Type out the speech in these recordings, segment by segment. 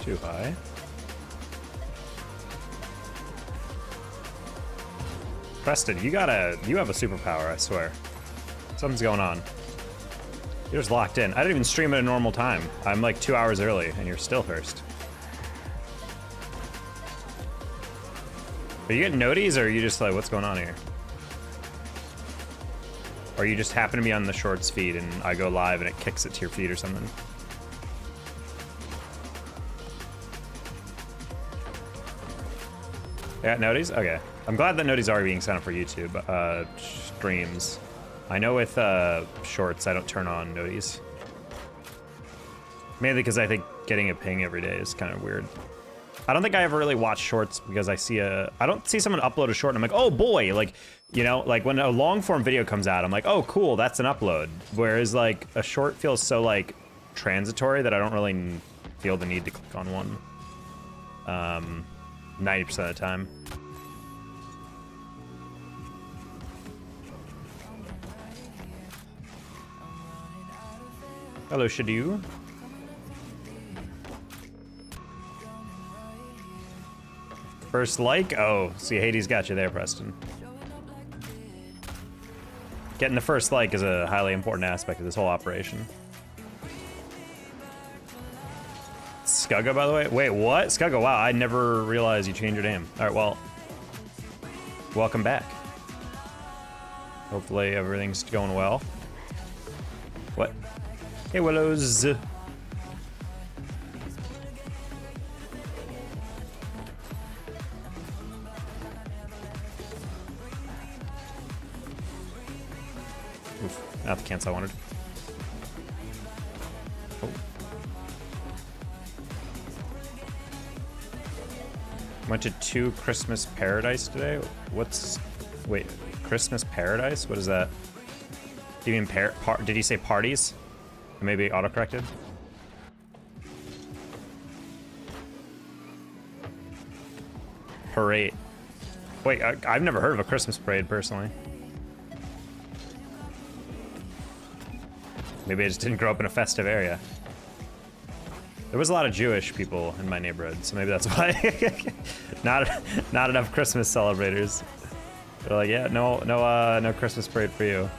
Too high. Preston, you have a superpower, I swear. Something's going on. You're just locked in. I didn't even stream at a normal time. I'm like 2 hours early, and you're still first. Are you getting noties, or are you just like, what's going on here? Or you just happen to be on the shorts feed, and I go live, and it kicks it to your feed or something? Yeah, noties? Okay. I'm glad that noties are being sent up for YouTube streams. I know with shorts, I don't turn on noties. Mainly because I think getting a ping every day is kind of weird. I don't think I ever really watch shorts because I don't see someone upload a short and I'm like, oh boy, like, you know, like when a long form video comes out, I'm like, oh cool, that's an upload. Whereas like a short feels so like transitory that I don't really feel the need to click on one. 90% of the time. Hello, Shadu. First like? Oh, see, Hades got you there, Preston. Getting the first like is a highly important aspect of this whole operation. Skugga, by the way? Wait, what? Skugga, wow, I never realized you changed your name. All right, well, welcome back. Hopefully everything's going well. What? Hey, Willows. Oof, not the cancel I wanted. Oh. Went to 2 Christmas Paradise today. Wait, Christmas Paradise? What is that? Do you mean did you say parties? Or maybe autocorrected? Parade. Wait, I've never heard of a Christmas parade personally. Maybe I just didn't grow up in a festive area. There was a lot of Jewish people in my neighborhood, so maybe that's why. not enough Christmas celebrators. They're like, yeah, no Christmas parade for you.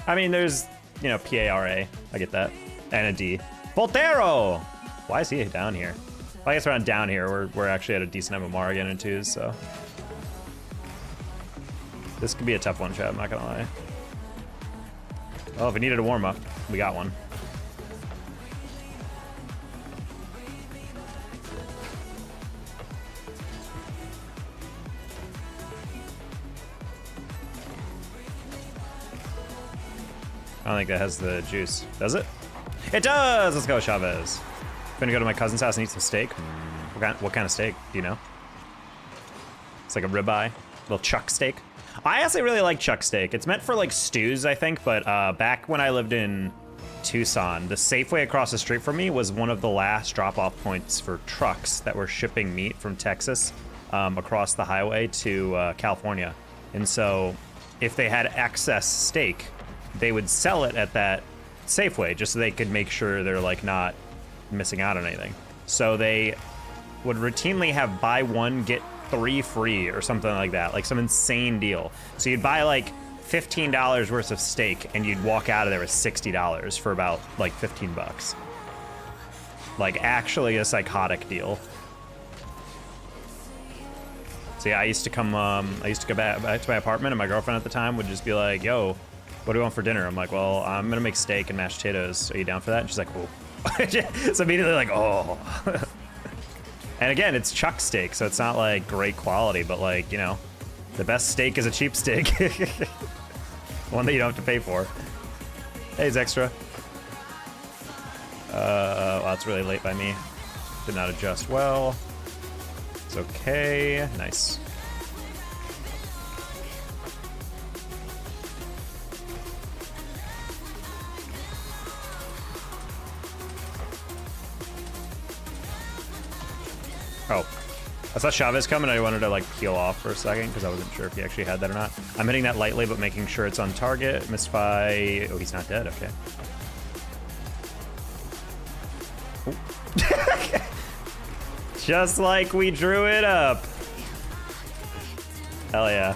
I mean, there's, you know, P-A-R-A. I get that. And a D. Voltero! Why is he down here? Well, I guess we're not down here. We're actually at a decent MMR again in 2s, so. This could be a tough one, chat, I'm not gonna lie. Well, if we needed a warm-up, we got one. I don't think that has the juice. Does it? It does! Let's go, Chavez. Gonna go to my cousin's house and eat some steak. What kind of steak? Do you know? It's like a ribeye. Little chuck steak. I actually really like chuck steak. It's meant for like stews, I think, but back when I lived in Tucson, the Safeway across the street from me was one of the last drop-off points for trucks that were shipping meat from Texas across the highway to California. And so if they had excess steak, they would sell it at that Safeway just so they could make sure they're like not missing out on anything. So they would routinely have buy one, get 3 free or something like that, like some insane deal. So you'd buy like $15 worth of steak and you'd walk out of there with $60 for about like 15 bucks. Like actually a psychotic deal. So yeah, I used to go back to my apartment and my girlfriend at the time would just be like, yo, what do you want for dinner? I'm like, well, I'm gonna make steak and mashed potatoes. Are you down for that? And she's like, cool. So immediately like, oh. And again, it's chuck steak, so it's not like great quality, but like, you know, the best steak is a cheap steak. One that you don't have to pay for. Hey, Zextra. Well, it's really late by me. Did not adjust well. It's okay. Nice. Oh, I saw Chavez coming. I wanted to like peel off for a second because I wasn't sure if he actually had that or not. I'm hitting that lightly, but making sure it's on target. Missed by, oh, he's not dead, okay. Just like we drew it up. Hell yeah.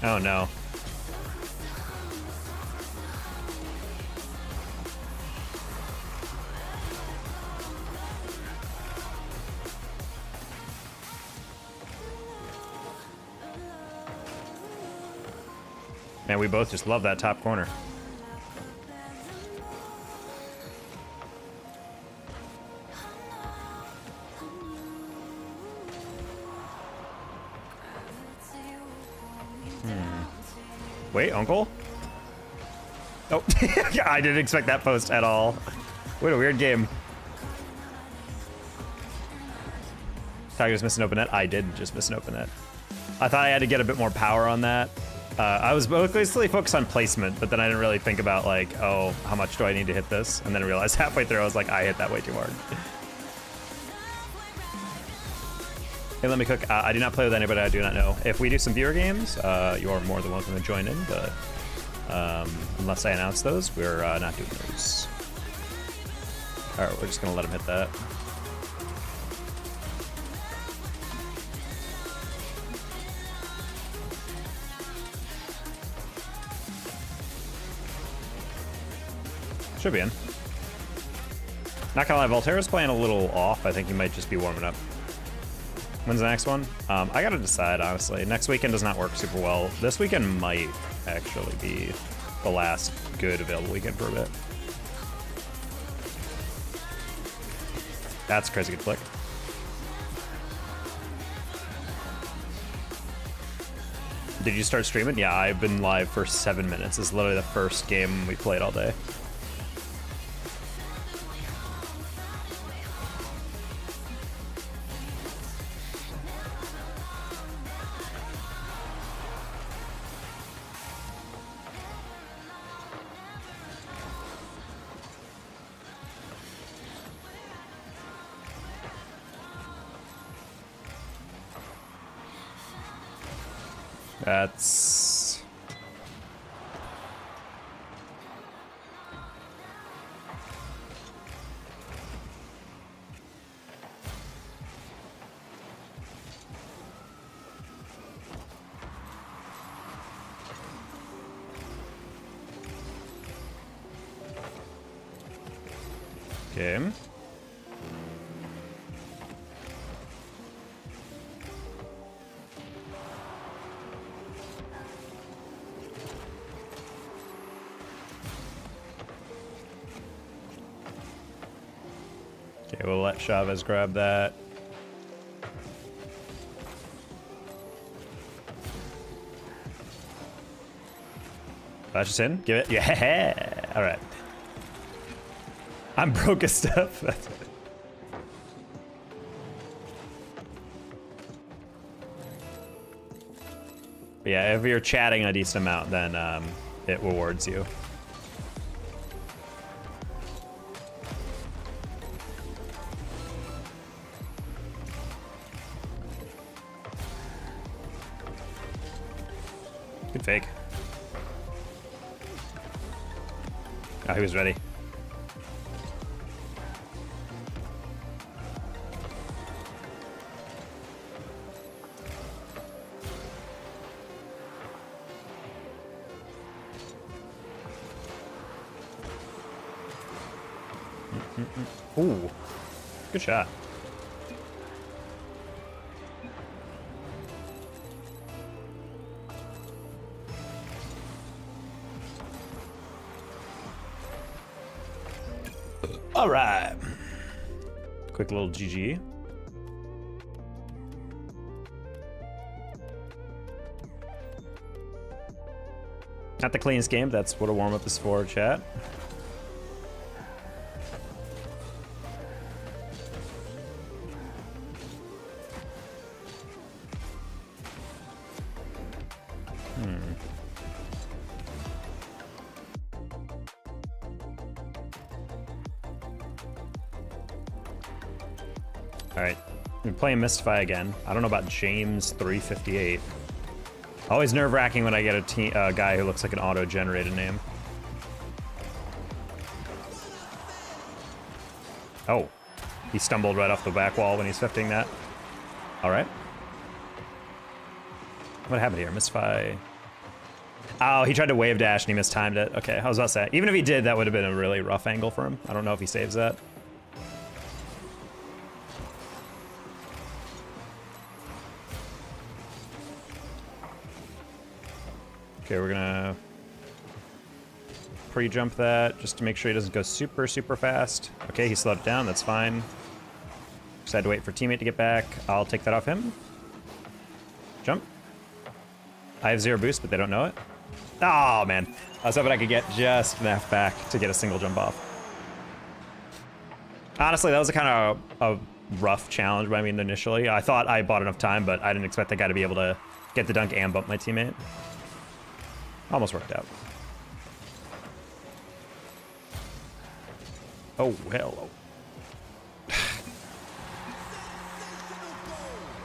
Oh no. Man, we both just love that top corner. Wait, uncle? Oh, I didn't expect that post at all. What a weird game. Tiger's missed an open net. I did just miss an open net. I thought I had to get a bit more power on that. I was mostly focused on placement, but then I didn't really think about like, oh, how much do I need to hit this? And then I realized halfway through, I was like, I hit that way too hard. Hey, let me cook. I do not play with anybody I do not know. If we do some viewer games, you are more than welcome to join in, but unless I announce those, we're not doing those. All right, we're just gonna let him hit that. Should be in. Not gonna lie, Voltaire's playing a little off. I think he might just be warming up. When's the next one? I gotta decide, honestly. Next weekend does not work super well. This weekend might actually be the last good available weekend for a bit. That's a crazy good flick. Did you start streaming? Yeah, I've been live for 7 minutes. This is literally the first game we played all day. That's... Okay. Okay, we'll let Chavez grab that. Flash us in. Give it. Yeah. All right. I'm broke as stuff. But yeah, if you're chatting a decent amount, then it rewards you. Good fake. Oh, he was ready. Ooh, good shot. All right. Quick little GG. Not the cleanest game, but that's what a warm-up is for, chat. All right, I'm playing Mystify again. I don't know about James 358. Always nerve-wracking when I get a guy who looks like an auto-generated name. Oh, he stumbled right off the back wall when he's 50ing that. All right. What happened here? Mystify. Oh, he tried to wave dash and he mistimed it. Okay, I was about to say, even if he did, that would have been a really rough angle for him. I don't know if he saves that. Okay, we're gonna pre-jump that just to make sure he doesn't go super, super fast. Okay, he slowed it down, that's fine. Just had to wait for teammate to get back. I'll take that off him. Jump. I have 0 boost, but they don't know it. Oh, man. I was hoping I could get just enough back to get a single jump off. Honestly, that was a kind of a rough challenge by me initially. I thought I bought enough time, but I didn't expect that guy to be able to get the dunk and bump my teammate. Almost worked out. Oh, hello.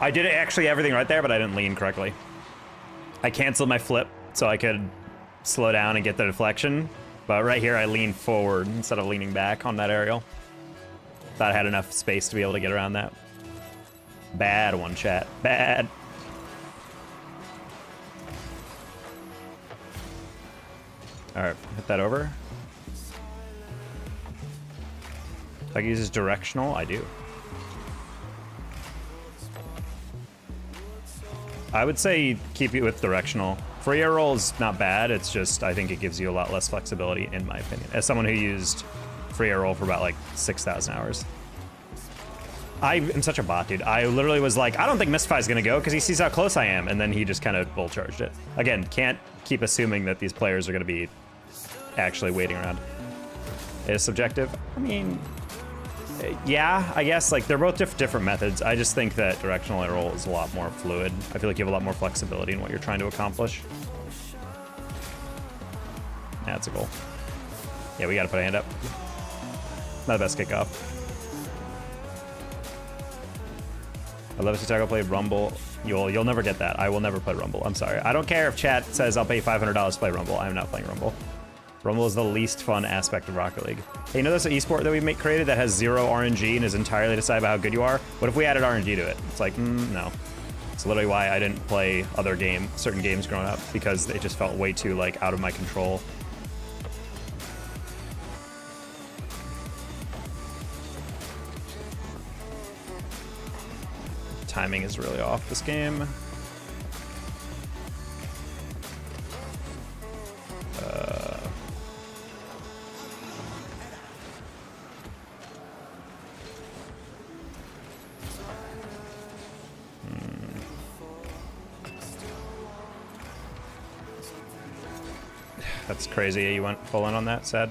I did actually everything right there, but I didn't lean correctly. I canceled my flip so I could slow down and get the deflection. But right here, I leaned forward instead of leaning back on that aerial. Thought I had enough space to be able to get around that. Bad one, chat. Bad. All right, hit that over. If I can use this directional, I do. I would say keep it with directional. Free air roll is not bad, it's just, I think it gives you a lot less flexibility, in my opinion. As someone who used free air roll for about like 6,000 hours. I am such a bot, dude. I literally was like, I don't think Mystify's gonna go because he sees how close I am, and then he just kind of bull charged it. Again, can't keep assuming that these players are gonna be actually waiting around. It is subjective. I mean, yeah, I guess like they're both different methods. I just think that directional air roll is a lot more fluid. I feel like you have a lot more flexibility in what you're trying to accomplish. That's a goal. Yeah, we gotta put a hand up. Not the best kickoff. I love Chicago played Rumble. You'll never get that. I will never play Rumble. I'm sorry. I don't care if chat says I'll pay $500 to play Rumble. I'm not playing Rumble. Rumble is the least fun aspect of Rocket League. Hey, you know there's an esport that we created that has 0 RNG and is entirely decided by how good you are? What if we added RNG to it? It's like, no. It's literally why I didn't play certain games growing up, because it just felt way too like out of my control. Timing is really off this game. That's crazy. You went full in on that, sad.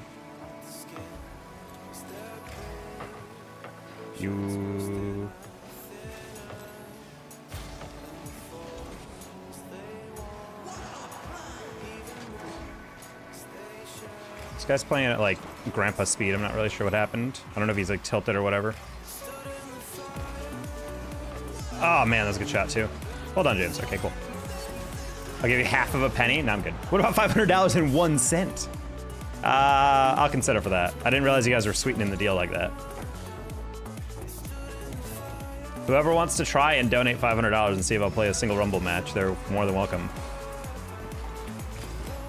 You... This guy's playing at like grandpa speed. I'm not really sure what happened. I don't know if he's like tilted or whatever. Oh man, that was a good shot too. Well done, James. Okay, cool. I'll give you half of a penny. No, I'm good. What about $500 and 1 cent? I'll consider for that. I didn't realize you guys were sweetening the deal like that. Whoever wants to try and donate $500 and see if I'll play a single Rumble match, they're more than welcome.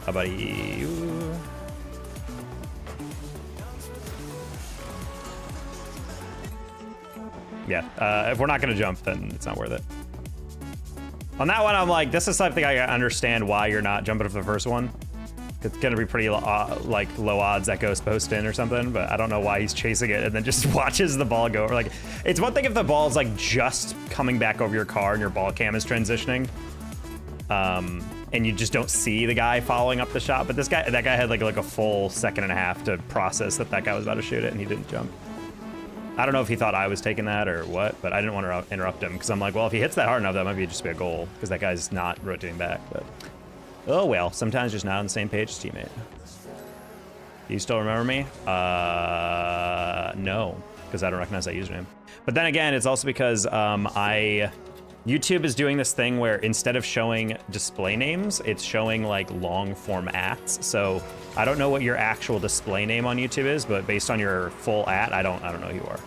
How about you? Yeah, if we're not gonna jump, then it's not worth it. On that one, I'm like, this is something I understand why you're not jumping for the first one. It's gonna be pretty like low odds that goes post in or something, but I don't know why he's chasing it and then just watches the ball go. Or like, it's one thing if the ball's like just coming back over your car and your ball cam is transitioning, and you just don't see the guy following up the shot. But that guy had like a full 1.5 seconds to process that guy was about to shoot it, and he didn't jump. I don't know if he thought I was taking that or what, but I didn't want to interrupt him because I'm like, well, if he hits that hard enough, that might just be a goal because that guy's not rotating back. But oh well, sometimes just not on the same page as teammate. Do you still remember me? No. because I don't recognize that username. But then again, it's also because YouTube is doing this thing where instead of showing display names, it's showing like long form ats. So I don't know what your actual display name on YouTube is, but based on your full at, I don't know who you are.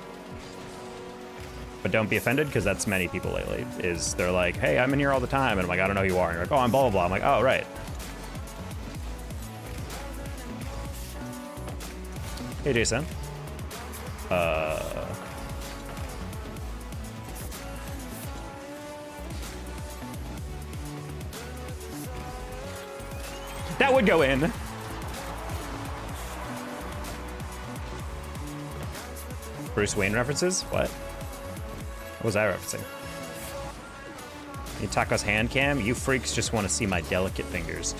But don't be offended, because that's many people lately. Is they're like, hey, I'm in here all the time, and I'm like, I don't know who you are. And you're like, oh, I'm blah blah blah. I'm like, oh, right. Hey, Jason. That would go in. Bruce Wayne references? What? What was I referencing? You Taco's hand cam? You freaks just want to see my delicate fingers.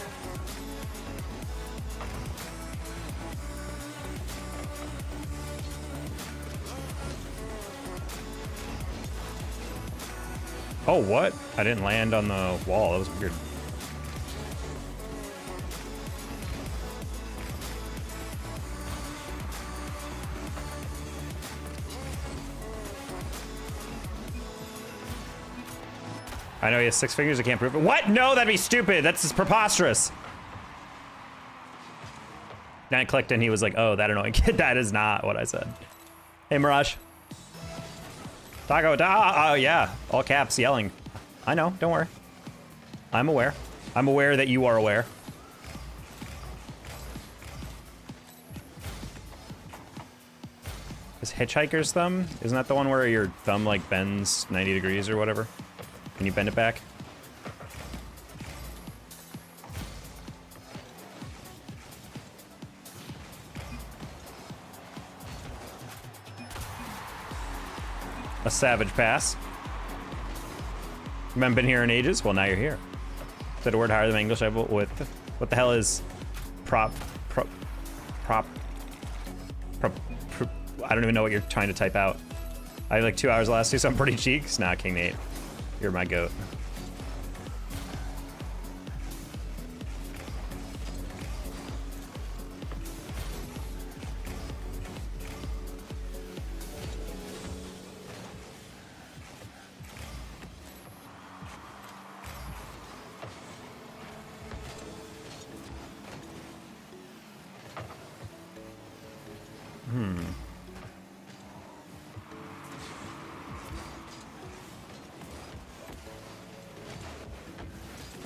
Oh, what? I didn't land on the wall. That was weird. I know he has 6 fingers, I can't prove it. What? No, that'd be stupid. That's just preposterous. Then I clicked and he was like, oh, that annoying kid. That is not what I said. Hey, Mirage. Taco, oh yeah, all caps yelling. I know, don't worry. I'm aware. I'm aware that you are aware. Is Hitchhiker's thumb? Isn't that the one where your thumb like bends 90 degrees or whatever? Can you bend it back? A savage pass. You haven't been here in ages? Well, now you're here. Said a word higher than English with... What the hell is... I don't even know what you're trying to type out. I had like 2 hours last two, so I'm pretty cheeks. Nah, King Nate. You're my goat.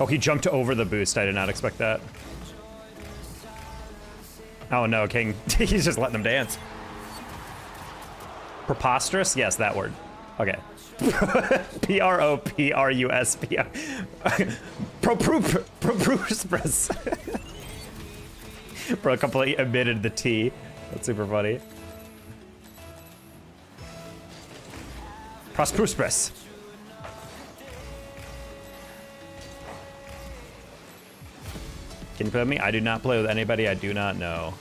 Oh, he jumped over the boost. I did not expect that. Oh no, King. He's just letting them dance. Preposterous? Yes, that word. Okay. P-R-O-P-R-U-S-P. Prosperous. Bro completely omitted the T. That's super funny. Prosperous. Can you play with me? I do not play with anybody I do not know.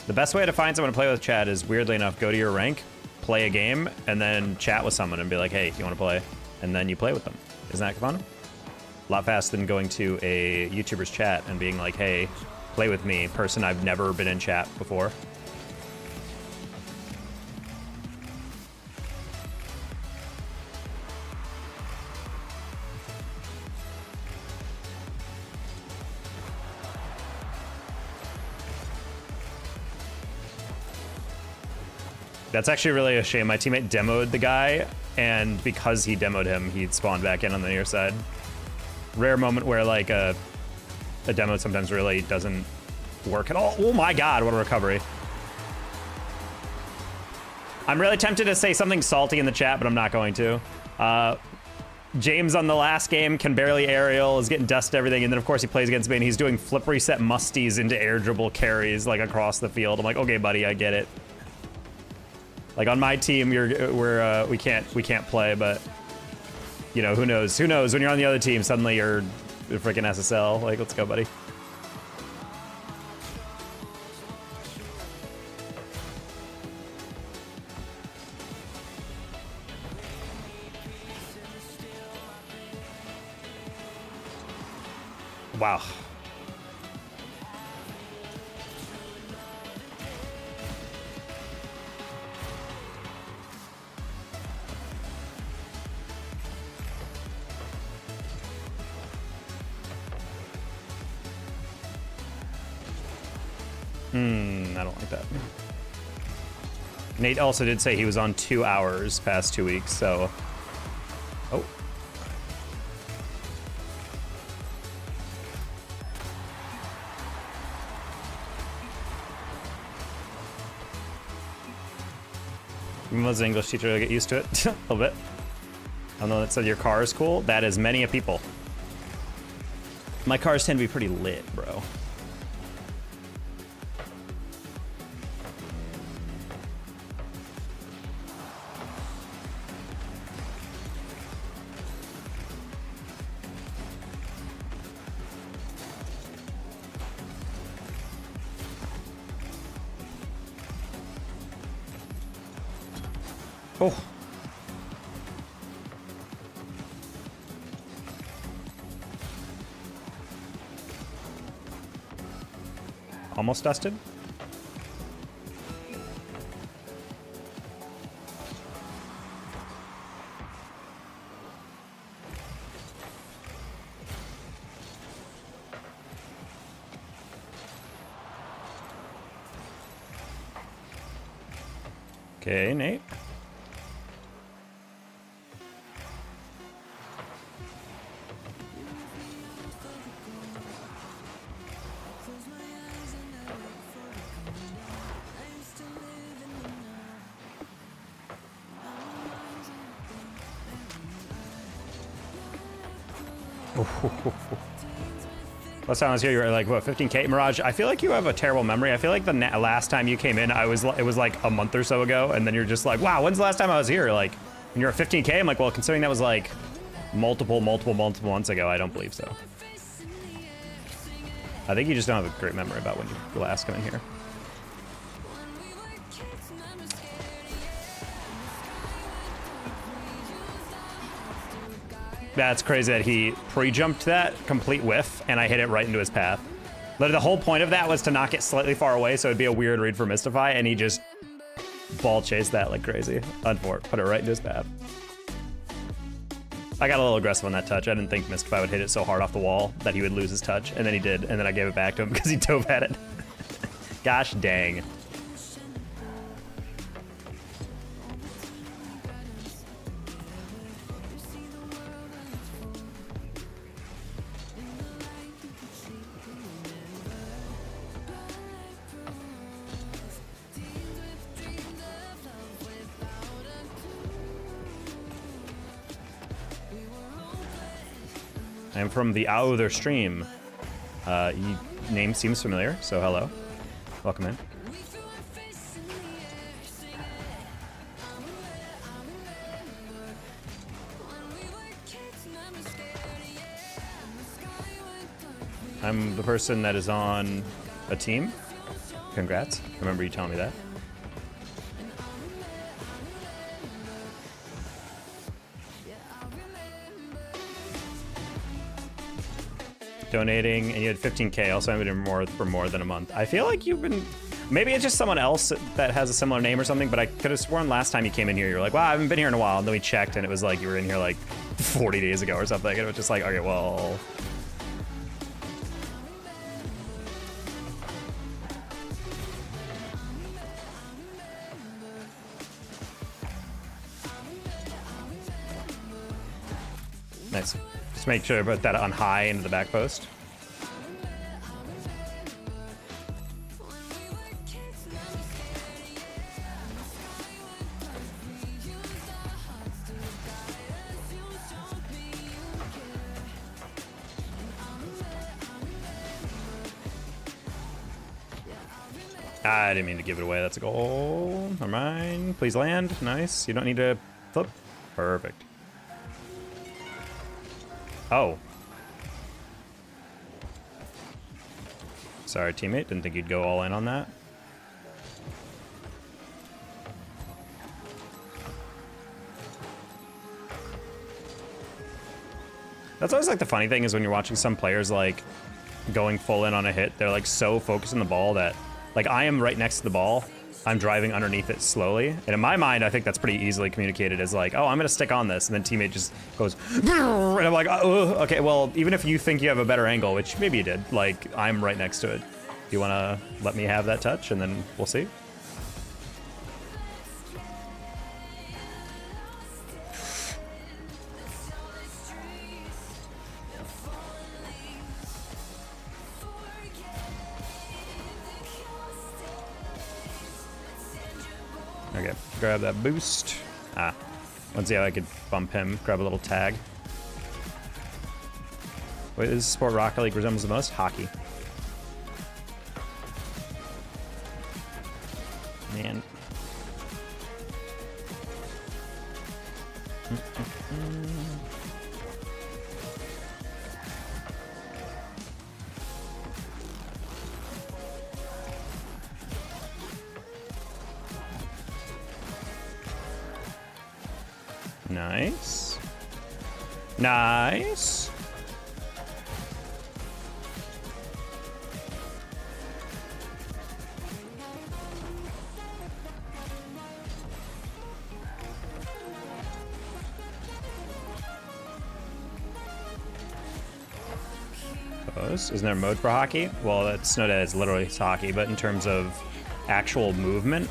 The best way to find someone to play with, Chad, is weirdly enough, go to your rank, play a game, and then chat with someone and be like, hey, you want to play? And then you play with them. Isn't that fun? A lot faster than going to a YouTuber's chat and being like, hey, play with me, person I've never been in chat before. That's actually really a shame. My teammate demoed the guy, and because he demoed him, he spawned back in on the near side. Rare moment where like a demo sometimes really doesn't work at all. Oh my god, what a recovery. I'm really tempted to say something salty in the chat, but I'm not going to. James on the last game can barely aerial, is getting dust everything, and then of course he plays against me and he's doing flip reset musties into air dribble carries like across the field. I'm like, okay buddy, I get it. Like on my team, we can't play, but you know, who knows? Who knows? When you're on the other team, suddenly you're a freaking SSL. Like, let's go, buddy. Wow. I don't like that. Nate also did say he was on 2 hours past 2 weeks, so... Oh. Even as an English teacher, I get used to it a little bit. I know that said your car is cool. That is many a people. My cars tend to be pretty lit, bro. Oh. Almost dusted. Okay, Nate. Last time I was here, you were like, what, 15K? Mirage, I feel like you have a terrible memory. I feel like the last time you came in, it was like a month or so ago, and then you're just like, wow, when's the last time I was here? Like, when you're at 15K, I'm like, well, considering that was like multiple months ago, I don't believe so. I think you just don't have a great memory about when you last come in here. That's crazy that he pre-jumped that, complete whiff, and I hit it right into his path. Literally, the whole point of that was to knock it slightly far away, so it'd be a weird read for Mystify, and he just ball chased that like crazy. Unfort, put it right into his path. I got a little aggressive on that touch. I didn't think Mystify would hit it so hard off the wall that he would lose his touch, and then he did, and then I gave it back to him because he dove at it. Gosh dang. I'm from the other stream. Name seems familiar, so hello. Welcome in. I'm the person that is on a team. Congrats. I remember you telling me that. Donating, and you had 15K. Also, I've been here for more than a month. I feel like you've been... Maybe it's just someone else that has a similar name or something, but I could have sworn last time you came in here, you were like, wow, I haven't been here in a while. And then we checked, and it was like you were in here like 40 days ago or something. And it was just like, okay, well... Nice. Just make sure to put that on high into the back post. I didn't mean to give it away. That's a goal. Never mind. Please land. Nice. You don't need to flip. Perfect. Oh. Sorry, teammate. Didn't think you'd go all in on that. That's always like the funny thing is when you're watching some players like going full in on a hit, they're like so focused on the ball that like I am right next to the ball. I'm driving underneath it slowly. And in my mind, I think that's pretty easily communicated as like, oh, I'm gonna stick on this. And then teammate just goes, and I'm like, oh, okay, well, even if you think you have a better angle, which maybe you did, like I'm right next to it. you want to let me have that touch, and then we'll see? Okay, grab that boost. Let's see how I could bump him. Grab a little tag. What is the sport Rocket League resembles the most? Hockey. Man. Nice. Nice. Isn't there a mode for hockey? Well, that's no, that is literally hockey, but in terms of actual movement,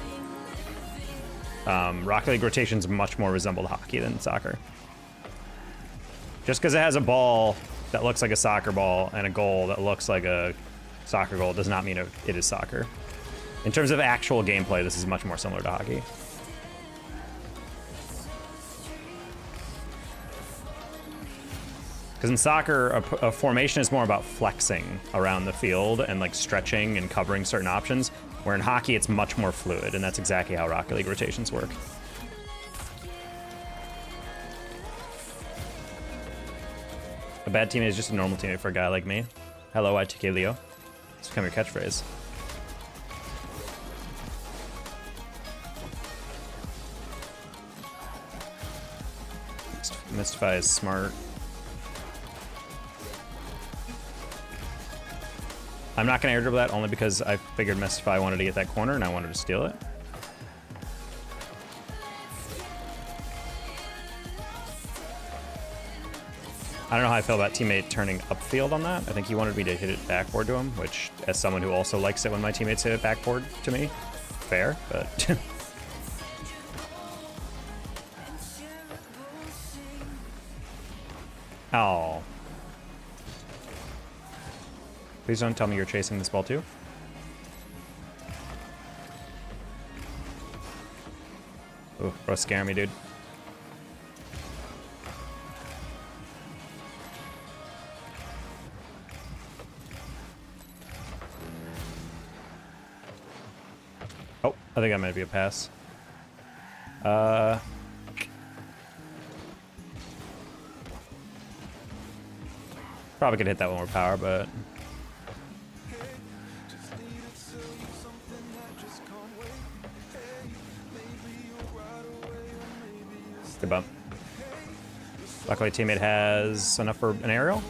Rocket League rotations much more resemble hockey than soccer. Just because it has a ball that looks like a soccer ball and a goal that looks like a soccer goal does not mean it is soccer. In terms of actual gameplay, this is much more similar to hockey. Because in soccer, a formation is more about flexing around the field and like stretching and covering certain options, where in hockey it's much more fluid, and that's exactly how Rocket League rotations work. A bad teammate is just a normal teammate for a guy like me. Hello, I2K Leo. It's become your catchphrase. Mystify is smart. I'm not going to air dribble that only because I figured Mystify wanted to get that corner and I wanted to steal it. I don't know how I feel about teammate turning upfield on that. I think he wanted me to hit it backboard to him, which, as someone who also likes it when my teammates hit it backboard to me, fair, but... Oh. Please don't tell me you're chasing this ball too. Ooh, bro, scare me, dude. Oh, I think that might be a pass. Probably could hit that one more power, but... Good bump. Luckily, teammate has enough for an aerial.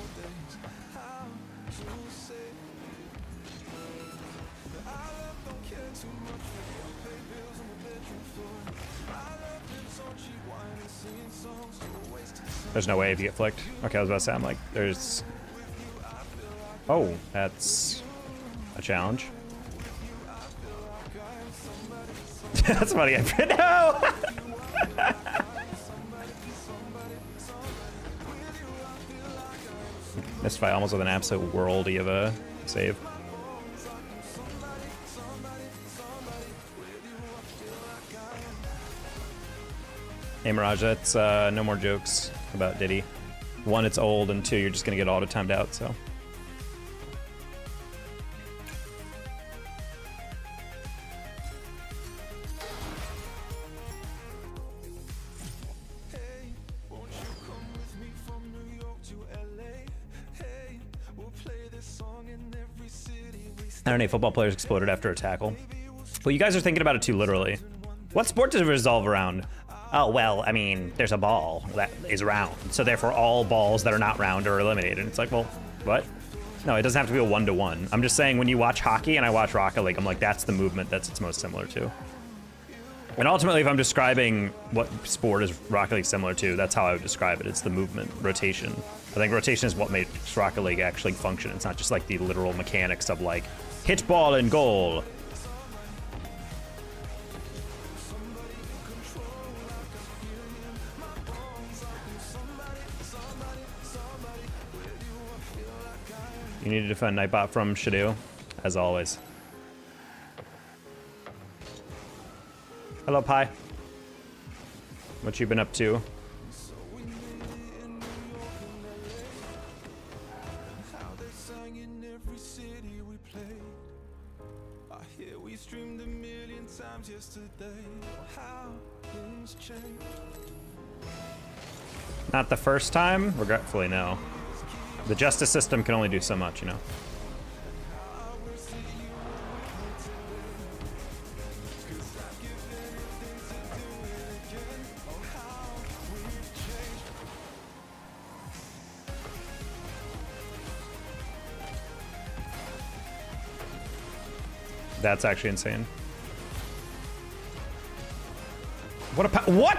There's no way if you get flicked. Okay, I was about to say, I'm like, there's... Oh, that's a challenge. That's funny. No! Mystify almost with an absolute worldie of a save. Hey Mirage, that's no more jokes about Diddy. One, it's old, and two, you're just gonna get auto-timed out, so. I don't know, football players exploded after a tackle. Well, you guys are thinking about it too literally. What sport does it resolve around? Oh, well, I mean, there's a ball that is round, so therefore all balls that are not round are eliminated. It's like, well, what? No, it doesn't have to be a one-to-one. I'm just saying when you watch hockey and I watch Rocket League, I'm like, that's the movement that's it's most similar to. And ultimately, if I'm describing what sport is Rocket League similar to, that's how I would describe it. It's the movement, rotation. I think rotation is what makes Rocket League actually function. It's not just like the literal mechanics of like Hit ball and goal. You need to defend Nightbot from Shadow, as always. Hello, Pi. What you been up to? Not the first time? Regretfully, no. The justice system can only do so much, you know? That's actually insane. What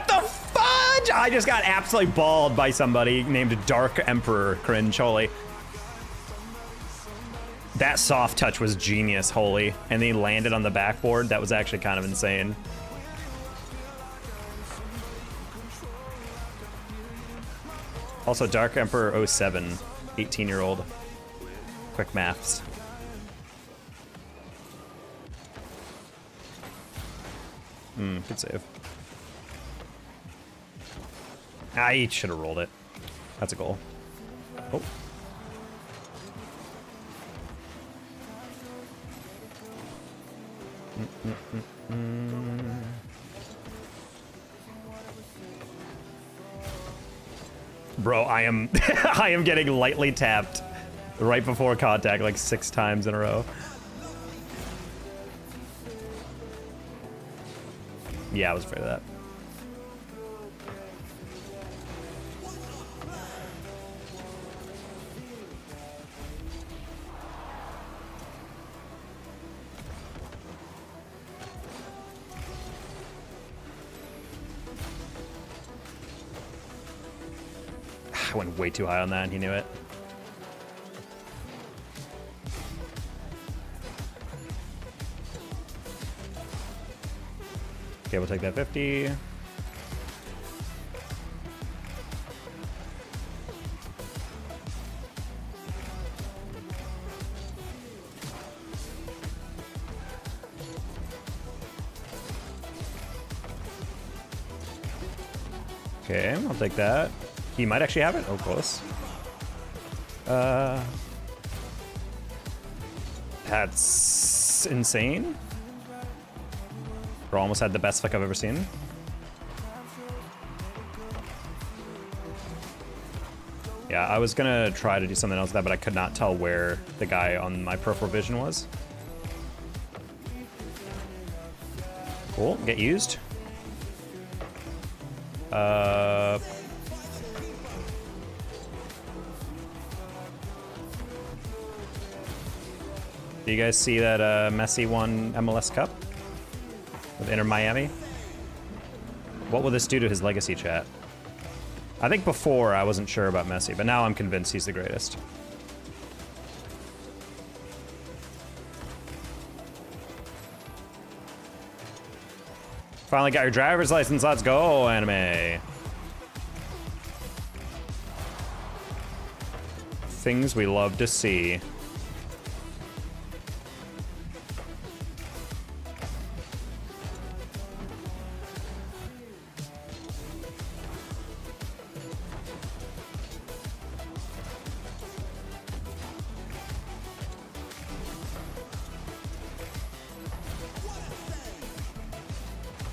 the fudge? I just got absolutely balled by somebody named Dark Emperor. Cringe, holy. That soft touch was genius, holy. And then he landed on the backboard. That was actually kind of insane. Also, Dark Emperor 07, 18-year-old. Quick maths. Good save. I should have rolled it. That's a goal. Oh. Bro, I am I am getting lightly tapped right before contact like 6 times in a row. Yeah, I was afraid of that. I went way too high on that and he knew it. Okay, we'll take that 50. Okay, I'll take that. He might actually have it. Oh, close. That's insane. Bro almost had the best flick I've ever seen. Yeah, I was gonna try to do something else with that, but I could not tell where the guy on my peripheral vision was. Cool, get used. Do you guys see that Messi won MLS Cup with Inter Miami? What will this do to his legacy, chat? I think before I wasn't sure about Messi, but now I'm convinced he's the greatest. Finally got your driver's license, let's go, anime. Things we love to see.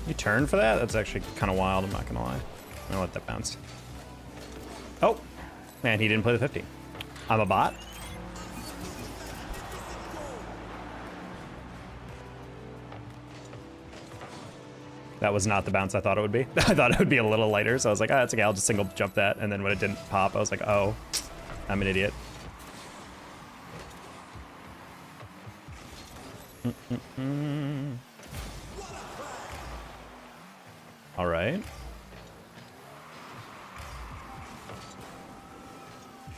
You turn for that? That's actually kind of wild, I'm not gonna lie. I'm gonna let that bounce. Oh, man, he didn't play the 50. I'm a bot. That was not the bounce I thought it would be. I thought it would be a little lighter, so I was like, ah, that's okay, I'll just single jump that. And then when it didn't pop, I was like, oh, I'm an idiot. All right.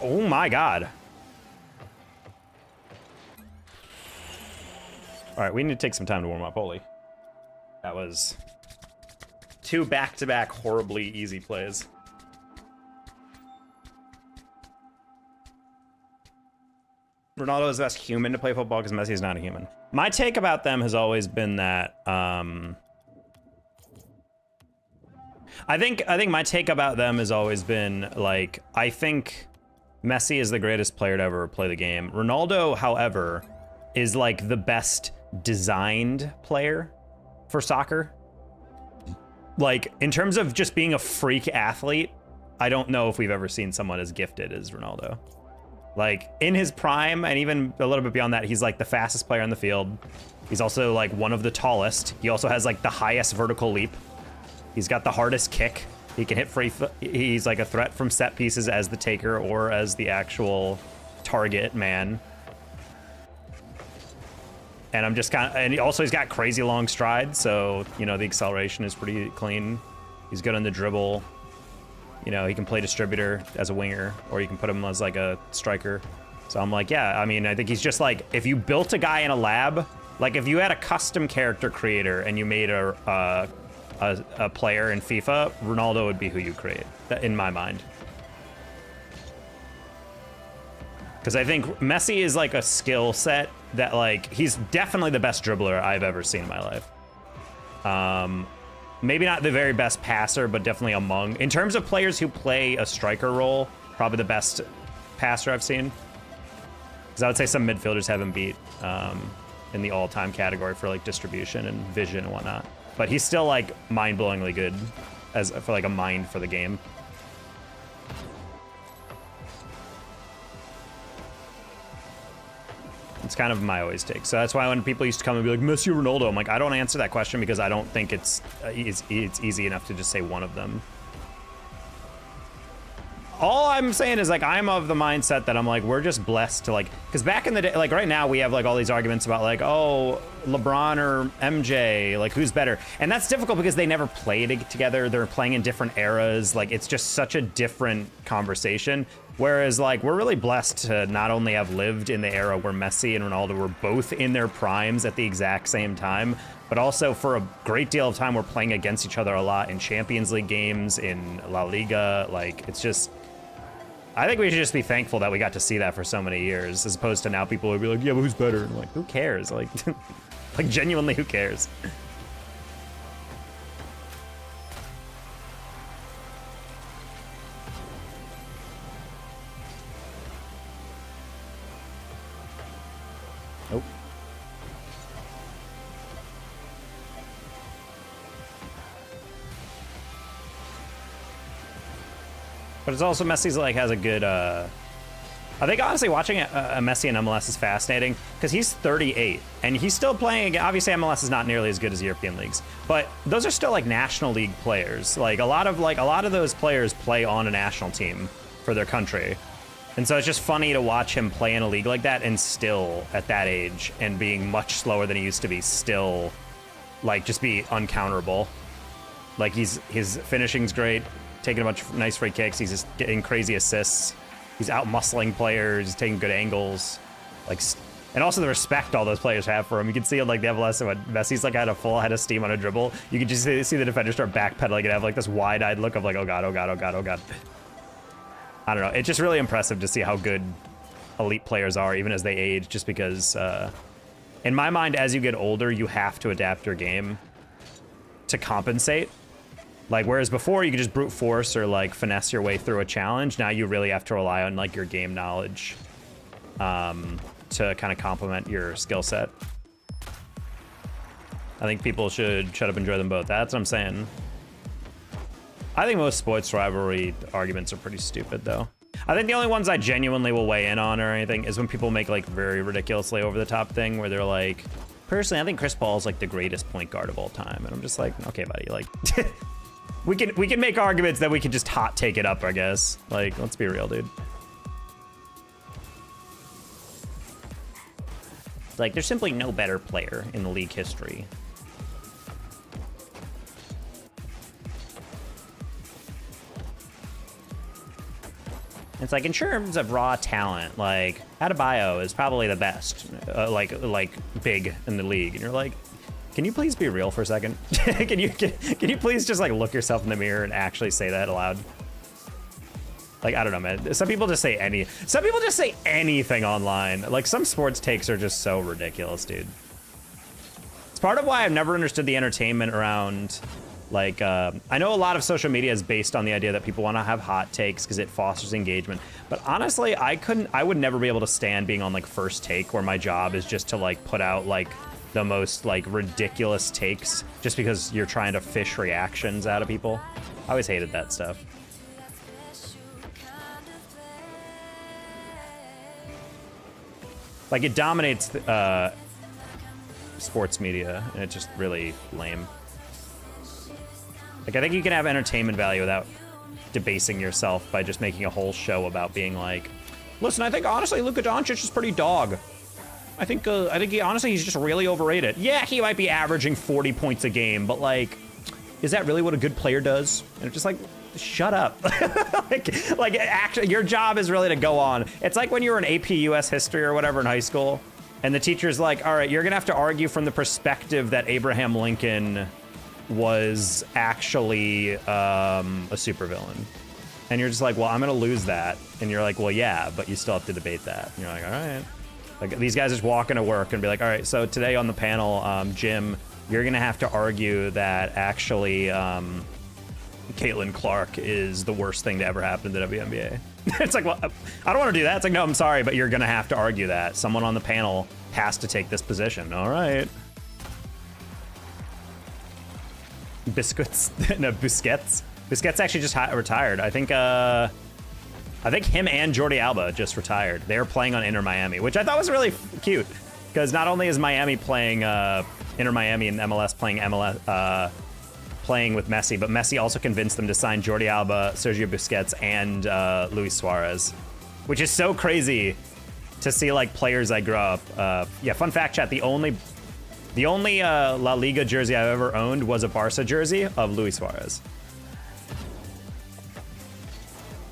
Oh my God. All right, we need to take some time to warm up. Holy. That was 2 back-to-back horribly easy plays. Ronaldo is the best human to play football because Messi is not a human. My take about them has always been that I think my take about them has always been like, I think Messi is the greatest player to ever play the game. Ronaldo, however, is like the best designed player for soccer. Like, in terms of just being a freak athlete, I don't know if we've ever seen someone as gifted as Ronaldo. Like, in his prime, and even a little bit beyond that, he's like the fastest player on the field. He's also like one of the tallest. He also has like the highest vertical leap. He's got the hardest kick. He can hit free. He's like a threat from set pieces as the taker or as the actual target man. And I'm just kind of, and also he's got crazy long strides, so, you know, the acceleration is pretty clean. He's good on the dribble. You know, he can play distributor as a winger, or you can put him as like a striker. So I'm like, yeah, I mean, I think he's just like, if you built a guy in a lab, like if you had a custom character creator and you made a player in FIFA, Ronaldo would be who you create, in my mind. Because I think Messi is like a skill set that, like, he's definitely the best dribbler I've ever seen in my life. Maybe not the very best passer, but definitely among, in terms of players who play a striker role, probably the best passer I've seen. Because I would say some midfielders have him beat in the all-time category for like distribution and vision and whatnot. But he's still like mind-blowingly good as for like a mind for the game. It's kind of my always take. So that's why when people used to come and be like, Messi or Ronaldo, I'm like, I don't answer that question because I don't think it's easy enough to just say one of them. All I'm saying is, like, I'm of the mindset that I'm like, we're just blessed to, like, because back in the day, like right now we have like all these arguments about like, oh, LeBron or MJ, like who's better? And that's difficult because they never played together. They're playing in different eras. Like, it's just such a different conversation. Whereas, like, we're really blessed to not only have lived in the era where Messi and Ronaldo were both in their primes at the exact same time, but also for a great deal of time we're playing against each other a lot in Champions League games, in La Liga. Like, it's just, I think we should just be thankful that we got to see that for so many years, as opposed to now people would be like, yeah, but who's better? And I'm like, who cares? Like, like genuinely, who cares? Nope. But it's also Messi's like has a good I think honestly watching a Messi in MLS is fascinating because he's 38 and he's still playing. Obviously MLS is not nearly as good as European leagues, but those are still like National League players. Like a lot of those players play on a national team for their country. And so it's just funny to watch him play in a league like that and still at that age and being much slower than he used to be, still like just be uncounterable. Like his finishing's great, taking a bunch of nice free kicks. He's just getting crazy assists. He's out muscling players, he's taking good angles. Like, and also the respect all those players have for him. You can see on like the MLS when Messi's like had a full head of steam on a dribble. You can just see the defenders start backpedaling and have like this wide-eyed look of like, oh god, oh god, oh god, oh god. I don't know. It's just really impressive to see how good elite players are, even as they age, just because, in my mind, as you get older, you have to adapt your game to compensate. Like, whereas before you could just brute force or like finesse your way through a challenge, now you really have to rely on like your game knowledge to kind of complement your skill set. I think people should shut up and enjoy them both. That's what I'm saying. I think most sports rivalry arguments are pretty stupid, though. I think the only ones I genuinely will weigh in on or anything is when people make like very ridiculously over the top thing where they're like, personally, I think Chris Paul is like the greatest point guard of all time. And I'm just like, okay, buddy, like, we can make arguments that we can just hot take it up, I guess. Like, let's be real, dude. Like, there's simply no better player in the league history. It's like, in terms of raw talent, like, Adebayo is probably the best, like big in the league. And you're like, can you please be real for a second? Can you please just like look yourself in the mirror and actually say that aloud? Like, I don't know, man. Some people just say anything online. Like, some sports takes are just so ridiculous, dude. It's part of why I've never understood the entertainment around, like, I know a lot of social media is based on the idea that people want to have hot takes because it fosters engagement. But honestly, I would never be able to stand being on like First Take, where my job is just to like put out like the most like ridiculous takes just because you're trying to fish reactions out of people. I always hated that stuff. Like, it dominates sports media, and it's just really lame. Like, I think you can have entertainment value without debasing yourself by just making a whole show about being like, listen, I think honestly Luka Doncic is pretty dog. I think he's just really overrated. Yeah, he might be averaging 40 points a game, but like, is that really what a good player does? And it's just like, shut up. like actually, your job is really to go on. It's like when you were in AP US history or whatever in high school, and the teacher's like, all right, you're gonna have to argue from the perspective that Abraham Lincoln was actually a supervillain. And you're just like, well, I'm gonna lose that. And you're like, well, yeah, but you still have to debate that. And you're like, all right. Like, these guys just walk into work and be like, all right, so today on the panel, Jim, you're gonna have to argue that actually Caitlin Clark is the worst thing to ever happen to the WNBA. It's like, well, I don't want to do that. It's like, no, I'm sorry, but you're gonna have to argue that. Someone on the panel has to take this position. All right. Biscuits, no, Busquets. Busquets actually just retired. I think him and Jordi Alba just retired. They're playing on Inter Miami, which I thought was really cute, because not only is Miami playing Inter Miami and MLS playing with Messi, but Messi also convinced them to sign Jordi Alba, Sergio Busquets, and Luis Suarez, which is so crazy to see, like, players I grew up. Yeah, fun fact, chat, the only La Liga jersey I've ever owned was a Barca jersey of Luis Suarez.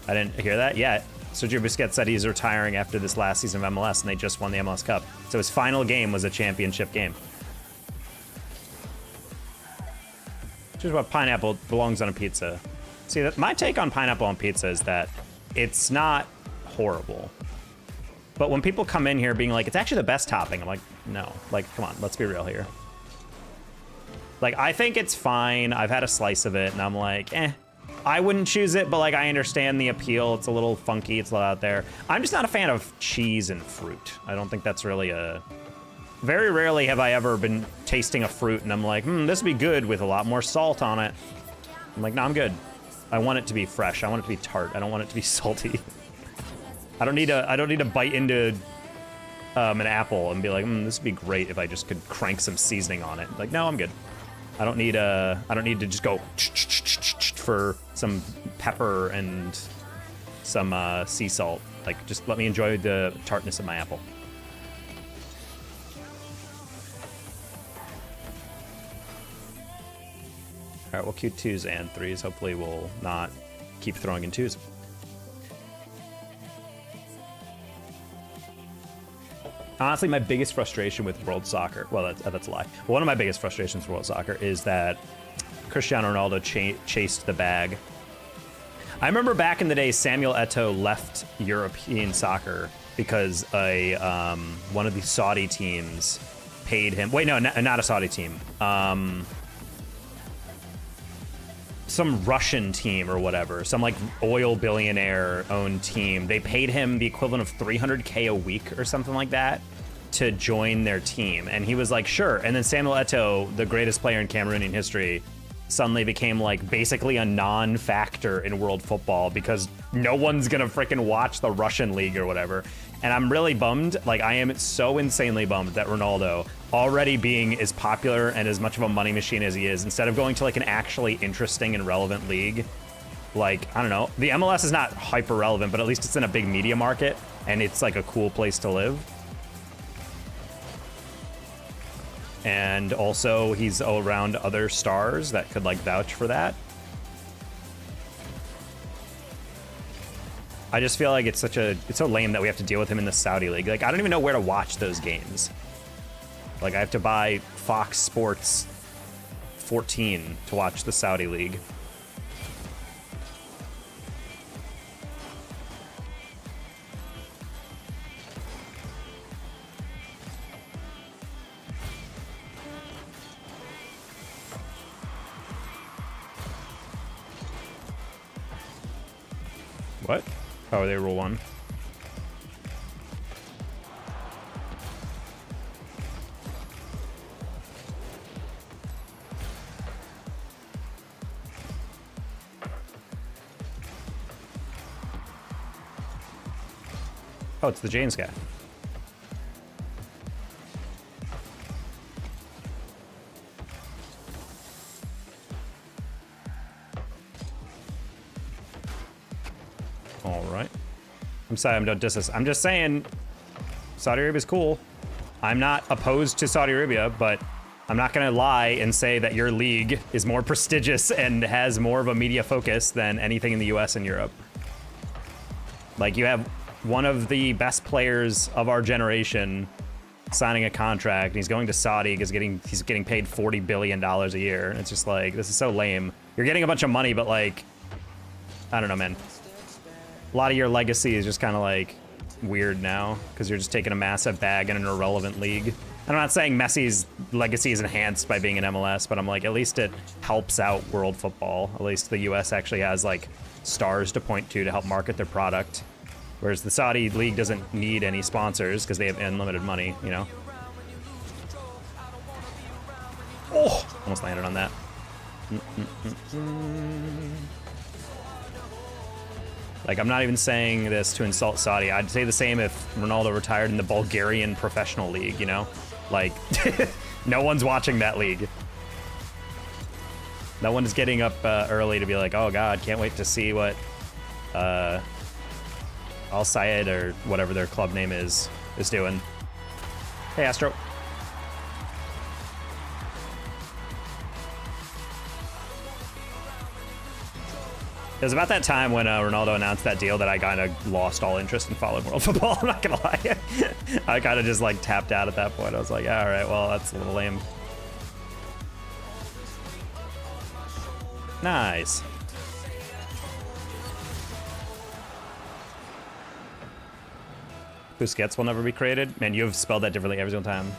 I didn't hear that? Yeah, Sergio Busquets said he's retiring after this last season of MLS, and they just won the MLS Cup. So his final game was a championship game. Which is what pineapple belongs on a pizza. See, my take on pineapple on pizza is that it's not horrible. But when people come in here being like, it's actually the best topping, I'm like, no. Like, come on, let's be real here. Like, I think it's fine. I've had a slice of it, and I'm like, eh. I wouldn't choose it, but like, I understand the appeal. It's a little funky, it's a little out there. I'm just not a fan of cheese and fruit. I don't think that's really a... Very rarely have I ever been tasting a fruit and I'm like, this would be good with a lot more salt on it. I'm like, no, I'm good. I want it to be fresh. I want it to be tart. I don't want it to be salty. I don't need to bite into an apple and be like, this would be great if I just could crank some seasoning on it. Like, no, I'm good. I don't need to just go for some pepper and some sea salt. Like, just let me enjoy the tartness of my apple. All right, well, Q2s and 3s. Hopefully we'll not keep throwing in 2s. Honestly, my biggest frustration with world soccer, well, that's a lie. One of my biggest frustrations with world soccer is that Cristiano Ronaldo chased the bag. I remember back in the day, Samuel Eto'o left European soccer because one of the Saudi teams paid him. Wait, no, not a Saudi team. Some Russian team or whatever, some like oil billionaire owned team. They paid him the equivalent of $300K a week or something like that to join their team. And he was like, sure. And then Samuel Eto'o, the greatest player in Cameroonian history, suddenly became like basically a non-factor in world football because no one's gonna freaking watch the Russian league or whatever. And I'm really bummed. Like, I am so insanely bummed that Ronaldo, already being as popular and as much of a money machine as he is, instead of going to like an actually interesting and relevant league, like, I don't know, the MLS is not hyper relevant, but at least it's in a big media market and it's like a cool place to live. And also he's around other stars that could like vouch for that. I just feel like it's so lame that we have to deal with him in the Saudi league. Like, I don't even know where to watch those games. Like, I have to buy Fox Sports 14 to watch the Saudi league. What? Oh, they rule 1. Oh, it's the James guy. All right. I'm sorry, I'm don't diss this. I'm just saying, Saudi Arabia's cool. I'm not opposed to Saudi Arabia, but I'm not gonna lie and say that your league is more prestigious and has more of a media focus than anything in the US and Europe. Like, you have one of the best players of our generation signing a contract, and he's going to Saudi because he's getting paid $40 billion a year. And it's just like, this is so lame. You're getting a bunch of money, but like, I don't know, man. A lot of your legacy is just kind of like weird now because you're just taking a massive bag in an irrelevant league. And I'm not saying Messi's legacy is enhanced by being in MLS, but I'm like, at least it helps out world football. At least the US actually has like stars to point to help market their product. Whereas the Saudi league doesn't need any sponsors because they have unlimited money, you know? Oh, almost landed on that. Like, I'm not even saying this to insult Saudi. I'd say the same if Ronaldo retired in the Bulgarian professional league, you know? Like, no one's watching that league. No one's getting up early to be like, oh God, can't wait to see what Al Sayed or whatever their club name is doing. Hey, Astro. It was about that time when Ronaldo announced that deal that I kind of lost all interest in following world football. I'm not gonna lie. I kind of just like tapped out at that point. I was like, all right, well, that's a little lame. Nice. Busquets will never be created. Man, you've spelled that differently every single time.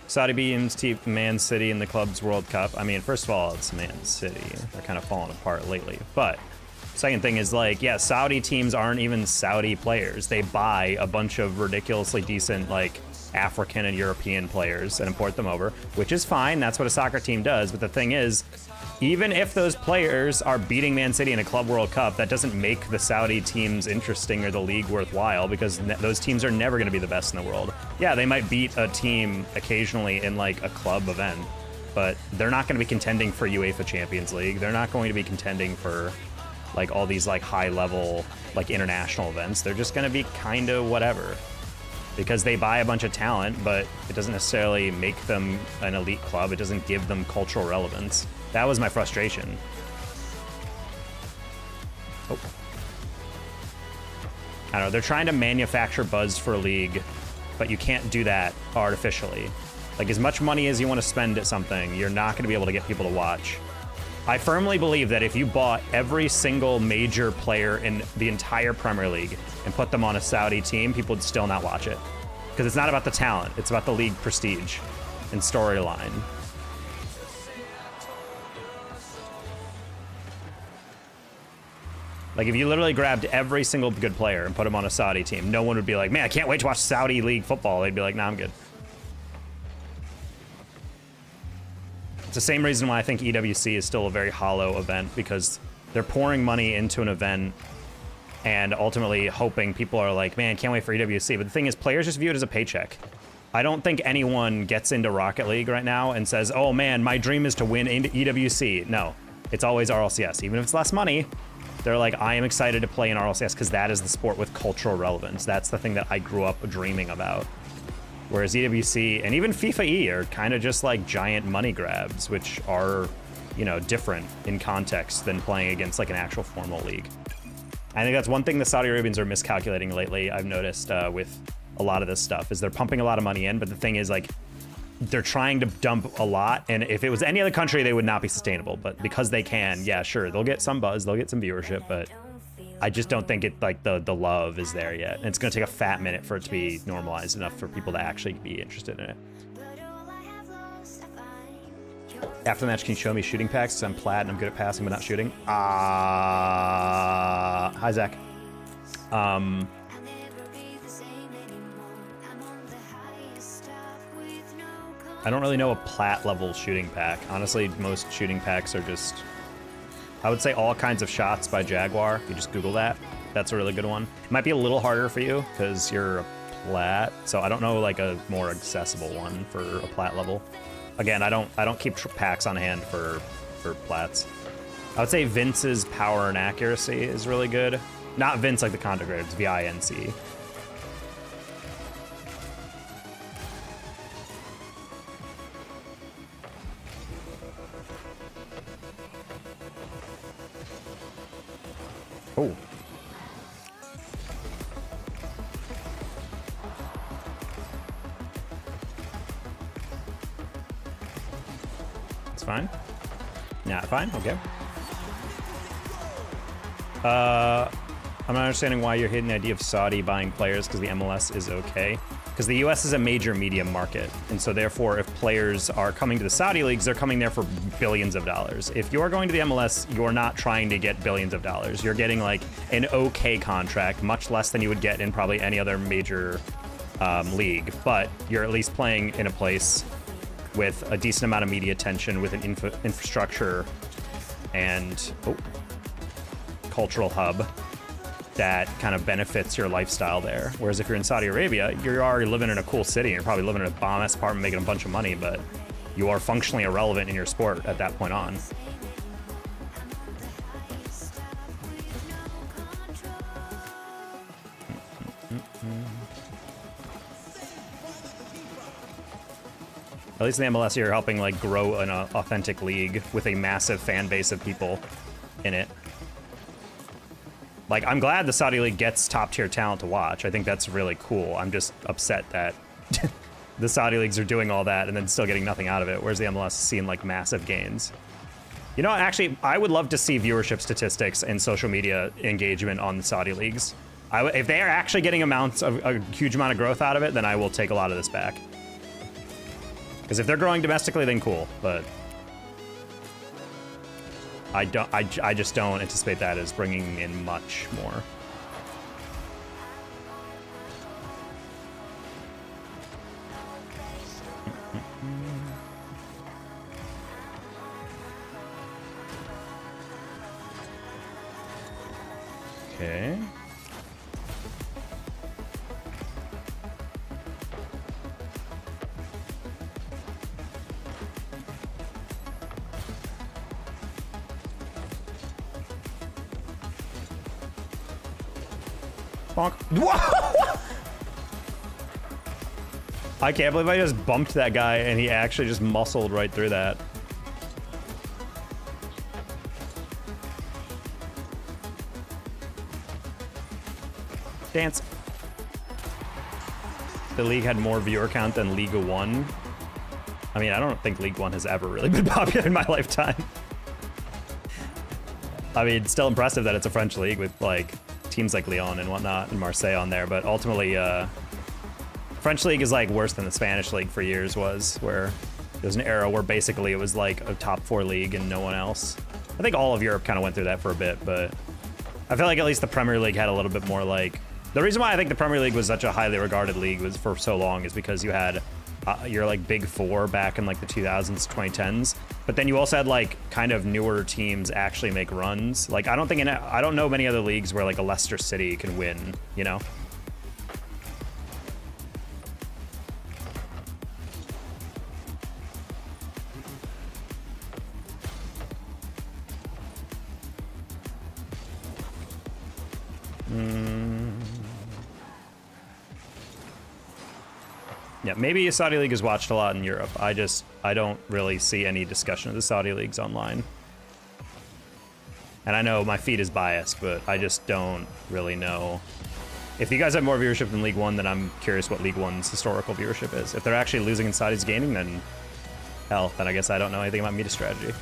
Saudi beams Man City in the club's World Cup. I mean, first of all, it's Man City. They're kind of falling apart lately. But second thing is, like, yeah, Saudi teams aren't even Saudi players. They buy a bunch of ridiculously decent, like, African and European players and import them over, which is fine. That's what a soccer team does. But the thing is, even if those players are beating Man City in a Club World Cup, that doesn't make the Saudi teams interesting or the league worthwhile because those teams are never going to be the best in the world. Yeah, they might beat a team occasionally in like a club event, but they're not going to be contending for UEFA Champions League. They're not going to be contending for like all these like high level like international events. They're just going to be kind of whatever because they buy a bunch of talent, but it doesn't necessarily make them an elite club. It doesn't give them cultural relevance. That was my frustration. Oh. I don't know, they're trying to manufacture buzz for a league, but you can't do that artificially. Like, as much money as you want to spend at something, you're not going to be able to get people to watch. I firmly believe that if you bought every single major player in the entire Premier League and put them on a Saudi team, people would still not watch it. Because it's not about the talent, it's about the league prestige and storyline. Like, if you literally grabbed every single good player and put him on a Saudi team, no one would be like, man, I can't wait to watch Saudi League football. They'd be like, nah, I'm good. It's the same reason why I think EWC is still a very hollow event, because they're pouring money into an event and ultimately hoping people are like, man, can't wait for EWC. But the thing is, players just view it as a paycheck. I don't think anyone gets into Rocket League right now and says, oh man, my dream is to win EWC. No, it's always RLCS. Even if it's less money, they're like, I am excited to play in RLCS because that is the sport with cultural relevance. That's the thing that I grew up dreaming about. Whereas EWC and even FIFA E are kind of just like giant money grabs, which are, you know, different in context than playing against like an actual formal league. I think that's one thing the Saudi Arabians are miscalculating lately, I've noticed with a lot of this stuff, is they're pumping a lot of money in, but the thing is, like, they're trying to dump a lot, and if it was any other country, they would not be sustainable. But because they can, yeah, sure, they'll get some buzz, they'll get some viewership, but I just don't think it, like, the love is there yet. And it's gonna take a fat minute for it to be normalized enough for people to actually be interested in it. After the match, can you show me shooting packs? Because I'm plat and I'm good at passing but not shooting. Hi, Zach. I don't really know a plat level shooting pack. Honestly, most shooting packs are just, I would say all kinds of shots by Jaguar. If you just Google that, that's a really good one. It might be a little harder for you because you're a plat, so I don't know like a more accessible one for a plat level. Again, I don't keep packs on hand for plats. I would say Vince's power and accuracy is really good. Not Vince like the content creator, it's VINC. Oh. It's fine. Not fine, okay. I'm not understanding why you're hitting the idea of Saudi buying players because the MLS is okay. Because the US is a major media market, and so therefore if players are coming to the Saudi leagues, they're coming there for billions of dollars. If you're going to the MLS, you're not trying to get billions of dollars. You're getting like an okay contract, much less than you would get in probably any other major league, but you're at least playing in a place with a decent amount of media attention, with an infrastructure and cultural hub that kind of benefits your lifestyle there. Whereas if you're in Saudi Arabia, you're already living in a cool city. You're probably living in a bomb-ass apartment making a bunch of money, but you are functionally irrelevant in your sport at that point on. At least in the MLS, you're helping like grow an authentic league with a massive fan base of people in it. Like, I'm glad the Saudi League gets top-tier talent to watch. I think that's really cool. I'm just upset that the Saudi Leagues are doing all that and then still getting nothing out of it, whereas the MLS is seeing, like, massive gains. You know, actually, I would love to see viewership statistics and social media engagement on the Saudi Leagues. If they are actually getting a huge amount of growth out of it, then I will take a lot of this back. Because if they're growing domestically, then cool, but I just don't anticipate that as bringing in much more. Okay. Bonk. I can't believe I just bumped that guy and he actually just muscled right through that. Dance. The league had more viewer count than Liga 1. I mean, I don't think League 1 has ever really been popular in my lifetime. I mean, it's still impressive that it's a French league with like teams like Lyon and whatnot and Marseille on there, but ultimately French league is like worse than the Spanish league for years was, where there was an era where basically it was like a top 4 league and no one else. I think all of Europe kind of went through that for a bit, but I feel like at least the Premier League had a little bit more like, the reason why I think the Premier League was such a highly regarded league was for so long is because you had your like big 4 back in like the 2000s, 2010s, but then you also had like kind of newer teams actually make runs. Like I don't know many other leagues where like a Leicester City can win, you know? Yeah, maybe the Saudi League is watched a lot in Europe. I don't really see any discussion of the Saudi Leagues online. And I know my feed is biased, but I just don't really know. If you guys have more viewership than League One, then I'm curious what League One's historical viewership is. If they're actually losing and Saudi's gaining, then hell, then I guess I don't know anything about meta strategy.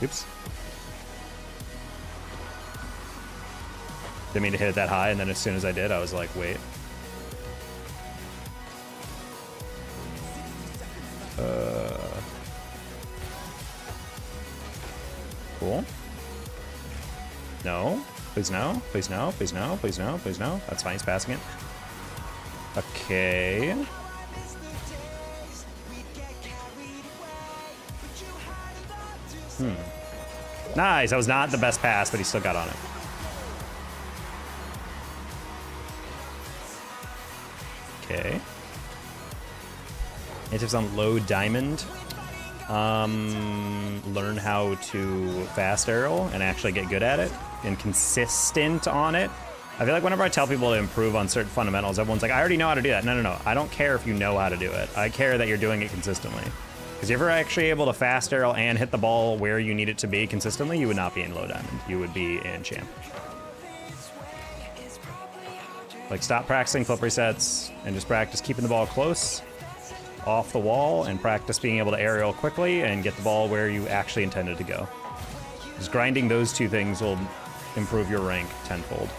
Oops. Didn't mean to hit it that high, and then as soon as I did, I was like, wait. Cool. No. Please no. Please no. Please no. Please no. Please no. That's fine. He's passing it. Okay. Nice. That was not the best pass, but he still got on it. Okay. Natives on low diamond. Learn how to fast arrow and actually get good at it and consistent on it. I feel like whenever I tell people to improve on certain fundamentals, everyone's like, I already know how to do that. No, no, no. I don't care if you know how to do it. I care that you're doing it consistently. Because if you're actually able to fast arrow and hit the ball where you need it to be consistently, you would not be in low diamond. You would be in champ. Like, stop practicing flip resets and just practice keeping the ball close off the wall and practice being able to aerial quickly and get the ball where you actually intended to go. Just grinding those two things will improve your rank tenfold.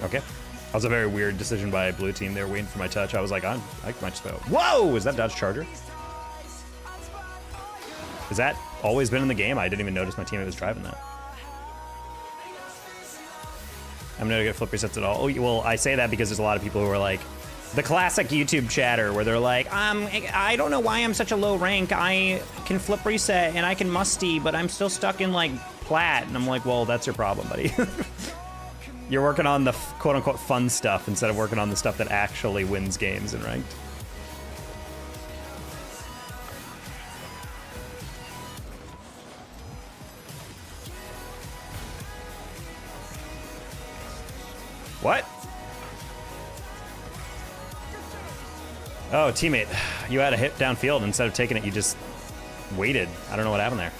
Okay. That was a very weird decision by blue team. They were waiting for my touch. I was like, I might just go. Whoa! Is that Dodge Charger? Has that always been in the game? I didn't even notice my teammate was driving that. I'm not gonna get flip resets at all. Oh, well, I say that because there's a lot of people who are like, the classic YouTube chatter where they're like, I don't know why I'm such a low rank. I can flip reset and I can musty, but I'm still stuck in like plat. And I'm like, well, that's your problem, buddy. You're working on the quote unquote fun stuff instead of working on the stuff that actually wins games in ranked. What? Oh, teammate, you had a hit downfield. Instead of taking it, you just waited. I don't know what happened there.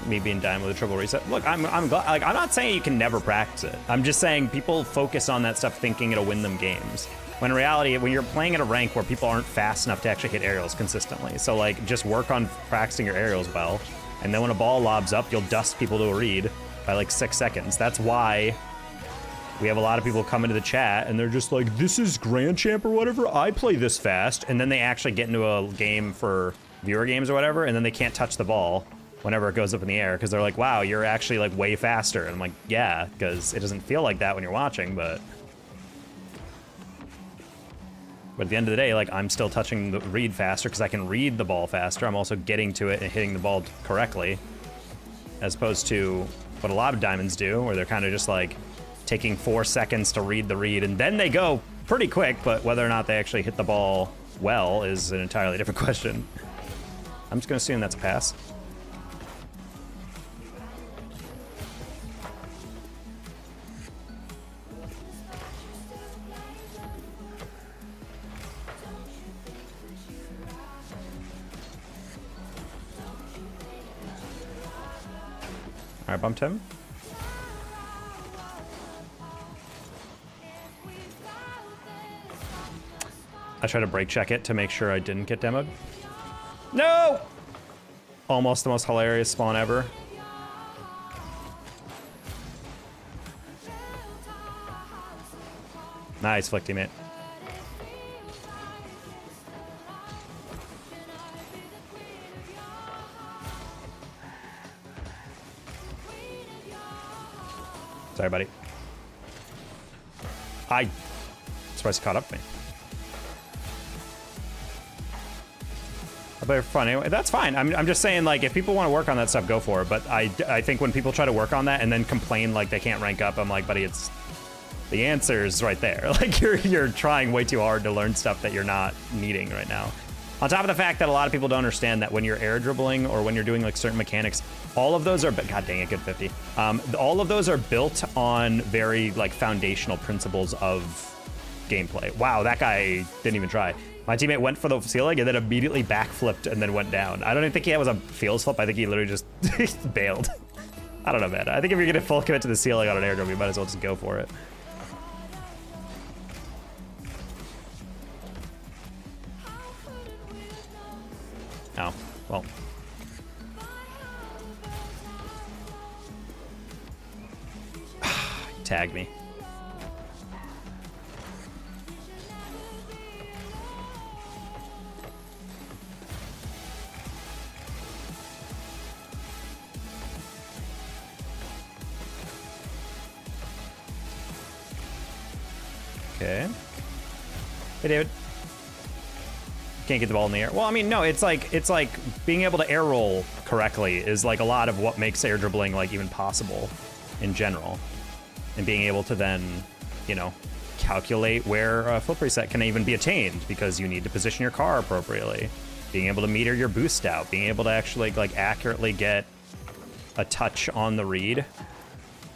Me being dying with a triple reset. Look, I'm glad. Like, I'm not saying you can never practice it. I'm just saying people focus on that stuff thinking it'll win them games. When in reality, when you're playing at a rank where people aren't fast enough to actually hit aerials consistently. So like, just work on practicing your aerials well. And then when a ball lobs up, you'll dust people to a read by like 6 seconds. That's why we have a lot of people come into the chat and they're just like, this is Grand Champ or whatever. I play this fast. And then they actually get into a game for viewer games or whatever. And then they can't touch the ball whenever it goes up in the air because they're like, wow, you're actually like way faster. And I'm like, yeah, because it doesn't feel like that when you're watching, but at the end of the day, like, I'm still touching the read faster because I can read the ball faster. I'm also getting to it and hitting the ball correctly, as opposed to what a lot of diamonds do, where they're kind of just like taking 4 seconds to read the read and then they go pretty quick, but whether or not they actually hit the ball well is an entirely different question. I'm just gonna assume that's a pass. All right, bumped him. I tried to brake check it to make sure I didn't get demoed. No! Almost the most hilarious spawn ever. Nice flick, teammate. Sorry, buddy. I surprised he caught up to me. But for fun anyway. That's fine. I'm just saying, like, if people want to work on that stuff, go for it. But I think when people try to work on that and then complain like they can't rank up, I'm like, buddy, it's the answer is right there. Like, you're trying way too hard to learn stuff that you're not needing right now. On top of the fact that a lot of people don't understand that when you're air dribbling or when you're doing like certain mechanics, all of those are, god dang it, good 50. All of those are built on very like foundational principles of gameplay. Wow, that guy didn't even try. My teammate went for the ceiling and then immediately backflipped and then went down. I don't even think he was a Fields flip. I think he literally just bailed. I don't know, man. I think if you're gonna full commit to the ceiling on an air dribble, you might as well just go for it. Oh, well. Tag me. Okay. Hey, David. Can't get the ball in the air. Well, I mean, no, it's like being able to air roll correctly is like a lot of what makes air dribbling like even possible in general. And being able to then, you know, calculate where a flip reset can even be attained because you need to position your car appropriately. Being able to meter your boost out, being able to actually like accurately get a touch on the read,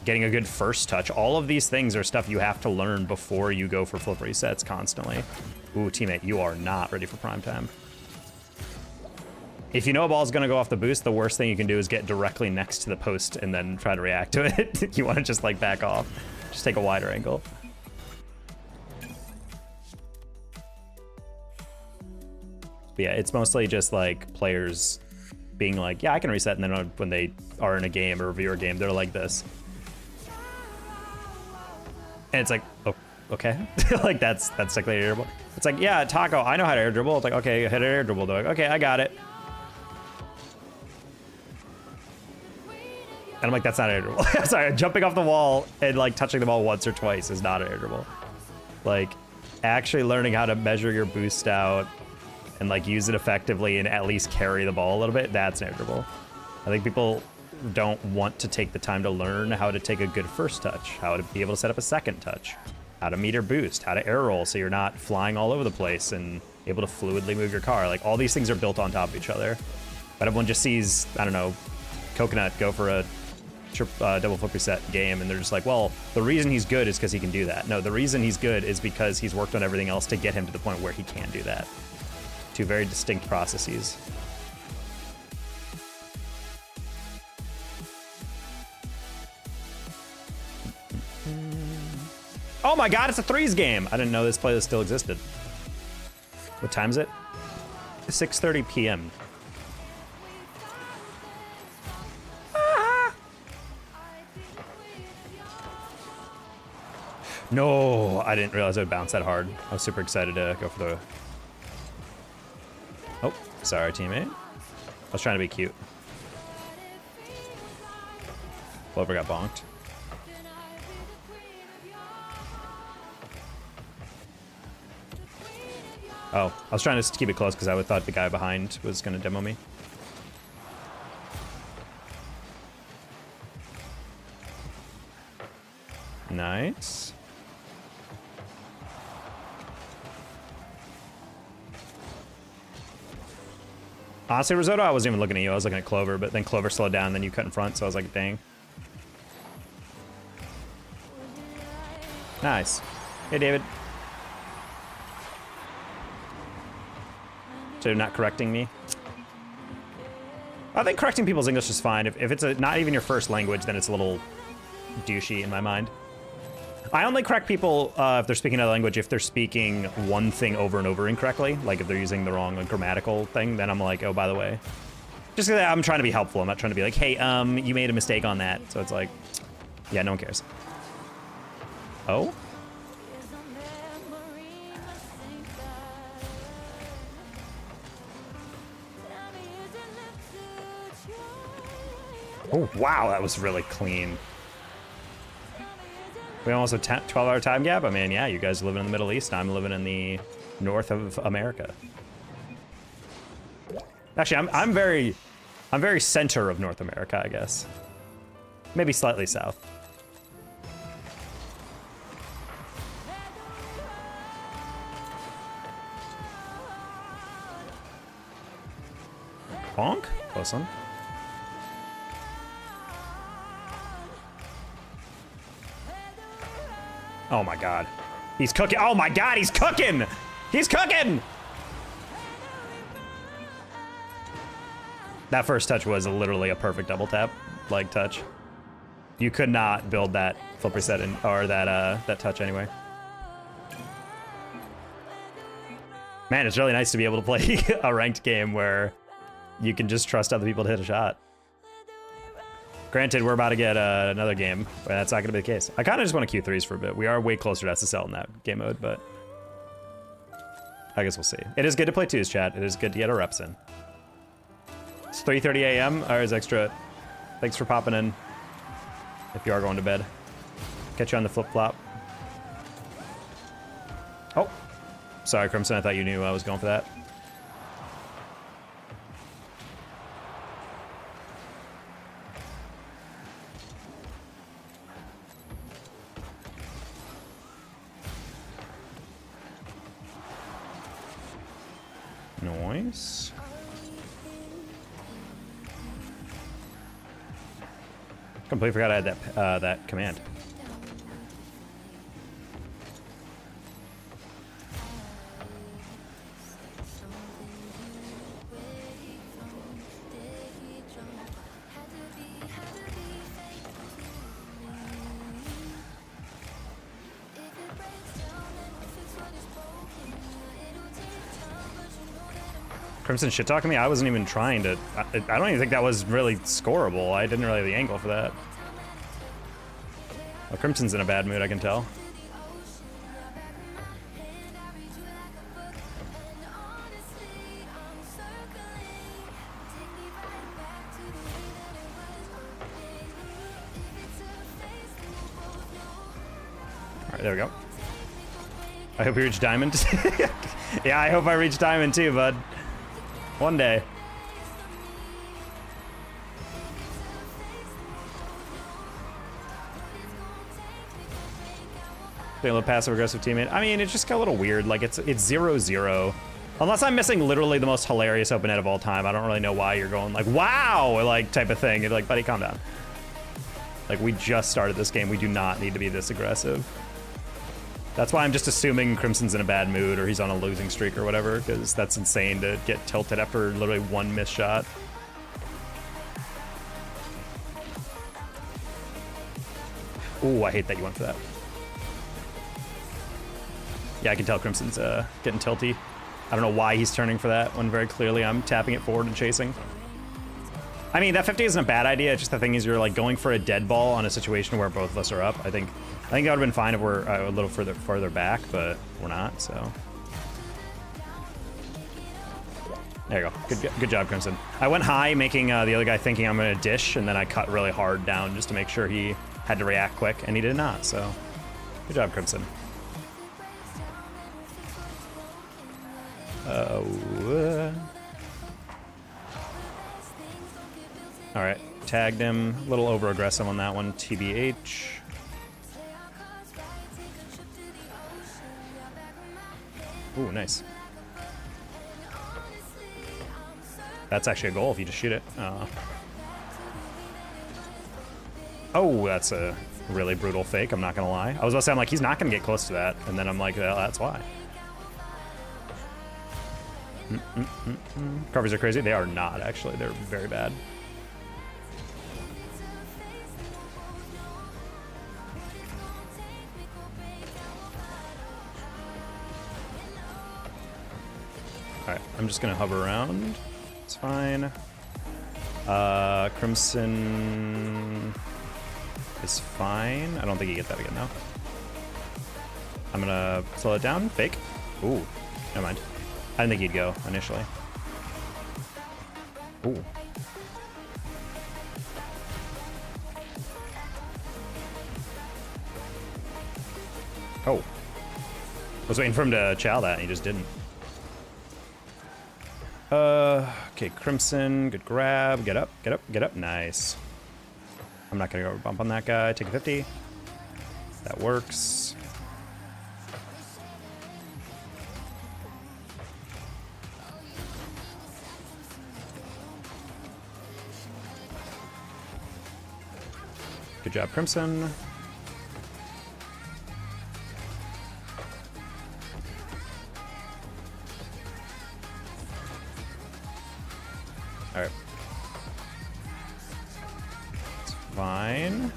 getting a good first touch. All of these things are stuff you have to learn before you go for flip resets constantly. Ooh, teammate, you are not ready for prime time. If you know a ball's gonna go off the boost, the worst thing you can do is get directly next to the post and then try to react to it. You wanna just like back off. Just take a wider angle. But yeah, it's mostly just like players being like, yeah, I can reset, and then when they are in a game or a viewer game, they're like this. And it's like, oh, okay. Like that's technically air dribble. It's like, yeah, Taco, I know how to air dribble. It's like, okay, hit an air dribble. They're like, okay, I got it. And I'm like, that's not air dribble. Sorry, jumping off the wall and like touching the ball once or twice is not an air dribble. Like actually learning how to measure your boost out and like use it effectively and at least carry the ball a little bit, that's an air dribble. I think people don't want to take the time to learn how to take a good first touch, how to be able to set up a second touch, how to meter boost, how to air roll so you're not flying all over the place and able to fluidly move your car. Like all these things are built on top of each other. But everyone just sees, I don't know, Coconut go for a double flip reset game and they're just like, well, the reason he's good is because he can do that. No, the reason he's good is because he's worked on everything else to get him to the point where he can do that. Two very distinct processes. Oh my god, it's a threes game! I didn't know this playlist still existed. What time is it? 6:30 p.m. No, I didn't realize it would bounce that hard. I was super excited to go for the... Oh, sorry, teammate. I was trying to be cute. Clover got bonked. Oh, I was trying to keep it close because I thought the guy behind was going to demo me. Nice. Honestly, Risotto, I wasn't even looking at you. I was looking at Clover, but then Clover slowed down, and then you cut in front, so I was like, dang. Nice. Hey, David. So not correcting me. I think correcting people's English is fine. If it's not even your first language, then it's a little douchey in my mind. I only correct people if they're speaking another language if they're speaking one thing over and over incorrectly. Like if they're using the wrong like, grammatical thing, then I'm like, oh, by the way. Just because I'm trying to be helpful. I'm not trying to be like, hey, you made a mistake on that. So it's like, yeah, no one cares. Oh? Oh, wow, that was really clean. We almost have a 12-hour time gap? I mean, yeah, you guys are living in the Middle East. I'm living in the north of America. Actually, I'm very center of North America, I guess. Maybe slightly south. Bonk? Close one. Oh my god. He's cooking. Oh my god, he's cooking! He's cooking! That first touch was literally a perfect double tap, like touch. You could not build that flip reset in, or that touch anyway. Man, it's really nice to be able to play a ranked game where you can just trust other people to hit a shot. Granted, we're about to get another game, but that's not going to be the case. I kind of just want to Q3s for a bit. We are way closer to SSL in that game mode, but I guess we'll see. It is good to play twos, chat. It is good to get our reps in. It's 3:30 a.m. Ours extra. Thanks for popping in. If you are going to bed, catch you on the flip flop. Oh, sorry, Crimson. I thought you knew I was going for that. Nice. Completely forgot I had that command. Crimson shit talking me. I wasn't even trying to. I don't even think that was really scoreable. I didn't really have the angle for that. Well, Crimson's in a bad mood, I can tell. All right, there we go. I hope you reach diamond. Yeah, I hope I reach diamond too, bud. One day. Being a little passive aggressive teammate. I mean, it just got a little weird. Like it's 0-0. Unless I'm missing literally the most hilarious open net of all time. I don't really know why you're going like, wow, like type of thing. You're like, buddy, calm down. Like we just started this game. We do not need to be this aggressive. That's why I'm just assuming Crimson's in a bad mood or he's on a losing streak or whatever, because that's insane to get tilted after literally one missed shot. Ooh, I hate that you went for that. Yeah, I can tell Crimson's getting tilty. I don't know why he's turning for that when very clearly I'm tapping it forward and chasing. I mean, that 50 isn't a bad idea. It's just the thing is you're like going for a dead ball on a situation where both of us are up. I think that would have been fine if we're a little further back, but we're not, so. There you go. Good job, Crimson. I went high, making the other guy thinking I'm going to dish, and then I cut really hard down just to make sure he had to react quick, and he did not, so. Good job, Crimson. All right, tagged him. A little over-aggressive on that one, TBH. Ooh, nice. That's actually a goal if you just shoot it. Oh, that's a really brutal fake, I'm not gonna lie. I was about to say, I'm like, he's not gonna get close to that. And then I'm like, well, that's why. Covers are crazy. They are not, actually. They're very bad. Alright, I'm just gonna hover around. It's fine. Crimson is fine. I don't think you get that again, though. I'm gonna slow it down. Fake. Ooh, never mind. I didn't think he'd go initially. Ooh. Oh. I was waiting for him to chow that, and he just didn't. Okay, Crimson, good grab. Get up, get up, get up. Nice. I'm not gonna go bump on that guy. Take a 50. That works. Good job, Crimson. All right. It's fine.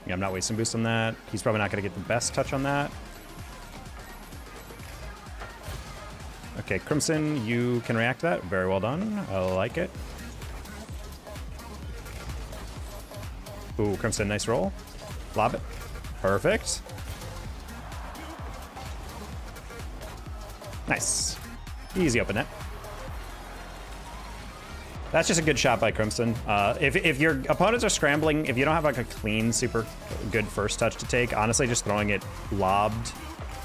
Yeah, I'm not wasting boost on that. He's probably not going to get the best touch on that. Okay, Crimson, you can react to that. Very well done. I like it. Ooh, Crimson, nice roll. Lob it. Perfect. Nice. Easy open net. That's just a good shot by Crimson. If your opponents are scrambling, if you don't have like a clean, super good first touch to take, honestly, just throwing it lobbed,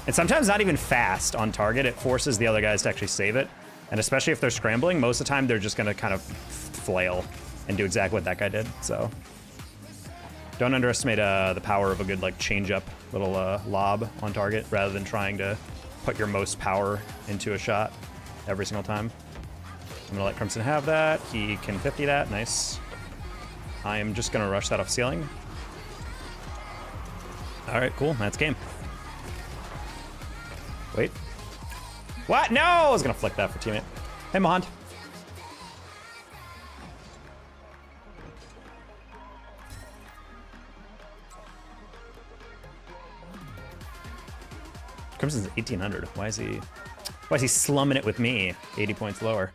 and sometimes not even fast on target, it forces the other guys to actually save it. And especially if they're scrambling, most of the time they're just gonna kind of flail and do exactly what that guy did. So don't underestimate the power of a good like change up little lob on target rather than trying to put your most power into a shot every single time. I'm gonna let Crimson have that. He can 50 that, nice. I am just gonna rush that off ceiling. All right, cool, that's game. Wait. What? No, I was gonna flick that for teammate. Hey, Mohand. Crimson's 1800. Why is he slumming it with me? 80 points lower.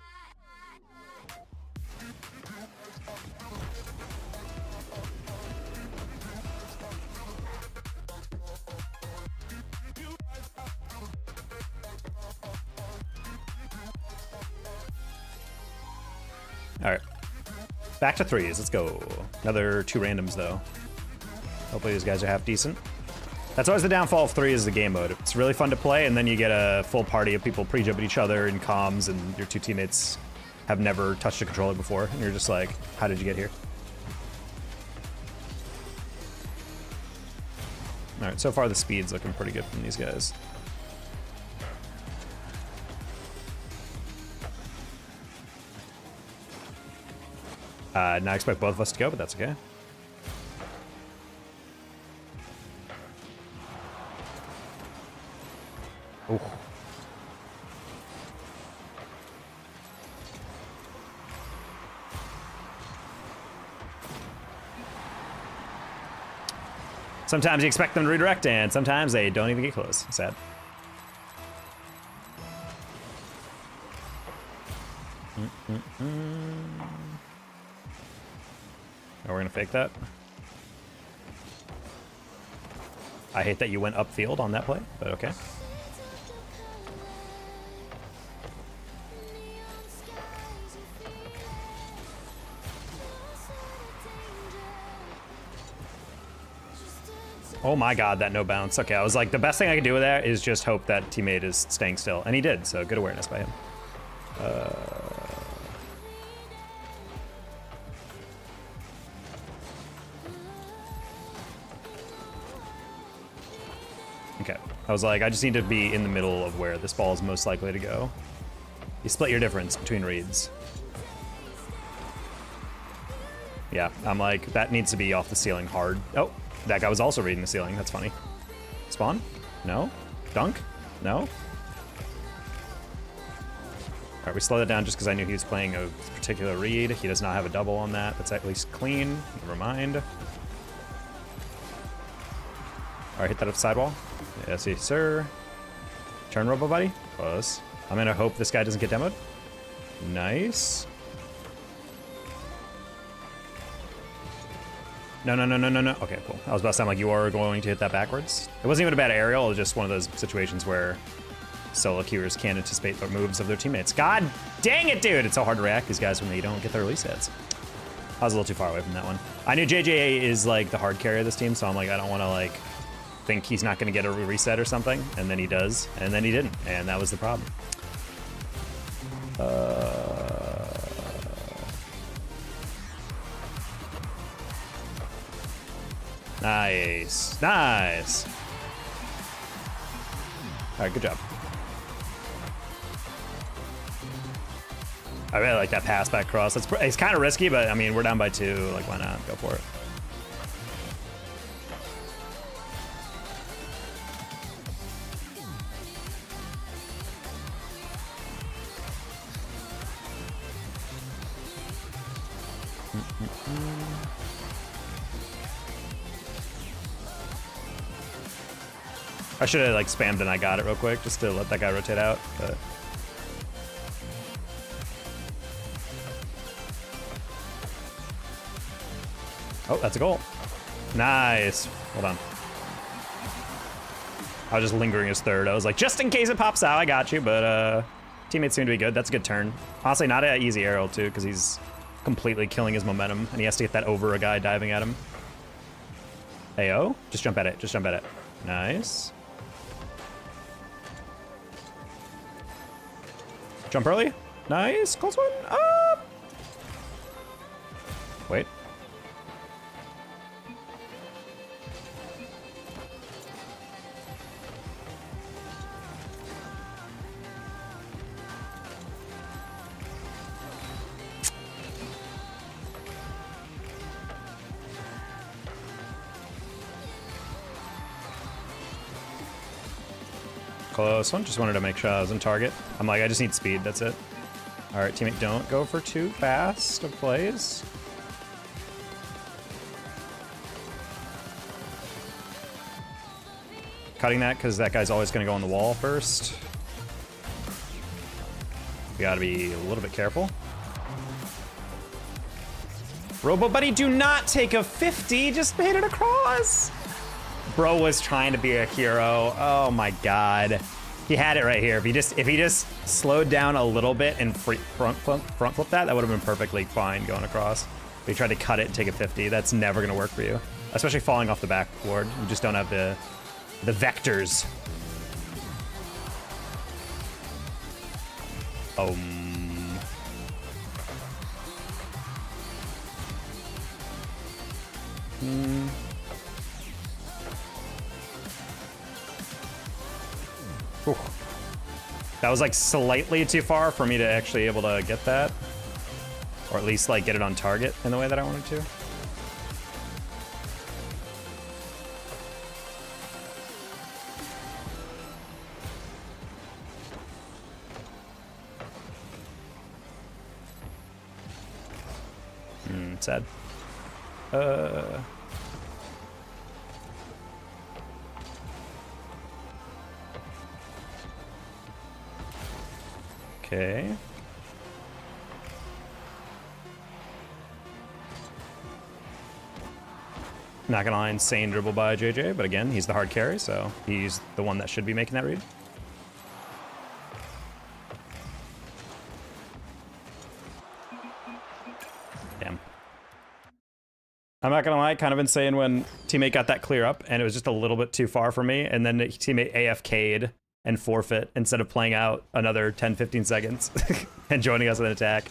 All right, back to threes. Let's go. Another 2 randoms though. Hopefully these guys are half decent. That's always the downfall of 3 is the game mode. It's really fun to play, and then you get a full party of people pre-jumping each other in comms, and your 2 teammates have never touched a controller before, and you're just like, how did you get here? All right, so far the speed's looking pretty good from these guys. Now I expect both of us to go, but that's okay. Ooh. Sometimes you expect them to redirect, and sometimes they don't even get close. Sad. Oh, we're gonna fake that. I hate that you went upfield on that play, but okay. Oh my god, that no bounce. Okay, I was like, the best thing I can do with that is just hope that teammate is staying still. And he did, so good awareness by him. Okay, I was like, I just need to be in the middle of where this ball is most likely to go. You split your difference between reads. Yeah, I'm like, that needs to be off the ceiling hard. Oh, that guy was also reading the ceiling. That's funny. Spawn? No. Dunk? No. All right, we slow that down just because I knew he was playing a particular read. He does not have a double on that. That's at least clean. Never mind. All right, hit that up sidewall. Yes, yes, sir. Turn robo buddy. Close. I'm gonna hope this guy doesn't get demoed. Nice. No, no, no, no, no, no. Okay, cool. I was about to sound like you are going to hit that backwards. It wasn't even a bad aerial. It was just one of those situations where solo queuers can't anticipate the moves of their teammates. God dang it, dude! It's so hard to react these guys when they don't get their release hits. I was a little too far away from that one. I knew JJ is like the hard carry of this team, so I'm like, I don't want to like think he's not going to get a reset or something, and then he does, and then he didn't, and that was the problem. Nice, nice. All right, good job. I really like that pass back cross. It's kind of risky, but I mean, we're down by 2. Like, why not? Go for it. I should have like spammed and I got it real quick just to let that guy rotate out, but. Oh, that's a goal. Nice. Hold on. I was just lingering his third. I was like, just in case it pops out, I got you, but teammates seem to be good. That's a good turn. Honestly, not an easy aerial too, because he's completely killing his momentum, and he has to get that over a guy diving at him. AO? Just jump at it. Just jump at it. Nice. Jump early. Nice. Close one. Up. Wait. Close one. Just wanted to make sure I was in target. I'm like, I just need speed. That's it. All right, teammate, don't go for too fast of plays. Cutting that because that guy's always going to go on the wall first. We got to be a little bit careful. Robo Buddy, do not take a 50. Just made it across. Bro was trying to be a hero. Oh my god. He had it right here. If he just slowed down a little bit and front flip that would have been perfectly fine going across. But he tried to cut it and take a 50. That's never gonna work for you. Especially falling off the backboard. You just don't have the vectors. Ooh. That was like slightly too far for me to actually able to get that. Or at least like get it on target in the way that I wanted to. Sad. Okay. Not gonna lie, insane dribble by JJ, but again, he's the hard carry, so he's the one that should be making that read. Damn. I'm not gonna lie, kind of insane when teammate got that clear up, and it was just a little bit too far for me, and then teammate AFK'd and forfeit instead of playing out another 10-15 seconds and joining us in an attack,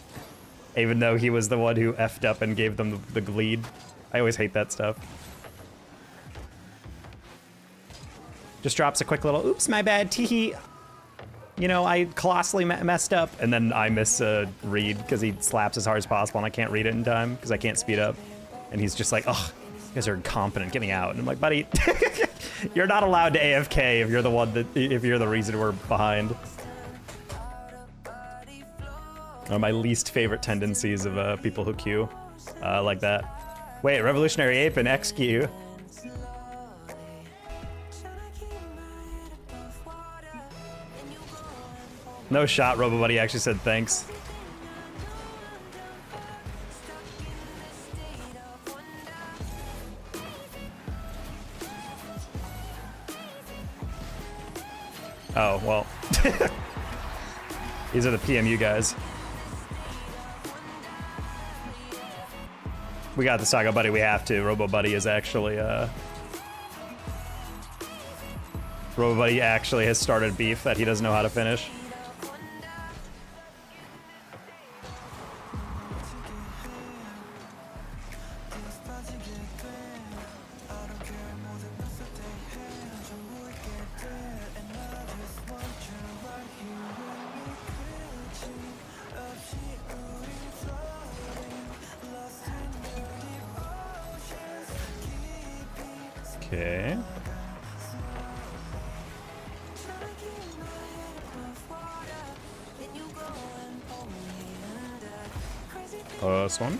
even though he was the one who effed up and gave them the lead. I always hate that stuff. Just drops a quick little, oops, my bad, teehee. You know, I colossally messed up, and then I miss a read because he slaps as hard as possible and I can't read it in time because I can't speed up. And he's just like, oh, you guys are incompetent, get me out. And I'm like, buddy, you're not allowed to AFK if you're the one that, if you're the reason we're behind. My least favorite tendencies of people who queue like that. Wait, Revolutionary Ape and XQ. No shot, RoboBuddy actually said thanks. Oh, well. These are the PMU guys. We got the Saga Buddy, we have to. RoboBuddy is actually, RoboBuddy actually has started beef that he doesn't know how to finish. Okay. This one.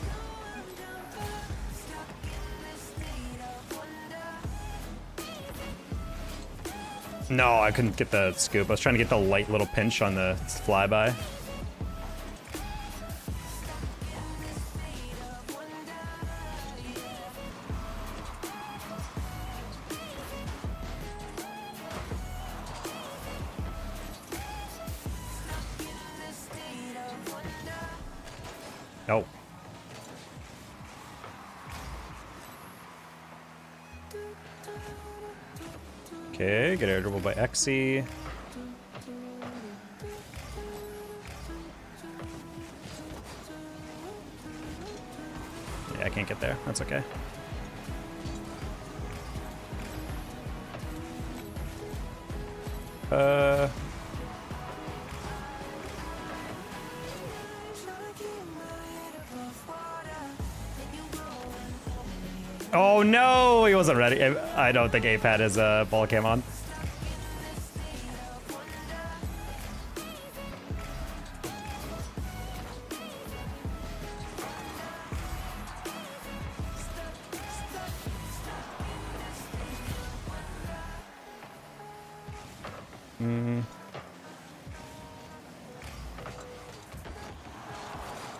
No, I couldn't get the scoop. I was trying to get the light little pinch on the flyby. Oh. Okay, get air dribble by Xe. Yeah, I can't get there. That's okay. Oh no, he wasn't ready. I don't think Ape had his ball cam on.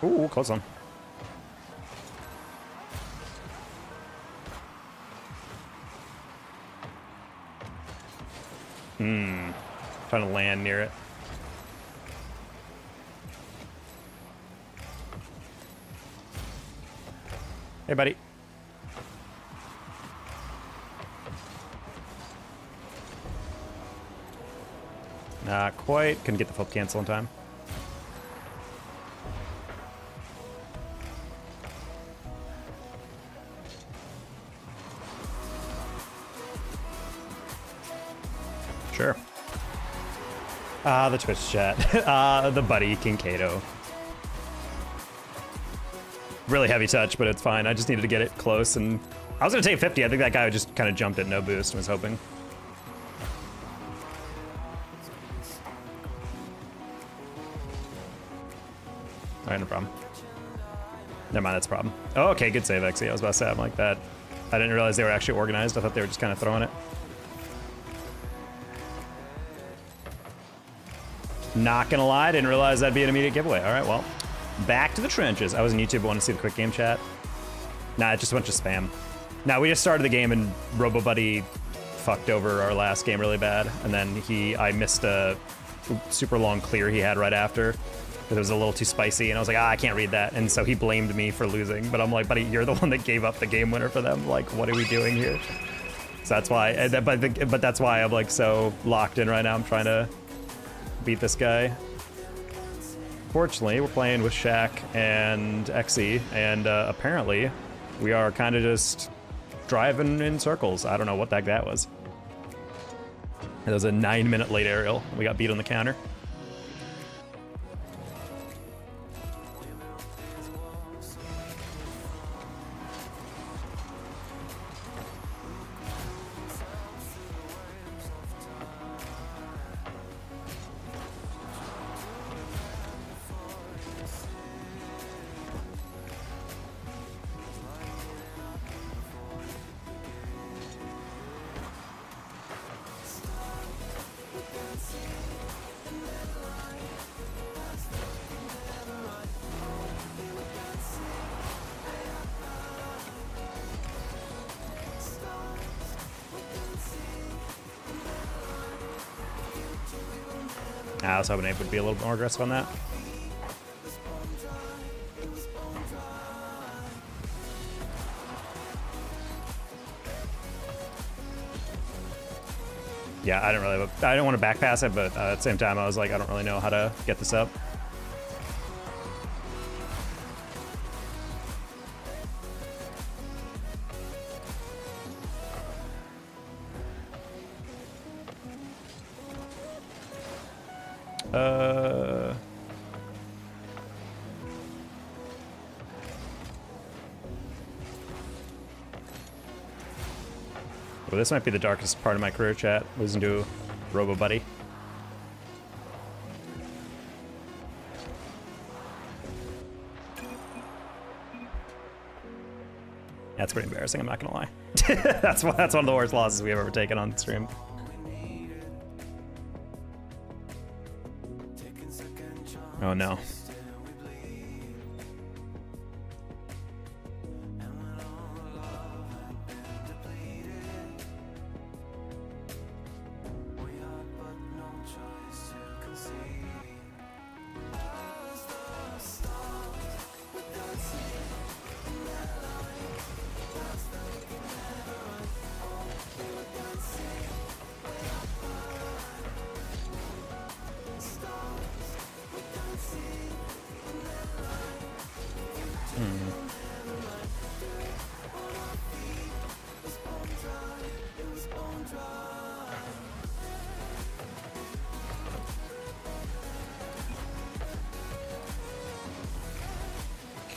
Ooh, close one. Trying to land near it. Hey, buddy. Not quite. Couldn't get the flip cancel in time. Sure. The Twitch chat. The buddy Kinkado. Really heavy touch, but it's fine. I just needed to get it close, and I was gonna take 50. I think that guy just kind of jumped at no boost and was hoping. All right, no problem. Never mind, that's a problem. Oh, okay, good save, Xe. I was about to say, I'm like that. I didn't realize they were actually organized. I thought they were just kind of throwing it. Not gonna lie, I didn't realize that'd be an immediate giveaway. All right, well, back to the trenches. I was on YouTube, I wanted to see the quick game chat. Nah, it's just a bunch of spam. Now, we just started the game and RoboBuddy fucked over our last game really bad. And then I missed a super long clear he had right after. Because it was a little too spicy, and I was like, I can't read that. And so he blamed me for losing. But I'm like, buddy, you're the one that gave up the game winner for them. Like, what are we doing here? So that's why, but that's why I'm like so locked in right now. I'm trying to beat this guy. Fortunately, we're playing with Shaq and Xe, and apparently we are kind of just driving in circles. I don't know what the heck that was. It was a 9-minute late aerial. We got beat on the counter. I was hoping Ape would be a little more aggressive on that. Yeah, I don't want to back pass it, but at the same time, I was like, I don't really know how to get this up. Well, this might be the darkest part of my career, chat. Losing to Robo Buddy. That's pretty embarrassing, I'm not gonna lie. That's one of the worst losses we have ever taken on stream. Oh no.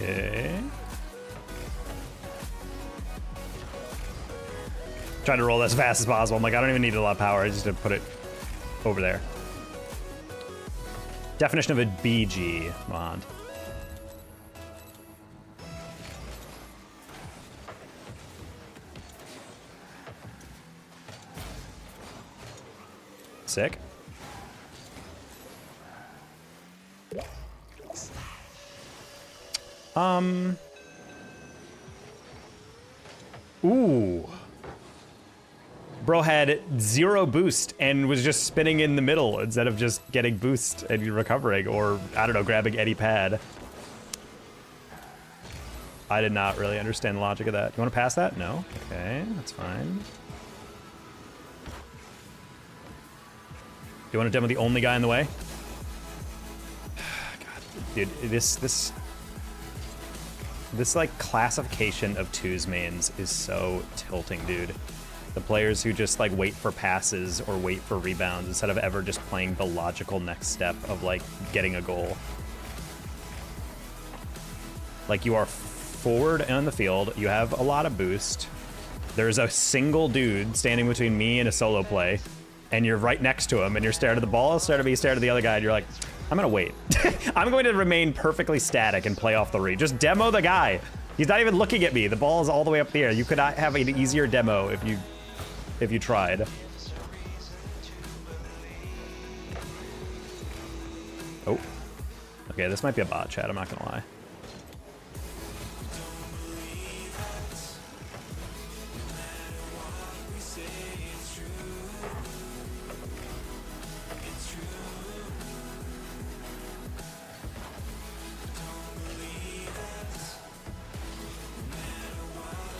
Okay. Trying to roll as fast as possible. I'm like, I don't even need a lot of power. I just need to put it over there. Definition of a BG, Mond. Sick. Ooh. Bro had 0 boost and was just spinning in the middle instead of just getting boost and recovering, or, I don't know, grabbing any pad. I did not really understand the logic of that. You want to pass that? No? Okay, that's fine. You want to demo the only guy in the way? God, dude, this like classification of twos mains is so tilting, dude. The players who just like wait for passes or wait for rebounds instead of ever just playing the logical next step of like getting a goal. Like, you are forward on the field, you have a lot of boost. There's a single dude standing between me and a solo play, and you're right next to him, and you're staring at the ball, staring at me, staring at the other guy, and you're like, I'm gonna wait. I'm going to remain perfectly static and play off the read. Just demo the guy. He's not even looking at me. The ball is all the way up the air. You could not have an easier demo if you tried. Oh. Okay, this might be a bot, chat, I'm not gonna lie.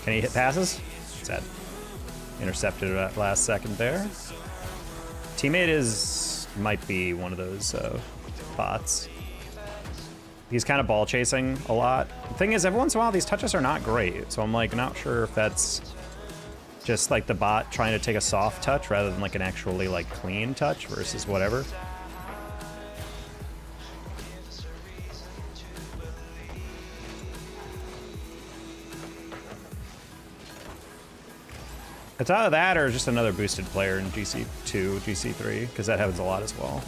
Can he hit passes? Sad. Intercepted at last second there. Teammate might be one of those bots. He's kind of ball chasing a lot. The thing is, every once in a while, these touches are not great. So I'm like, not sure if that's just like the bot trying to take a soft touch rather than like an actually like clean touch versus whatever. It's either that or just another boosted player in GC2, GC3, because that happens a lot as well.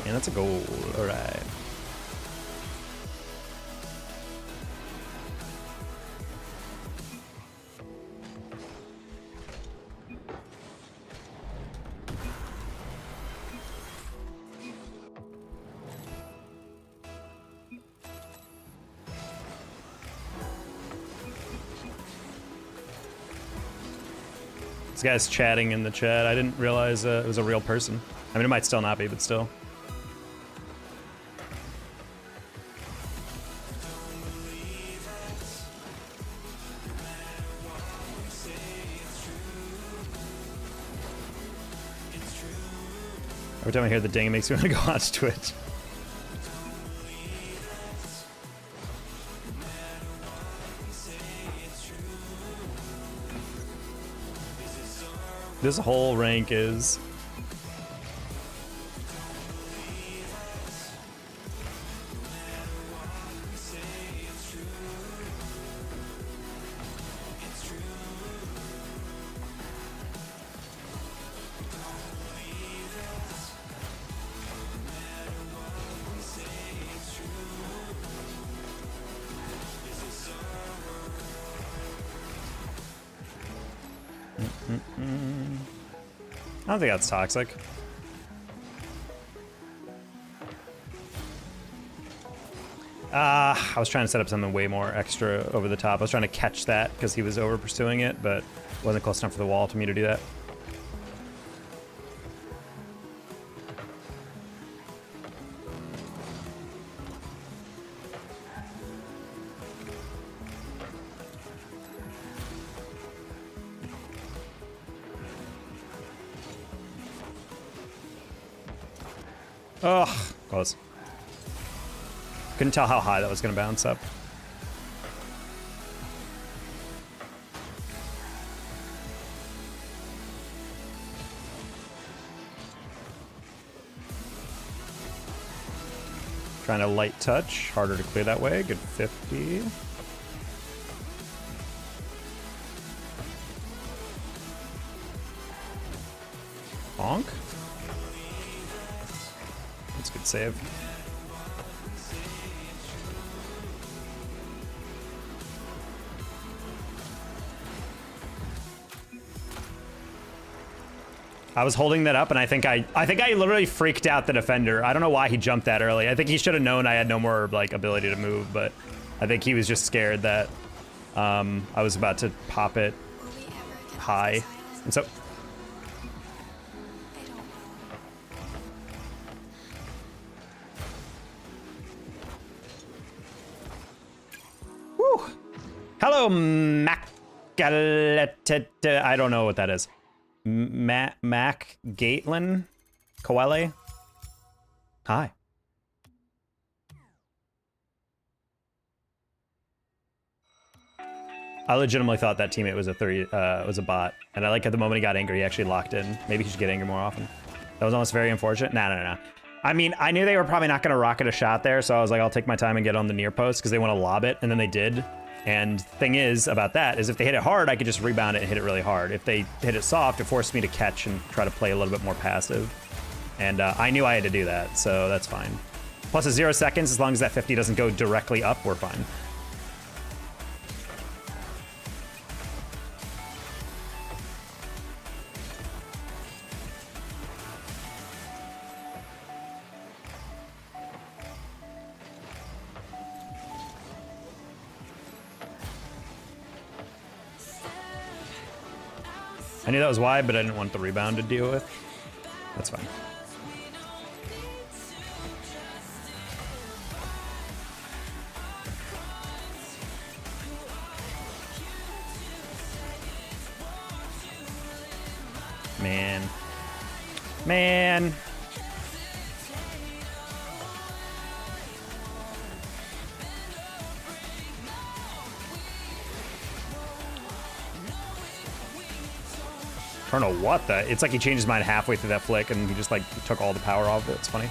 And that's a goal, all right. This guy's chatting in the chat. I didn't realize it was a real person. I mean, it might still not be, but still. Every time I hear the ding, it makes me want to go watch Twitch. This whole rank is I don't think that's toxic. I was trying to set up something way more extra over the top. I was trying to catch that because he was over pursuing it, but it wasn't close enough for the wall for me to do that. Ugh, close. Couldn't tell how high that was gonna bounce up. Trying to light touch, harder to clear that way. Good 50. Bonk. That's a good save. I was holding that up, and I think I literally freaked out the defender. I don't know why he jumped that early. I think he should have known I had no more like ability to move, but I think he was just scared that I was about to pop it high, and so. Woo! Hello, Mac. I don't know what that is. Mac Gatelin Coele. Hi. I legitimately thought that teammate was a bot, and I like at the moment he got angry, he actually locked in. Maybe he should get angry more often. That was almost very unfortunate. No. I mean, I knew they were probably not going to rocket a shot there, so I was like, I'll take my time and get on the near post because they want to lob it, and then they did. And thing is about that is if they hit it hard, I could just rebound it and hit it really hard. If they hit it soft, it forced me to catch and try to play a little bit more passive. And I knew I had to do that, so that's fine. Plus it's 0 seconds, as long as that 50 doesn't go directly up, we're fine. I knew that was why, but I didn't want the rebound to deal with. That's fine. Man. I don't know what the. It's like he changed his mind halfway through that flick and he just like took all the power off of it. It's funny.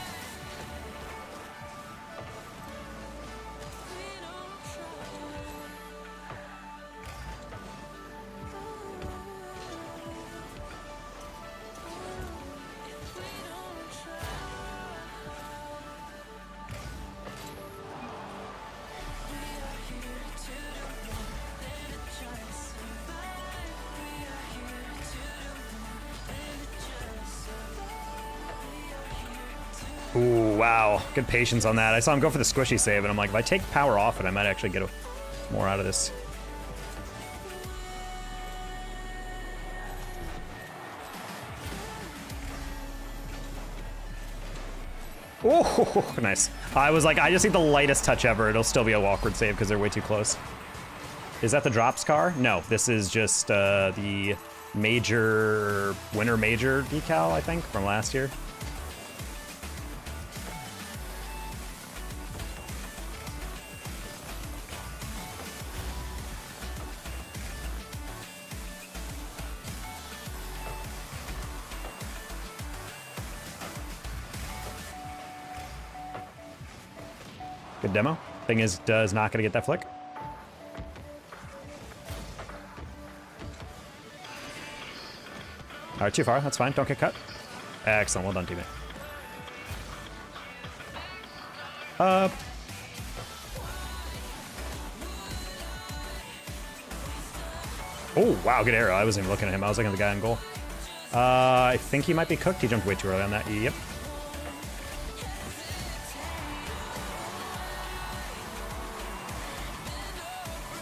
Ooh, wow. Good patience on that. I saw him go for the squishy save, and I'm like, if I take power off it, I might actually get more out of this. Oh, nice. I was like, I just need the lightest touch ever. It'll still be a awkward save because they're way too close. Is that the drops car? No, this is just the major, winter major decal, I think, from last year. Good demo. Thing is, does not gonna get that flick. All right, too far. That's fine. Don't get cut. Excellent. Well done, teammate. Oh, wow, good arrow. I wasn't even looking at him. I was looking at the guy on goal. I think he might be cooked. He jumped way too early on that. Yep.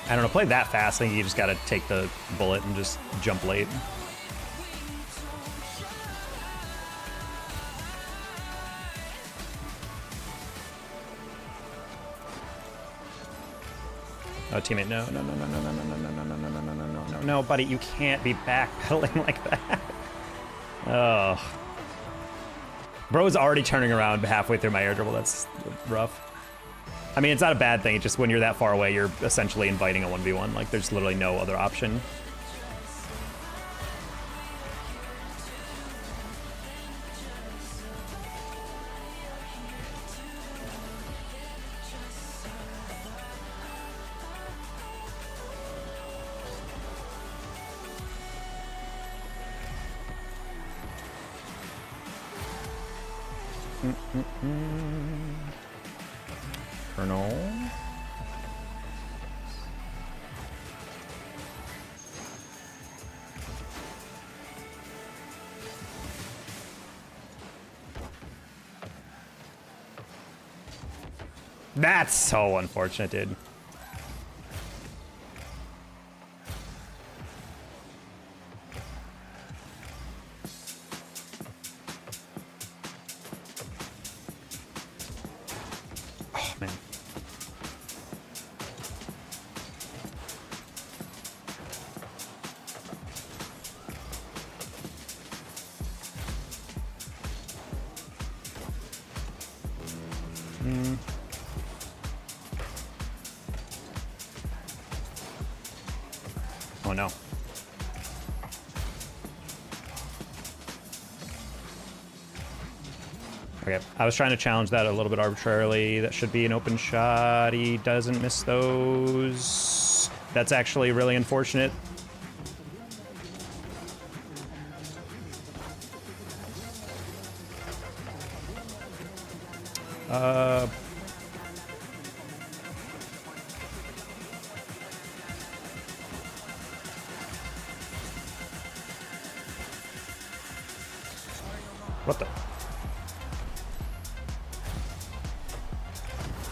I don't know, play that fast. I think you just gotta take the bullet and just jump late. Oh, teammate, no, no, no, no, no, no, no, no, no, no, no, no, no, no, no, no, buddy, you can't be backpedaling like that. Oh. Bro's already turning around halfway through my air dribble. That's rough. I mean, it's not a bad thing. It's just when you're that far away, you're essentially inviting a 1v1. Like, there's literally no other option. Colonel. That's so unfortunate, dude. Oh, man. Oh no. Okay, I was trying to challenge that a little bit arbitrarily. That should be an open shot. He doesn't miss those. That's actually really unfortunate. What the?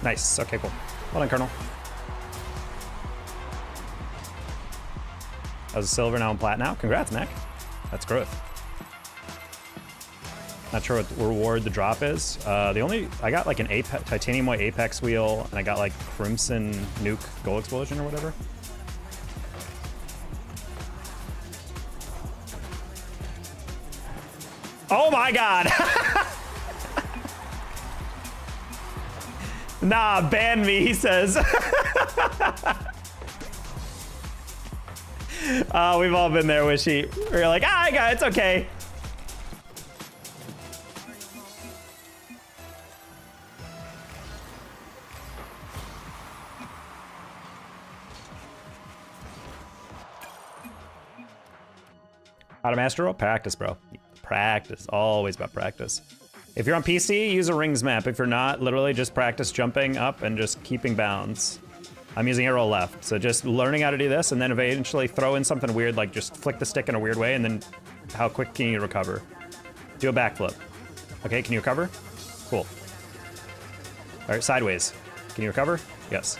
Nice. Okay, cool. Well done, Colonel. I was a silver, now I'm plat now. Congrats, Mac. That's growth. Not sure what the reward the drop is. I got like an titanium white apex wheel, and I got like crimson nuke goal explosion or whatever. Oh my god! Nah, ban me, he says. We've all been there, Wishy. We're like, I got it, it's okay. How to master roll? Practice, bro. Practice. Always about practice. If you're on PC, use a rings map. If you're not, literally just practice jumping up and just keeping bounds. I'm using arrow left, so just learning how to do this and then eventually throw in something weird, like just flick the stick in a weird way, and then how quick can you recover? Do a backflip. Okay, can you recover? Cool. All right, sideways. Can you recover? Yes.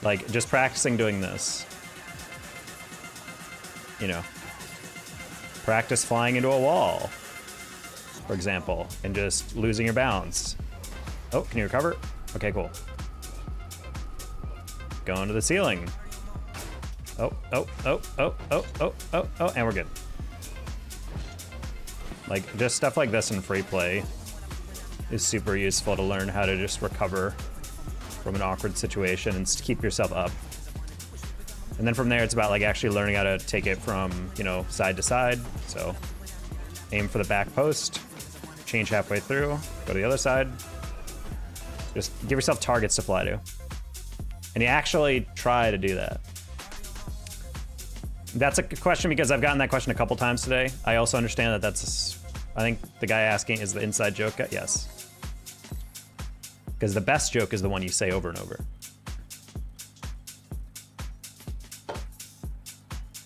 Like, just practicing doing this. You know, practice flying into a wall, for example, and just losing your balance. Oh, can you recover? Okay, cool. Going to the ceiling. Oh, oh, oh, oh, oh, oh, oh, oh, and we're good. Like, just stuff like this in free play is super useful to learn how to just recover from an awkward situation and keep yourself up. And then from there, it's about like actually learning how to take it from, you know, side to side. So aim for the back post, change halfway through, go to the other side. Just give yourself targets to fly to. And you actually try to do that. That's a question because I've gotten that question a couple times today. I also understand that that's, I think the guy asking is the inside joke. Yes. Because the best joke is the one you say over and over.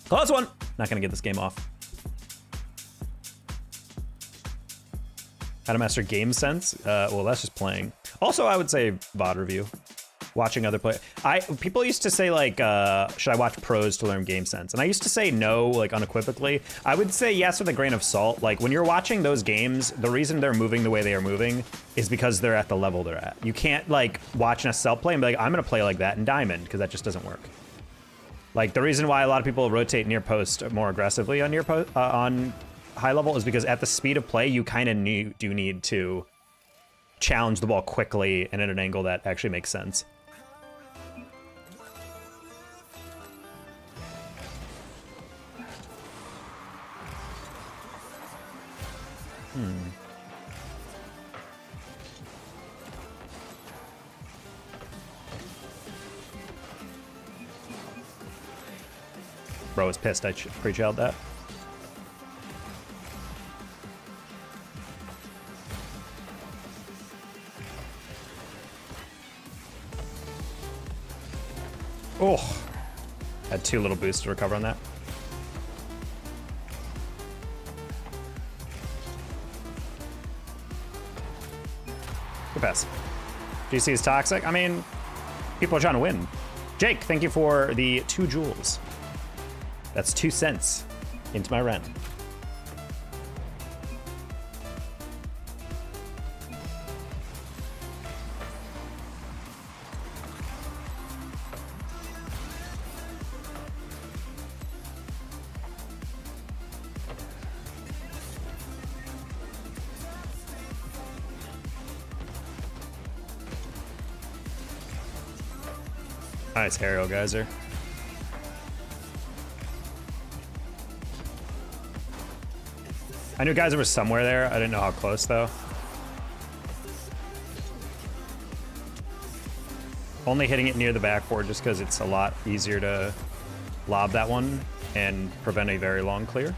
Close one. Not gonna get this game off. How to master game sense? Well, that's just playing. Also, I would say VOD review. Watching other play. People used to say like, should I watch pros to learn game sense? And I used to say no, like unequivocally. I would say yes with a grain of salt. Like when you're watching those games, the reason they're moving the way they are moving is because they're at the level they're at. You can't like watch an SSL play and be like, I'm gonna play like that in Diamond, because that just doesn't work. Like the reason why a lot of people rotate near post more aggressively on near post on high level is because at the speed of play, you kind of do need to challenge the ball quickly and at an angle that actually makes sense. Bro was pissed I pre-jailed that. Oh, had 2 little boosts to recover on that. Good pass. GC is toxic. I mean, people are trying to win. Jake, thank you for the 2 jewels. That's 2 cents into my rent. Nice Harrow Geyser. I knew Geyser was somewhere there. I didn't know how close though. Only hitting it near the backboard just because it's a lot easier to lob that one and prevent a very long clear.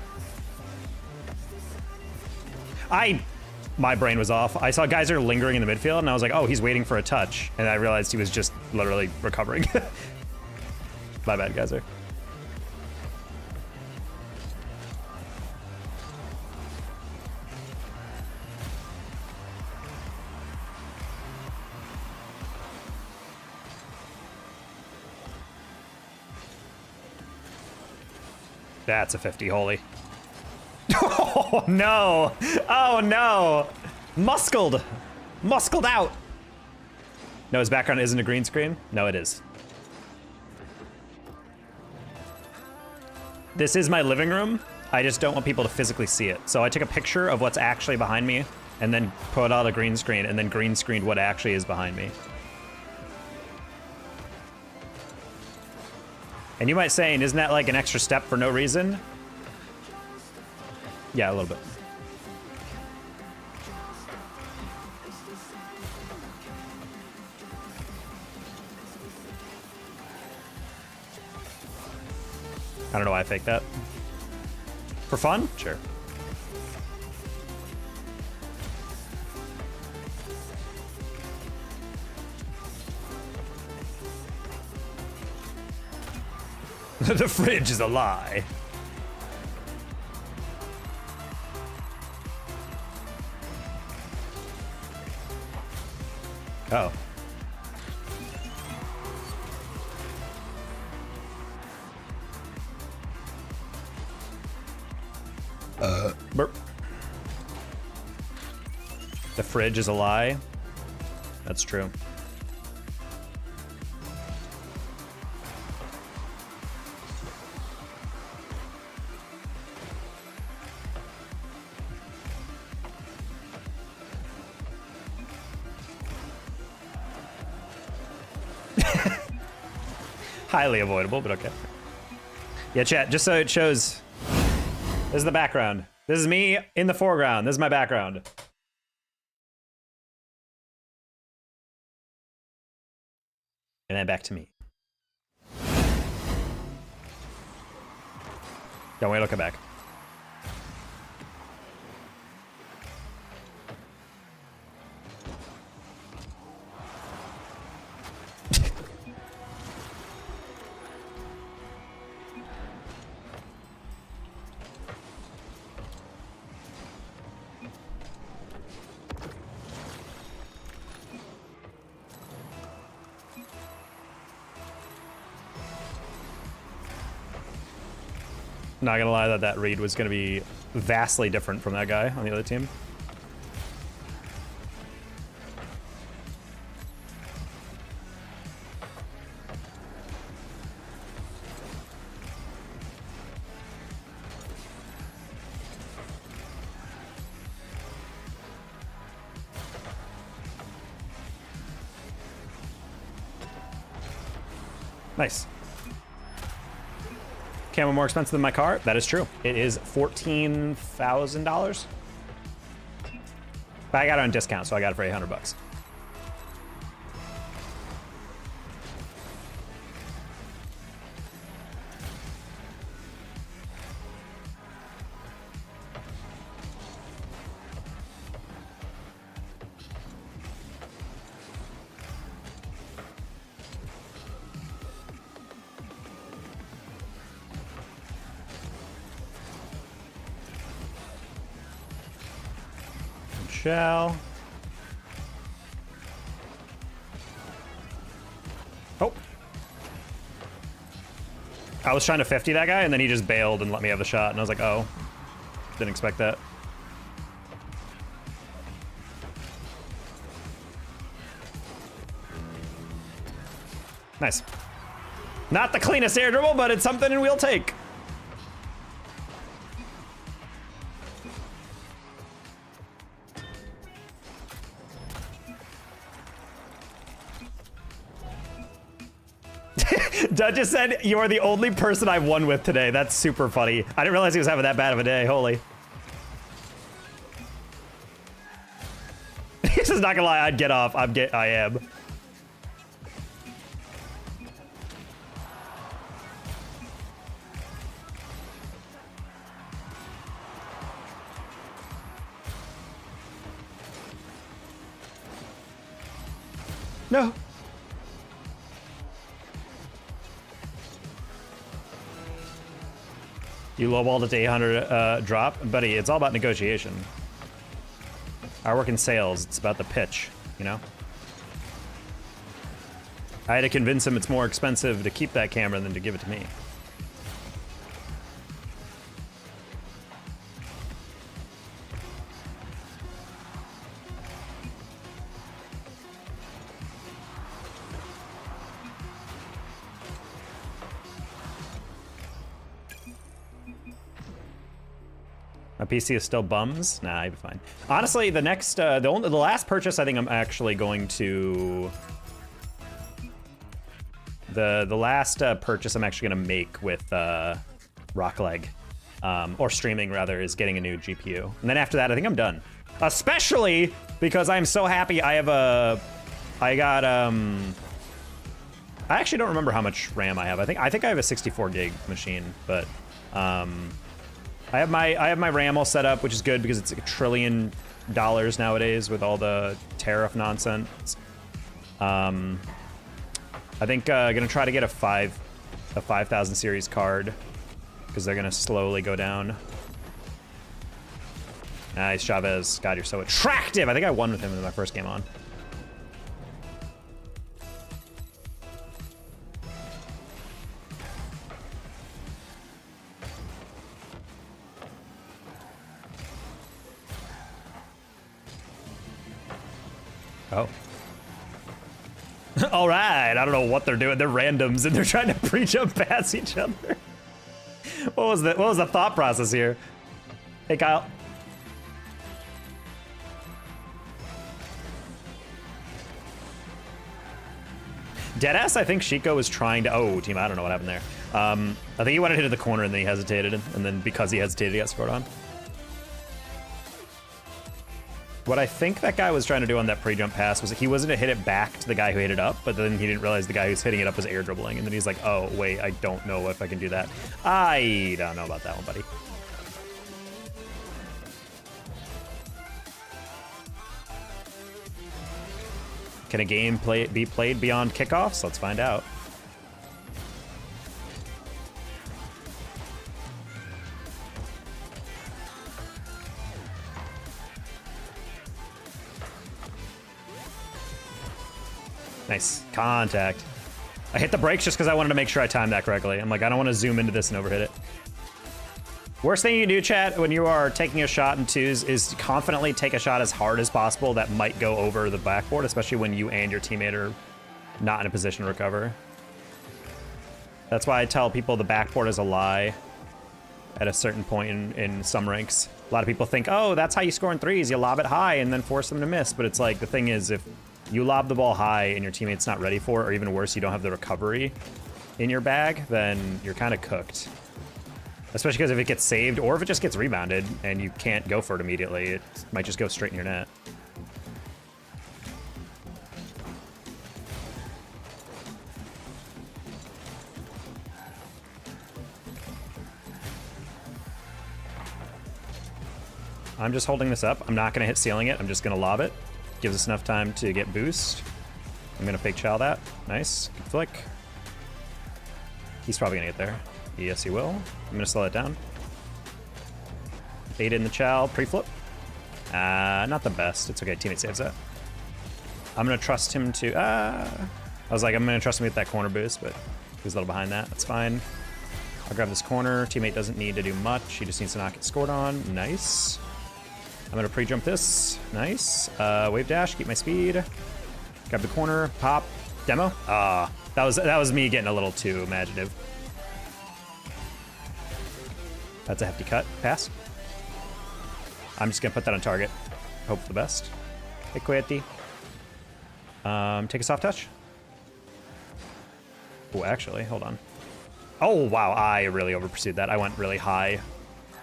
My brain was off. I saw Geyser lingering in the midfield and I was like, oh, he's waiting for a touch. And I realized he was just literally recovering. My bad, Geyser. That's a 50, holy. Oh no! Oh no! Muscled! Muscled out! No, his background isn't a green screen? No, it is. This is my living room. I just don't want people to physically see it. So I took a picture of what's actually behind me and then put out a green screen and then green screened what actually is behind me. And you might say, isn't that like an extra step for no reason? Yeah, a little bit. I don't know why I faked that. For fun? Sure. The fridge is a lie. Oh. Burp. The fridge is a lie. That's true. Highly avoidable, but okay. Yeah, chat, just so it shows, this is the background. This is me in the foreground. This is my background. And then back to me. Don't wait, look back. Not gonna lie, that read was gonna be vastly different from that guy on the other team. Nice. Camo more expensive than my car? That is true. It is $14,000. But I got it on discount, so I got it for 800 bucks. Shell. Oh. I was trying to 50 that guy, and then he just bailed and let me have the shot, and I was like, oh. Didn't expect that. Nice. Not the cleanest air dribble, but it's something and we'll take. Dud just said, you are the only person I've won with today. That's super funny. I didn't realize he was having that bad of a day. Holy. He's just not gonna lie, I'd get off. I am. No. You lowballed it to 800 drop? Buddy, it's all about negotiation. I work in sales. It's about the pitch, you know? I had to convince him it's more expensive to keep that camera than to give it to me. My PC is still bums? Nah, I'd be fine. Honestly, the next, the last purchase I think I'm actually going to... The last purchase I'm actually gonna make with Rock Leg, or streaming rather, is getting a new GPU. And then after that, I think I'm done. Especially because I'm so happy I have I actually don't remember how much RAM I have. I think I have a 64 gig machine, but I have my RAM all set up, which is good because it's like $1 trillion nowadays with all the tariff nonsense. I think gonna try to get a 5000 series card because they're gonna slowly go down. Nice, Chavez. God, you're so attractive. I think I won with him in my first game on. Oh. All right, I don't know what they're doing. They're randoms and they're trying to pre-jump past each other. What was the thought process here? Hey, Kyle. Deadass, I think Chico was trying to, oh, team, I don't know what happened there. I think he wanted to hit the corner and then he hesitated, and then because he hesitated, he got scored on. What I think that guy was trying to do on that pre-jump pass was that he wasn't to hit it back to the guy who hit it up, but then he didn't realize the guy who's hitting it up was air dribbling, and then he's like, oh, wait, I don't know if I can do that. I don't know about that one, buddy. Can a game be played beyond kickoffs? Let's find out. Nice. Contact. I hit the brakes just because I wanted to make sure I timed that correctly. I'm like, I don't want to zoom into this and overhit it. Worst thing you can do, chat, when you are taking a shot in twos is confidently take a shot as hard as possible that might go over the backboard, especially when you and your teammate are not in a position to recover. That's why I tell people the backboard is a lie at a certain point in some ranks. A lot of people think, oh, that's how you score in threes. You lob it high and then force them to miss. But it's like, the thing is, if you lob the ball high and your teammate's not ready for it, or even worse, you don't have the recovery in your bag, then you're kind of cooked. Especially because if it gets saved or if it just gets rebounded and you can't go for it immediately, it might just go straight in your net. I'm just holding this up. I'm not going to hit sealing it. I'm just going to lob it. Gives us enough time to get boost. I'm going to fake chow that. Nice. Good flick. He's probably going to get there. Yes, he will. I'm going to slow it down. Bait in the chow. Pre-flip. Not the best. It's okay. Teammate saves that. I'm going to trust him to... I was like, I'm going to trust him with that corner boost, but he was a little behind that. That's fine. I'll grab this corner. Teammate doesn't need to do much. He just needs to not get scored on. Nice. I'm going to pre-jump this. Nice. Wave dash. Keep my speed. Grab the corner. Pop. Demo. That was me getting a little too imaginative. That's a hefty cut. Pass. I'm just going to put that on target. Hope for the best. Hey, Quetti. Take a soft touch. Oh, actually, hold on. Oh, wow. I really over-pursued that. I went really high,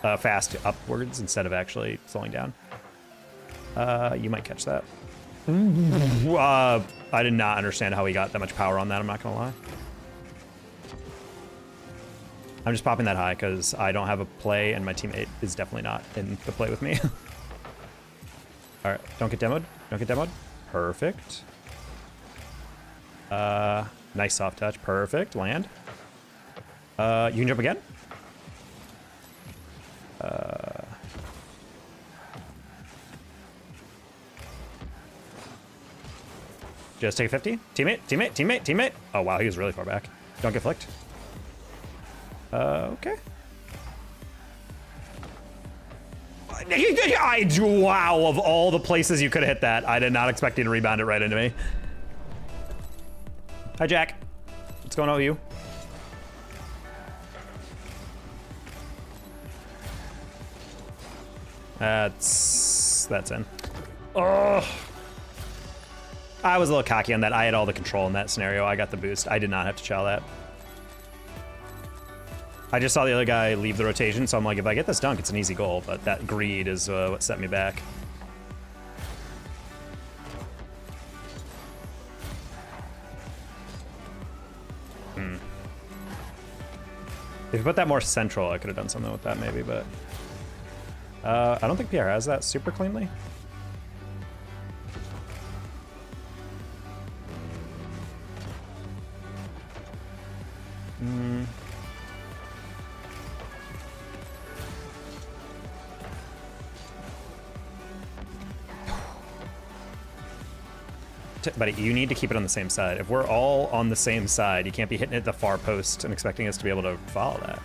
fast upwards instead of actually slowing down. You might catch that. I did not understand how he got that much power on that, I'm not going to lie. I'm just popping that high because I don't have a play and my teammate is definitely not in the play with me. All right, don't get demoed. Don't get demoed. Perfect. Nice soft touch. Perfect. Land. You can jump again. Just take a 50. Teammate, teammate, teammate, teammate. Oh, wow, he was really far back. Don't get flicked. Okay. Wow, of all the places you could have hit that, I did not expect you to rebound it right into me. Hi, Jack. What's going on with you? That's in. Oh. I was a little cocky on that. I had all the control in that scenario. I got the boost. I did not have to chow that. I just saw the other guy leave the rotation, so I'm like, if I get this dunk, it's an easy goal, but that greed is what set me back. If you put that more central, I could have done something with that maybe, but... I don't think PR has that super cleanly. Buddy, you need to keep it on the same side. If we're all on the same side, you can't be hitting it at the far post and expecting us to be able to follow that.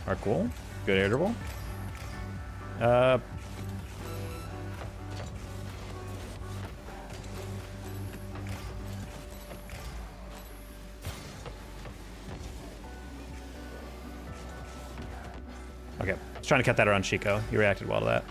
Alright, cool. Good air dribble. Okay, I was trying to cut that around Chico. You reacted well to that.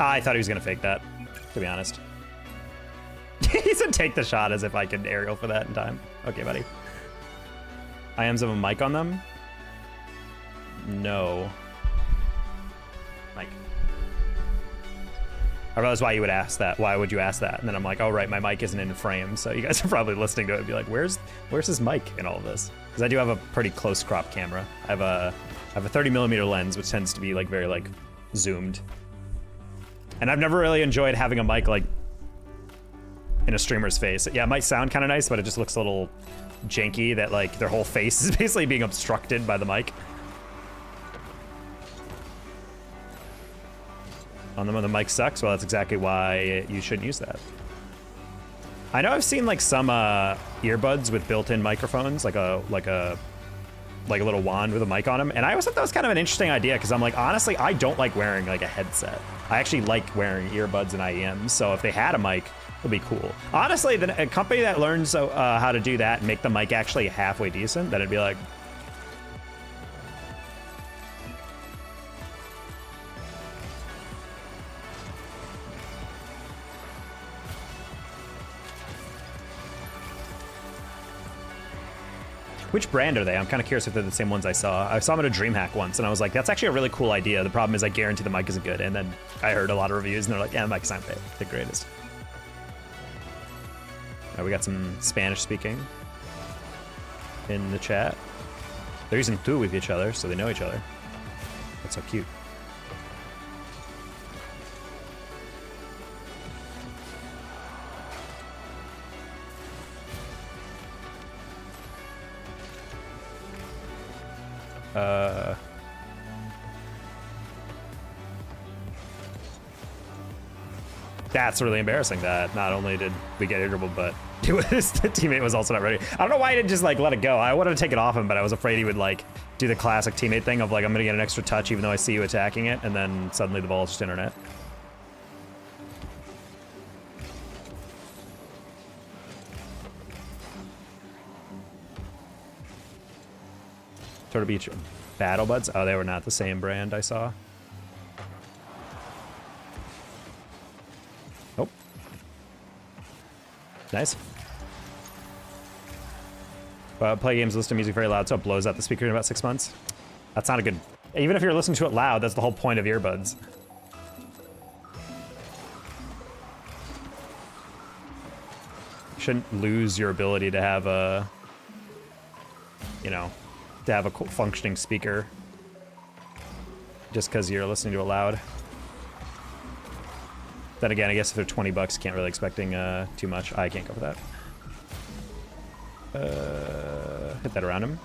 I thought he was gonna fake that, to be honest. He said take the shot as if I could aerial for that in time. Okay, buddy. IMs of a mic on them? No. Mike. I realized why you would ask that. Why would you ask that? And then I'm like, oh, right, my mic isn't in frame. So you guys are probably listening to it and be like, where's his mic in all of this? Because I do have a pretty close crop camera. I have a 30mm lens, which tends to be like very like zoomed. And I've never really enjoyed having a mic like in a streamer's face. Yeah, it might sound kind of nice, but it just looks a little janky that like their whole face is basically being obstructed by the mic. On them when the mic sucks, well, that's exactly why you shouldn't use that. I know I've seen like some earbuds with built-in microphones, like a little wand with a mic on them, and I always thought that was kind of an interesting idea because I'm like, honestly, I don't like wearing like a headset. I actually like wearing earbuds and IEMs, so if they had a mic, it'd be cool. Honestly, a company that learns how to do that and make the mic actually halfway decent, then it'd be like, which brand are they? I'm kind of curious if they're the same ones I saw. I saw them at a DreamHack once, and I was like, that's actually a really cool idea. The problem is I guarantee the mic isn't good. And then I heard a lot of reviews, and they're like, yeah, the mic's not the greatest. We got some Spanish speaking in the chat. They're using tú with each other, so they know each other. That's so cute. That's really embarrassing that not only did we get irritable, but the teammate was also not ready. I don't know why I didn't just like let it go. I wanted to take it off him, but I was afraid he would like do the classic teammate thing of like, I'm gonna get an extra touch even though I see you attacking it, and then suddenly the ball is just internet. Turtle Beach Battle Buds? Oh, they were not the same brand I saw. Nope. Nice. Play games, listen to music very loud, so it blows out the speaker in about 6 months. That's not a good... Even if you're listening to it loud, that's the whole point of earbuds. You shouldn't lose your ability to have a... You know... to have a functioning speaker just because you're listening to it loud. Then again, I guess if they're $20, can't really expecting too much. I can't go for that. Hit that around him.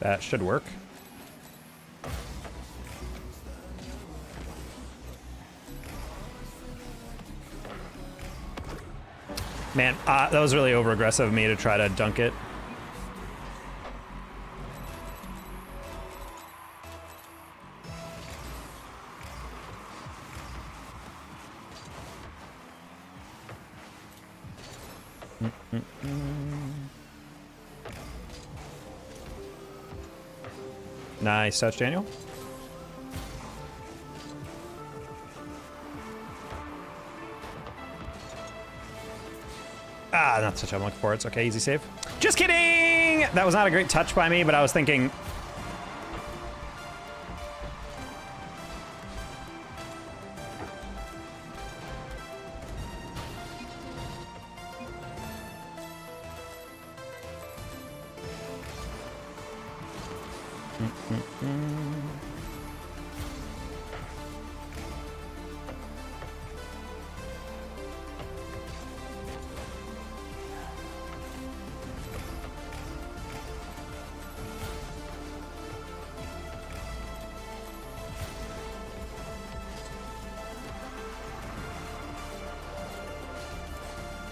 That should work. Man, that was really over-aggressive of me to try to dunk it. Nice touch, Daniel. Ah, not touch I'm looking for. It's okay, easy save. Just kidding! That was not a great touch by me, but I was thinking...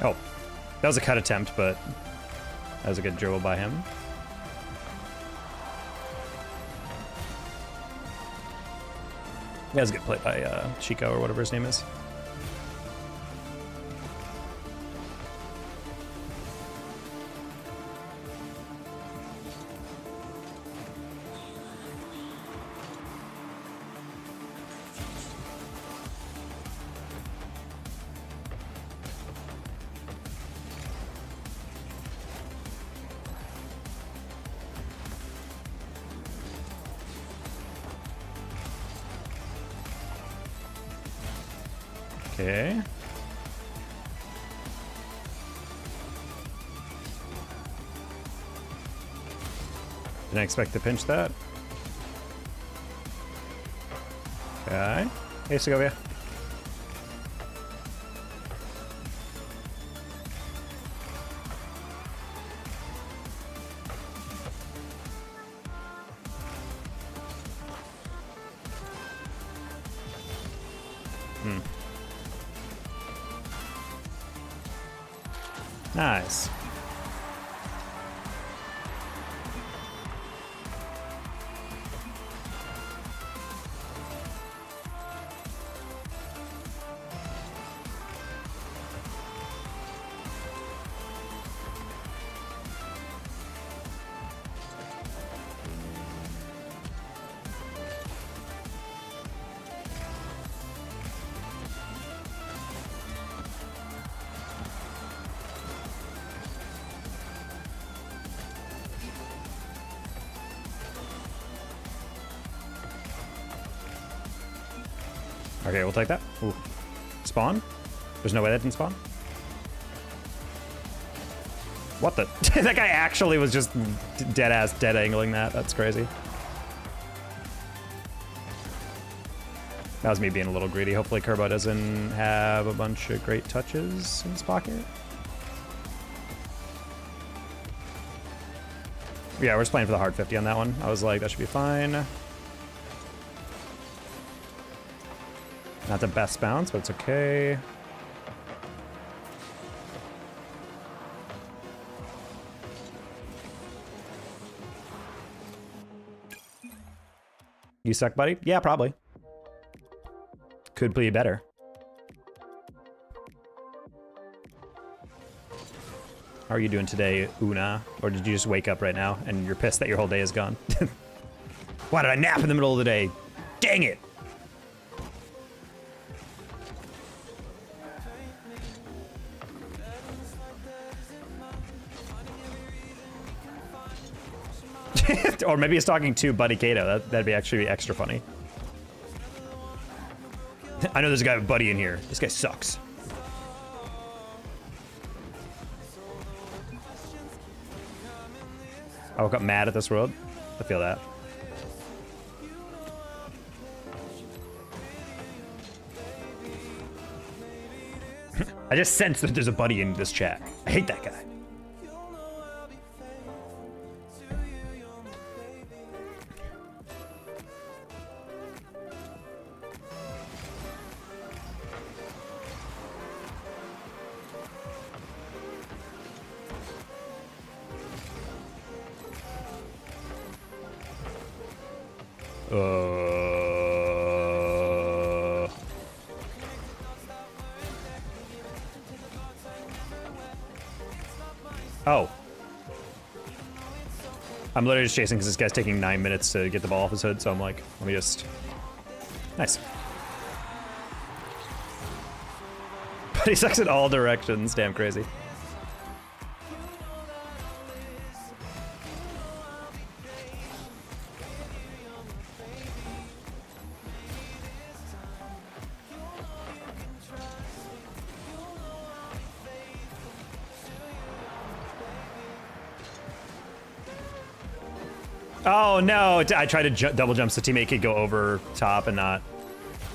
Oh, that was a cut attempt, but that was a good dribble by him. That was a good play by Chico or whatever his name is. Okay. Didn't expect to pinch that. Okay. Hey, Segovia. Nice. Okay, we'll take that. Ooh. Spawn? There's no way that didn't spawn? What the? That guy actually was just dead-ass dead-angling that. That's crazy. That was me being a little greedy. Hopefully Kerbo doesn't have a bunch of great touches in his pocket. Yeah, we're just playing for the hard 50 on that one. I was like, that should be fine. Not the best bounce, but it's okay. You suck, buddy? Yeah, probably. Could play better. How are you doing today, Una? Or did you just wake up right now and you're pissed that your whole day is gone? Why did I nap in the middle of the day? Dang it! Or maybe he's talking to Buddy Kato. That'd be actually extra funny. I know there's a guy with Buddy in here. This guy sucks. I woke up mad at this world. I feel that. I just sense that there's a Buddy in this chat. I hate that guy. Oh. I'm literally just chasing because this guy's taking 9 minutes to get the ball off his hood, so I'm like, let me just... Nice. But he sucks in all directions, damn crazy. Oh no, I tried to double jump so teammate could go over top and not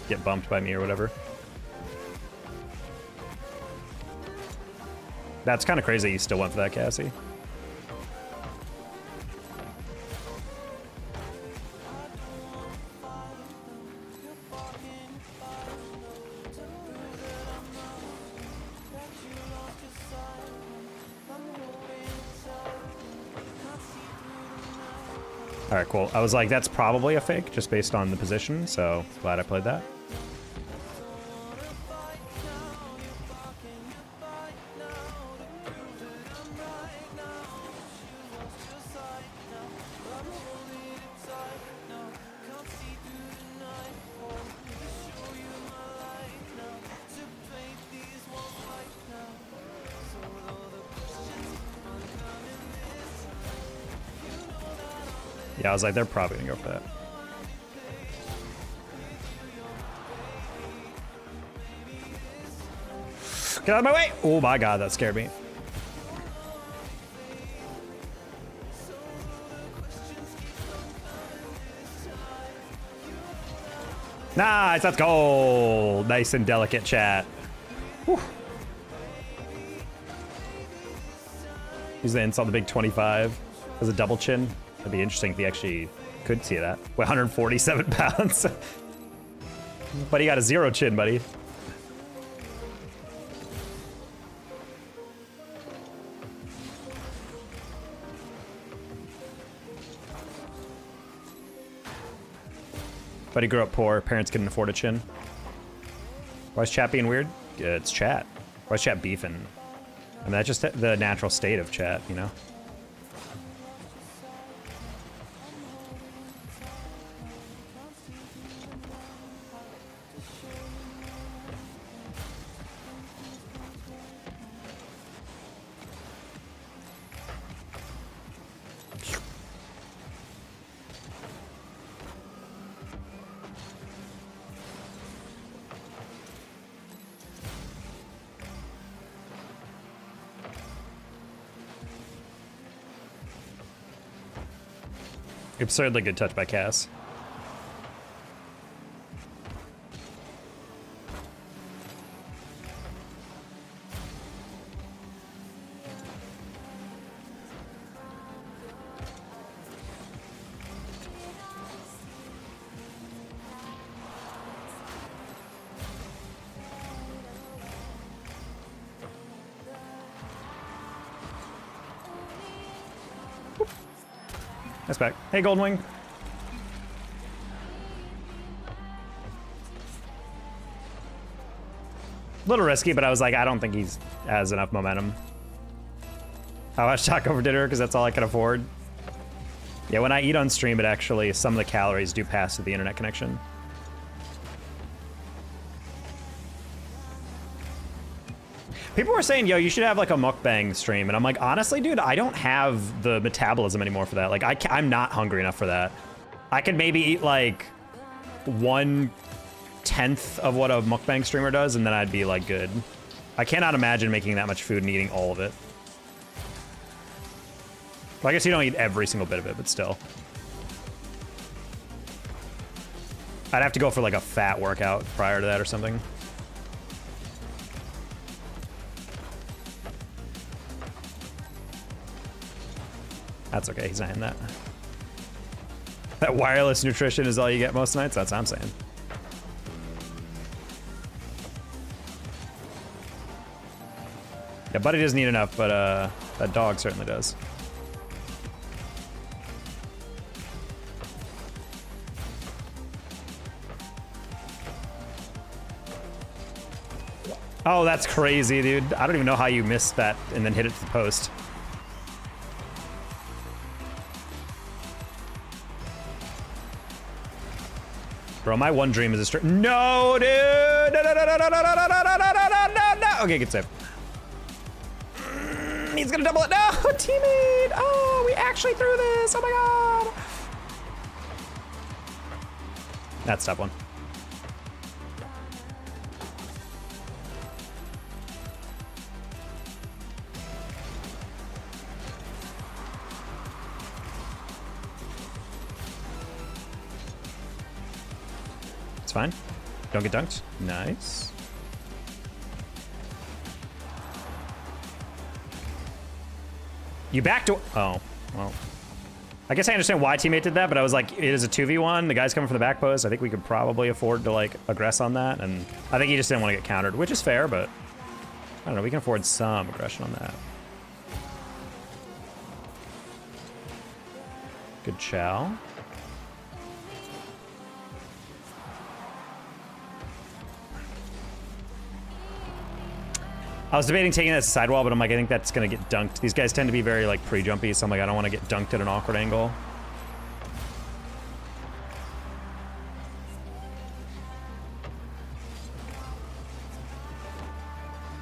get bumped by me or whatever. That's kind of crazy you still went for that, Cassie. All right, cool. I was like, that's probably a fake just based on the position, so glad I played that. Yeah, I was like, they're probably gonna go for that. Get out of my way! Oh my god, that scared me. Nice, let's go! Nice and delicate, chat. Whew. Use the insult the big 25 as a double chin. That'd be interesting if he actually could see that. 147 pounds. Buddy got a 0 chin, buddy. Buddy grew up poor, parents couldn't afford a chin. Why is chat being weird? It's chat. Why is chat beefing? I mean, that's just the natural state of chat, you know? Absurdly good touch by Cass. That's back. Hey, Golden Wing. Little risky, but I was like, I don't think he's has enough momentum. I watch taco for dinner because that's all I can afford. Yeah, when I eat on stream, it actually, some of the calories do pass through the internet connection. People were saying, yo, you should have like a mukbang stream. And I'm like, honestly, dude, I don't have the metabolism anymore for that. Like, I'm not hungry enough for that. I could maybe eat like 1/10 of what a mukbang streamer does, and then I'd be like good. I cannot imagine making that much food and eating all of it. Well, I guess you don't eat every single bit of it, but still. I'd have to go for like a fat workout prior to that or something. That's okay, he's not in that. That wireless nutrition is all you get most nights? That's what I'm saying. Yeah, Buddy doesn't eat enough, but that dog certainly does. Oh, that's crazy, dude. I don't even know how you missed that and then hit it to the post. Bro, my one dream is a straight. No, dude! No, no, no, no, no, no, no, no, no, no, no, no, no. Okay, good save. He's gonna double it. No, teammate! Oh, we actually threw this. Oh my god! That's a tough one. It's fine. Don't get dunked. Nice. You back to... Oh, well. I guess I understand why teammate did that, but I was like, it is a 2v1. The guy's coming from the back post. I think we could probably afford to, like, aggress on that. And I think he just didn't want to get countered, which is fair, but... I don't know, we can afford some aggression on that. Good chow. I was debating taking that sidewall, but I'm like, I think that's gonna get dunked. These guys tend to be very like pre-jumpy, so I'm like, I don't want to get dunked at an awkward angle.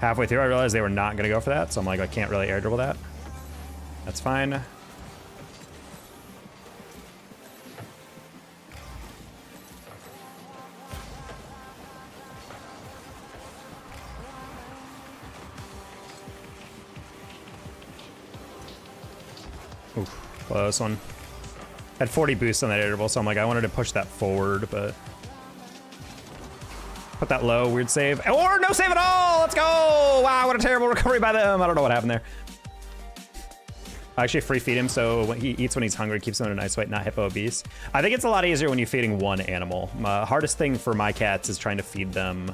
Halfway through, I realized they were not gonna go for that, so I'm like, I can't really air dribble that. That's fine. Oof, close one. Had 40 boosts on that interval, so I'm like, I wanted to push that forward, but put that low, weird save. Or no save at all, let's go! Wow, what a terrible recovery by them. I don't know what happened there. I actually free feed him, so when he eats when he's hungry, keeps him in a nice weight, not hippo obese. I think it's a lot easier when you're feeding one animal. Hardest thing for my cats is trying to feed them,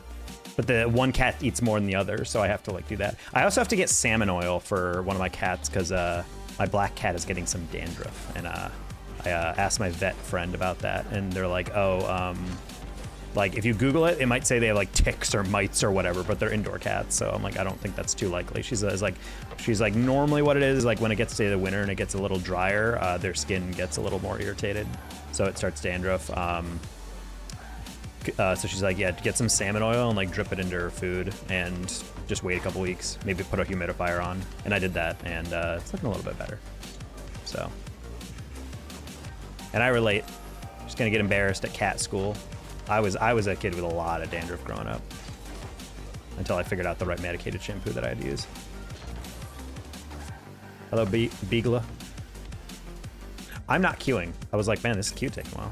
but the one cat eats more than the other, so I have to like do that. I also have to get salmon oil for one of my cats because my black cat is getting some dandruff, and I asked my vet friend about that, and they're like, oh, like if you Google it, it might say they have like ticks or mites or whatever, but they're indoor cats. So I'm like, I don't think that's too likely. She's like normally what it is like when it gets to the winter and it gets a little drier, their skin gets a little more irritated, so it starts dandruff. So she's like, yeah, get some salmon oil and like drip it into her food and just wait a couple weeks. Maybe put a humidifier on, and I did that, and it's looking a little bit better. So, and I relate. Just gonna get embarrassed at cat school. I was a kid with a lot of dandruff growing up until I figured out the right medicated shampoo that I had to use. Hello, Beagla. I'm not queuing. I was like, man, this is queue taking a while.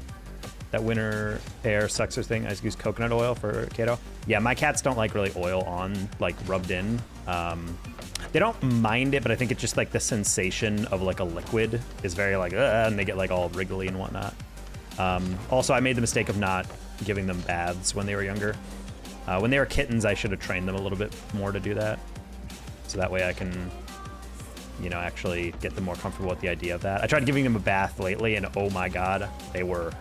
That winter air suxer thing, I just use coconut oil for Kato. Yeah, my cats don't like really oil on, like rubbed in. They don't mind it, but I think it's just like the sensation of like a liquid is very like, and they get like all wriggly and whatnot. Also, I made the mistake of not giving them baths when they were younger. When they were kittens, I should have trained them a little bit more to do that. So that way I can, you know, actually get them more comfortable with the idea of that. I tried giving them a bath lately, and oh my God, they were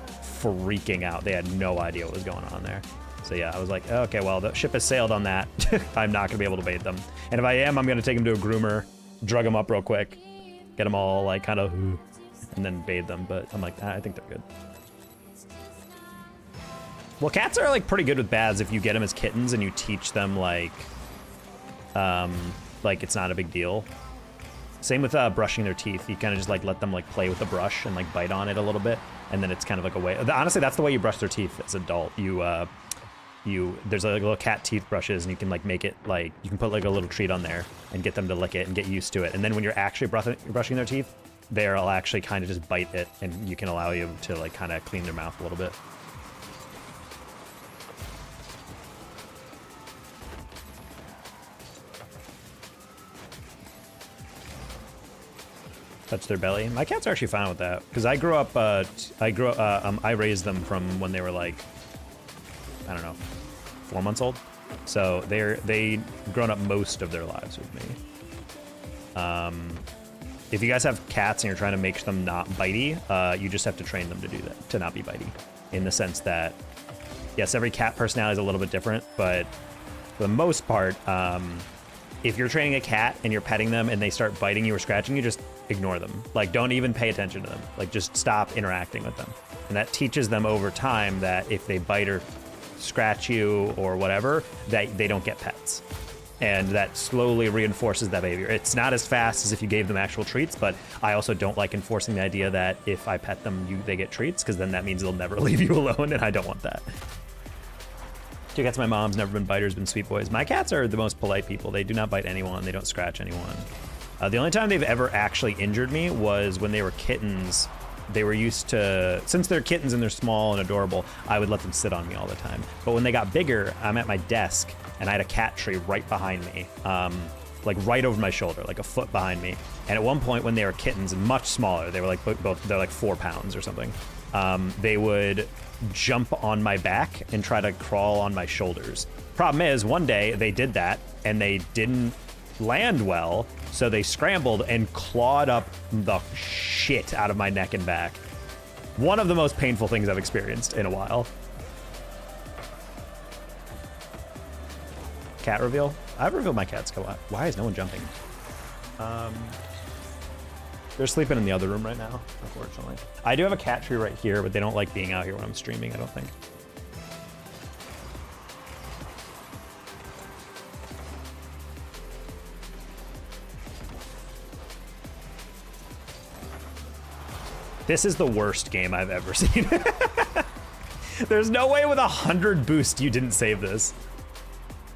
freaking out. They had no idea what was going on there. So yeah, I was like, okay, well, the ship has sailed on that. I'm not gonna be able to bathe them. And if I am, I'm gonna take them to a groomer, drug them up real quick, get them all like kind of, and then bathe them. But I'm like, I think they're good. Well, cats are like pretty good with baths if you get them as kittens and you teach them like it's not a big deal. Same with brushing their teeth. You kind of just like let them like play with the brush and like bite on it a little bit, and then it's kind of like a way. Honestly, that's the way you brush their teeth as an adult. There's like little cat teeth brushes, and you can like make it like you can put like a little treat on there and get them to lick it and get used to it. And then when you're actually brushing their teeth, they'll actually kind of just bite it, and you can allow you to like kind of clean their mouth a little bit. Touch their belly. My cats are actually fine with that because I grew up. I raised them from when they were like, I don't know, 4 months old. So they grown up most of their lives with me. If you guys have cats and you're trying to make them not bitey, you just have to train them to do that, to not be bitey. In the sense that, yes, every cat personality is a little bit different, but for the most part, if you're training a cat and you're petting them and they start biting you or scratching you, just ignore them. Like, don't even pay attention to them. Like, just stop interacting with them. And that teaches them over time that if they bite or scratch you or whatever, that they don't get pets. And that slowly reinforces that behavior. It's not as fast as if you gave them actual treats, but I also don't like enforcing the idea that if I pet them, they get treats, because then that means they'll never leave you alone, and I don't want that. Two cats, my mom's never been biters, been sweet boys. My cats are the most polite people. They do not bite anyone. They don't scratch anyone. The only time they've ever actually injured me was when they were kittens. They were used to, since they're kittens and they're small and adorable, I would let them sit on me all the time. But when they got bigger, I'm at my desk and I had a cat tree right behind me, like right over my shoulder, like a foot behind me. And at one point when they were kittens and much smaller, they were like they're like 4 pounds or something. They would jump on my back and try to crawl on my shoulders. Problem is, one day they did that and they didn't land well, so they scrambled and clawed up the shit out of my neck and back. One of the most painful things I've experienced in a while. Cat reveal? I've revealed my cats. Why is no one jumping? They're sleeping in the other room right now, unfortunately. I do have a cat tree right here, but they don't like being out here when I'm streaming, I don't think. This is the worst game I've ever seen. There's no way with 100 boost you didn't save this.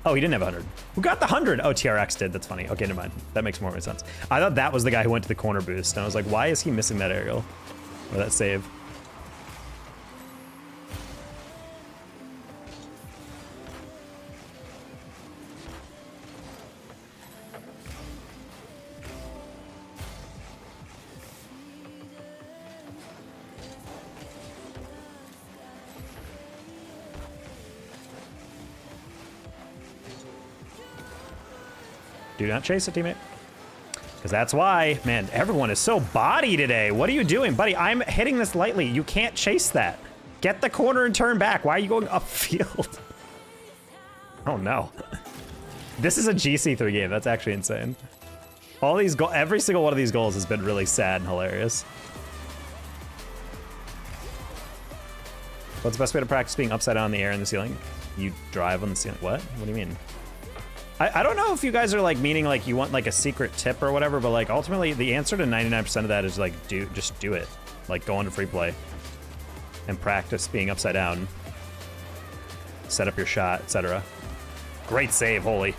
Oh, he didn't have 100. Who got the 100? Oh, TRX did. That's funny. Okay, never mind. That makes more sense. I thought that was the guy who went to the corner boost, and I was like, why is he missing that aerial? Or that save? Do not chase it, teammate. Because that's why, man, everyone is so body today. What are you doing? Buddy, I'm hitting this lightly. You can't chase that. Get the corner and turn back. Why are you going upfield? Oh, no. This is a GC3 game. That's actually insane. All these every single one of these goals has been really sad and hilarious. What's the best way to practice being upside down in the air in the ceiling? You drive on the ceiling. What? What do you mean? I don't know if you guys are like meaning like you want like a secret tip or whatever, but like ultimately the answer to 99% of that is like just do it. Like go into free play and practice being upside down. Set up your shot, etc. Great save, holy.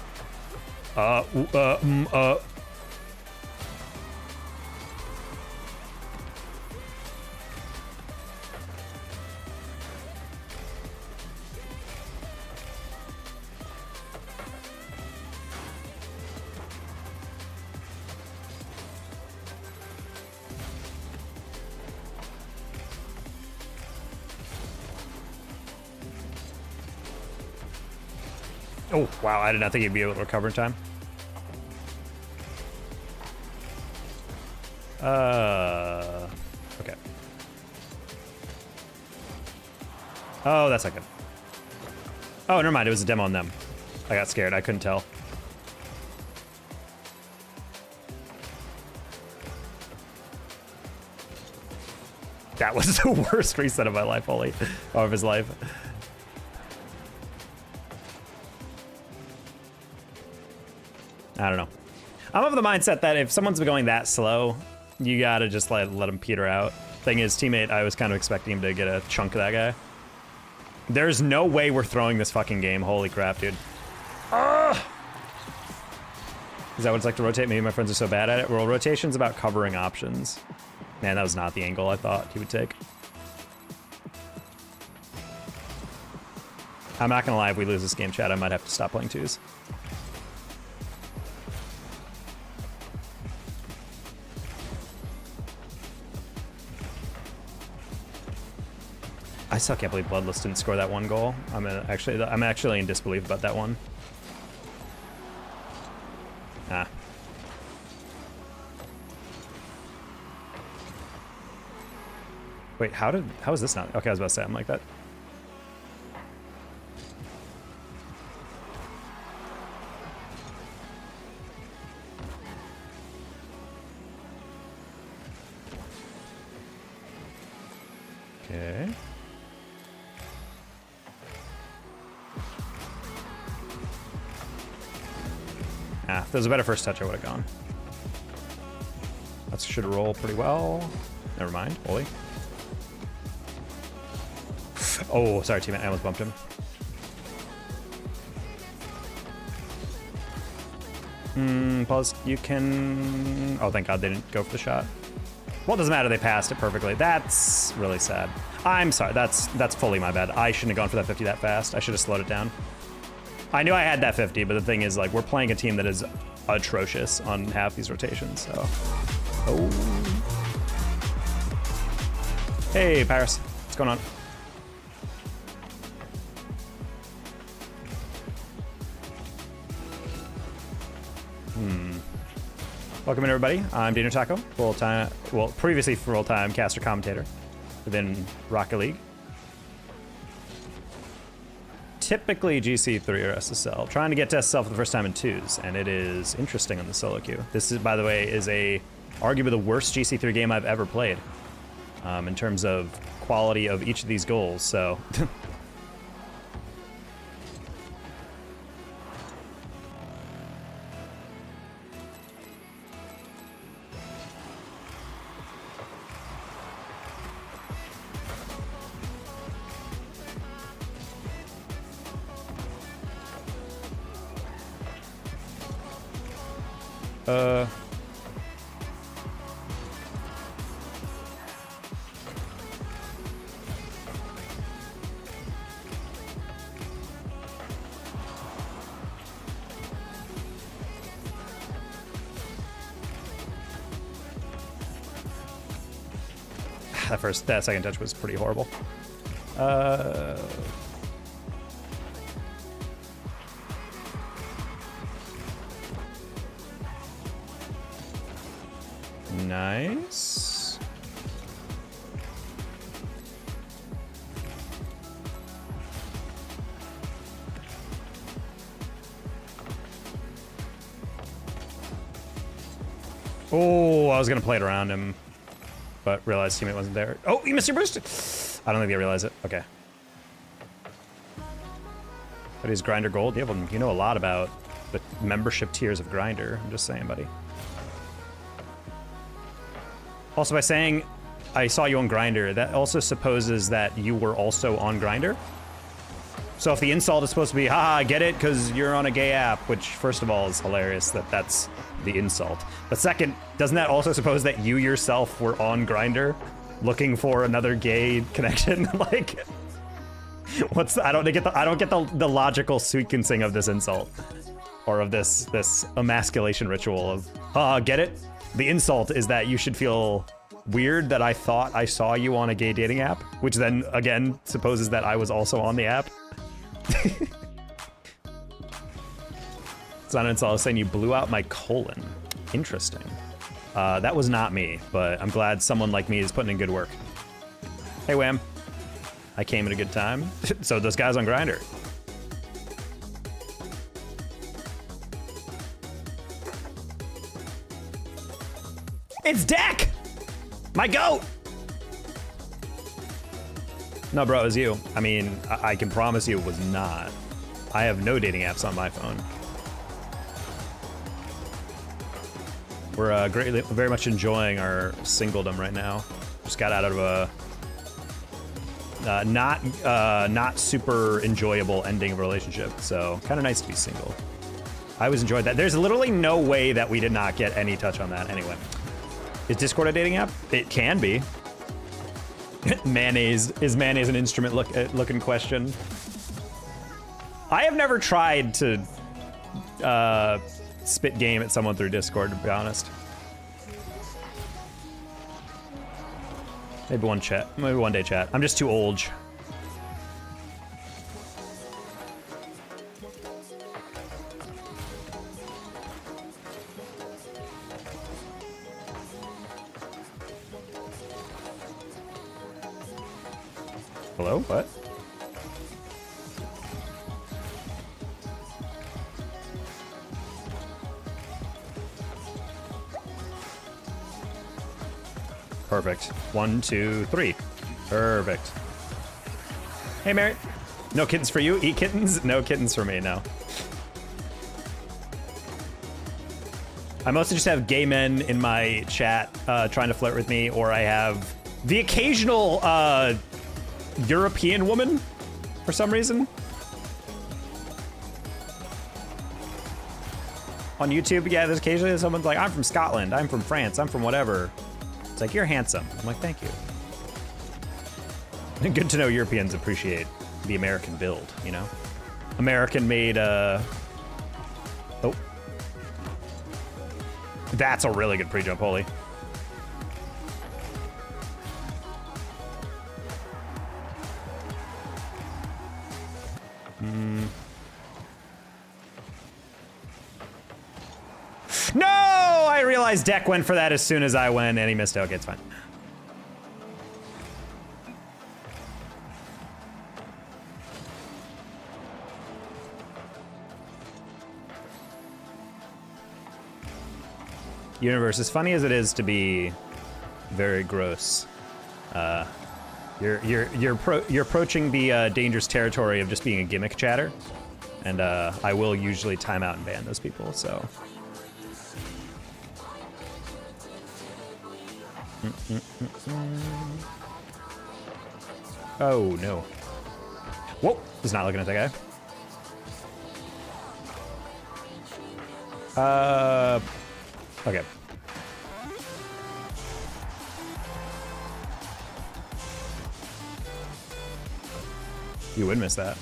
Oh, wow, I did not think he'd be able to recover in time. Okay. Oh, that's not good. Oh, never mind, it was a demo on them. I got scared, I couldn't tell. That was the worst reset of my life, holy. Or of his life. I don't know. I'm of the mindset that if someone's going that slow, you gotta just let him peter out. Thing is, teammate, I was kind of expecting him to get a chunk of that guy. There's no way we're throwing this fucking game. Holy crap, dude. Ugh! Is that what it's like to rotate? Maybe my friends are so bad at it. Well, rotation's about covering options. Man, that was not the angle I thought he would take. I'm not gonna lie, if we lose this game, chat, I might have to stop playing twos. I still can't believe Bloodless didn't score that one goal. I'm actually in disbelief about that one. Ah. Wait, how is this not? Okay, I was about to say, I'm like that. Okay. Ah, if there was a better first touch, I would have gone. That should roll pretty well. Never mind, holy. Oh, sorry, teammate, I almost bumped him. Pause, you can... Oh, thank God they didn't go for the shot. Well, it doesn't matter, they passed it perfectly. That's really sad. I'm sorry, that's fully my bad. I shouldn't have gone for that 50 that fast. I should have slowed it down. I knew I had that 50, but the thing is, like, we're playing a team that is atrocious on half these rotations, so... Oh. Hey, Paris. What's going on? Welcome in, everybody. I'm Dino Taco, full-time, well, previously full-time caster commentator within Rocket League. Typically GC3 or SSL. Trying to get to SSL for the first time in twos, and it is interesting on the solo queue. This is, by the way, is arguably the worst GC3 game I've ever played in terms of quality of each of these goals, so... That second touch was pretty horrible. Nice. Oh, I was gonna play it around him, but realized teammate wasn't there. Oh, you missed your boost! I don't think they realize it. Okay. But he's Grinder Gold. Yeah, well, you know a lot about the membership tiers of Grinder. I'm just saying, buddy. Also, by saying I saw you on Grinder, that also supposes that you were also on Grinder. So if the insult is supposed to be, haha, get it, because you're on a gay app, which, first of all, is hilarious that that's the insult. But second, doesn't that also suppose that you yourself were on Grinder looking for another gay connection? Like, what's the, I don't get the logical sequencing of this insult, or of this emasculation ritual of, get it? The insult is that you should feel weird that I thought I saw you on a gay dating app, which then again supposes that I was also on the app. It's not an insult, I was saying you blew out my colon. Interesting. That was not me, but I'm glad someone like me is putting in good work. Hey, Wham. I came at a good time. So those guys on Grindr. It's Deck! My goat! No, bro, it was you. I mean, I can promise you it was not. I have no dating apps on my phone. We're very much enjoying our singledom right now. Just got out of a not super enjoyable ending of a relationship, so kind of nice to be single. I always enjoyed that. There's literally no way that we did not get any touch on that anyway. Is Discord a dating app? It can be. Mayonnaise. Is mayonnaise an instrument looking question? I have never tried to spit game at someone through Discord, to be honest. Maybe one day chat. I'm just too old. Hello? What? Perfect. 1, 2, 3. Perfect. Hey, Merritt. No kittens for you? Eat kittens? No kittens for me, no. I mostly just have gay men in my chat trying to flirt with me, or I have the occasional European woman for some reason. On YouTube, yeah, there's occasionally someone's like, I'm from Scotland, I'm from France, I'm from whatever. It's like, you're handsome. I'm like, thank you. Good to know Europeans appreciate the American build, you know? American-made, oh. That's a really good pre-jump, holy. No! I realized Deck went for that as soon as I went, and he missed it. Okay, it's fine. Universe, as funny as it is to be very gross, you're approaching the dangerous territory of just being a gimmick chatter, and I will usually time out and ban those people. So. Oh no! Whoa! He's not looking at that guy. Okay. You would miss that.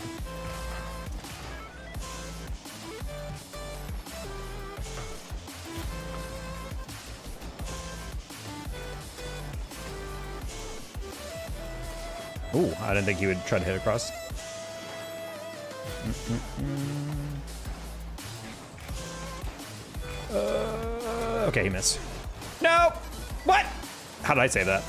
Ooh, I didn't think he would try to hit across. Okay, he missed. No! What? How did I say that?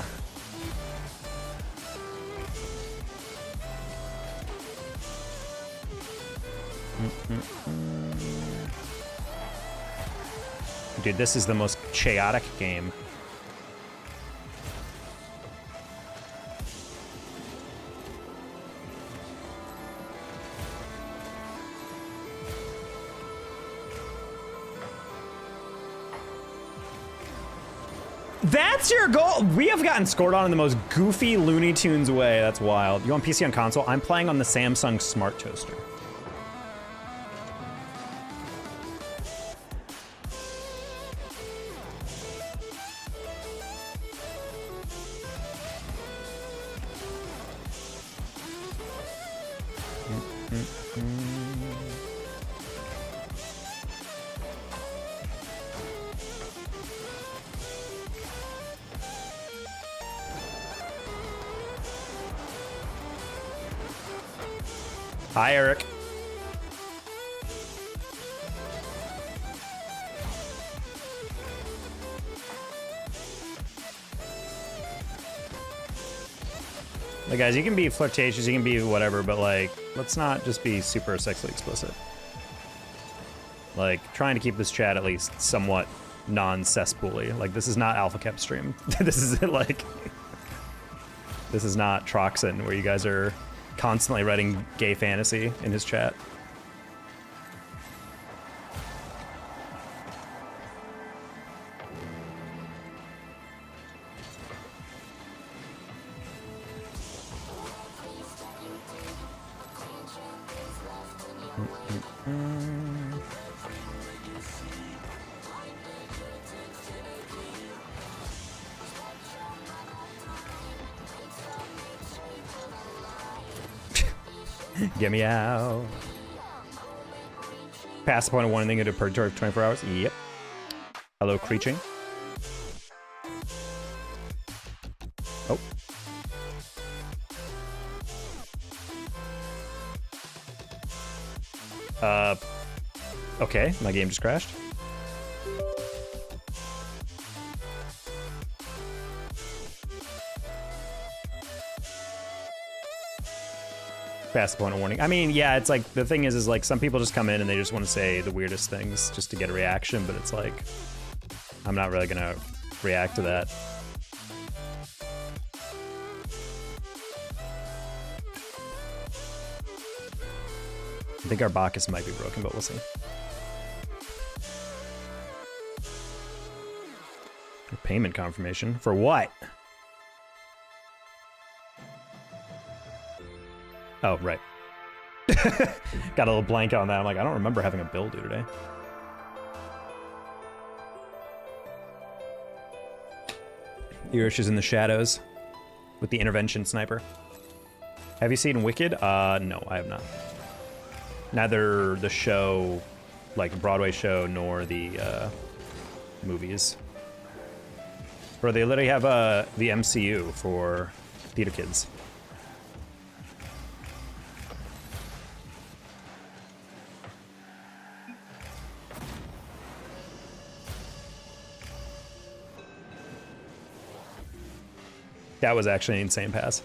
Dude, this is the most chaotic game. That's your goal? We have gotten scored on in the most goofy Looney Tunes way. That's wild. You on PC on console? I'm playing on the Samsung Smart Toaster. Hi, Eric. Like, guys, you can be flirtatious, you can be whatever, but, like, let's not just be super sexually explicit. Like, trying to keep this chat at least somewhat non-cesspooly. Like, this is not Alpha Cap stream. This is, like... This is not Troxin, where you guys are constantly writing gay fantasy in his chat. Get me out. Past the point of one thing into purgatory for 24 hours. Yep. Hello, creaching. Oh. Okay, my game just crashed. Past the point of warning. I mean, yeah, it's like, the thing is like, some people just come in and they just want to say the weirdest things just to get a reaction, but it's like, I'm not really gonna react to that. I think our Bacchus might be broken, but we'll see. Payment confirmation. For what? Oh, right. Got a little blank on that. I'm like, I don't remember having a bill due today. Irish is in the shadows with the intervention sniper. Have you seen Wicked? No, I have not. Neither the show, like Broadway show, nor the movies. Bro, they literally have the MCU for theater kids. That was actually an insane pass.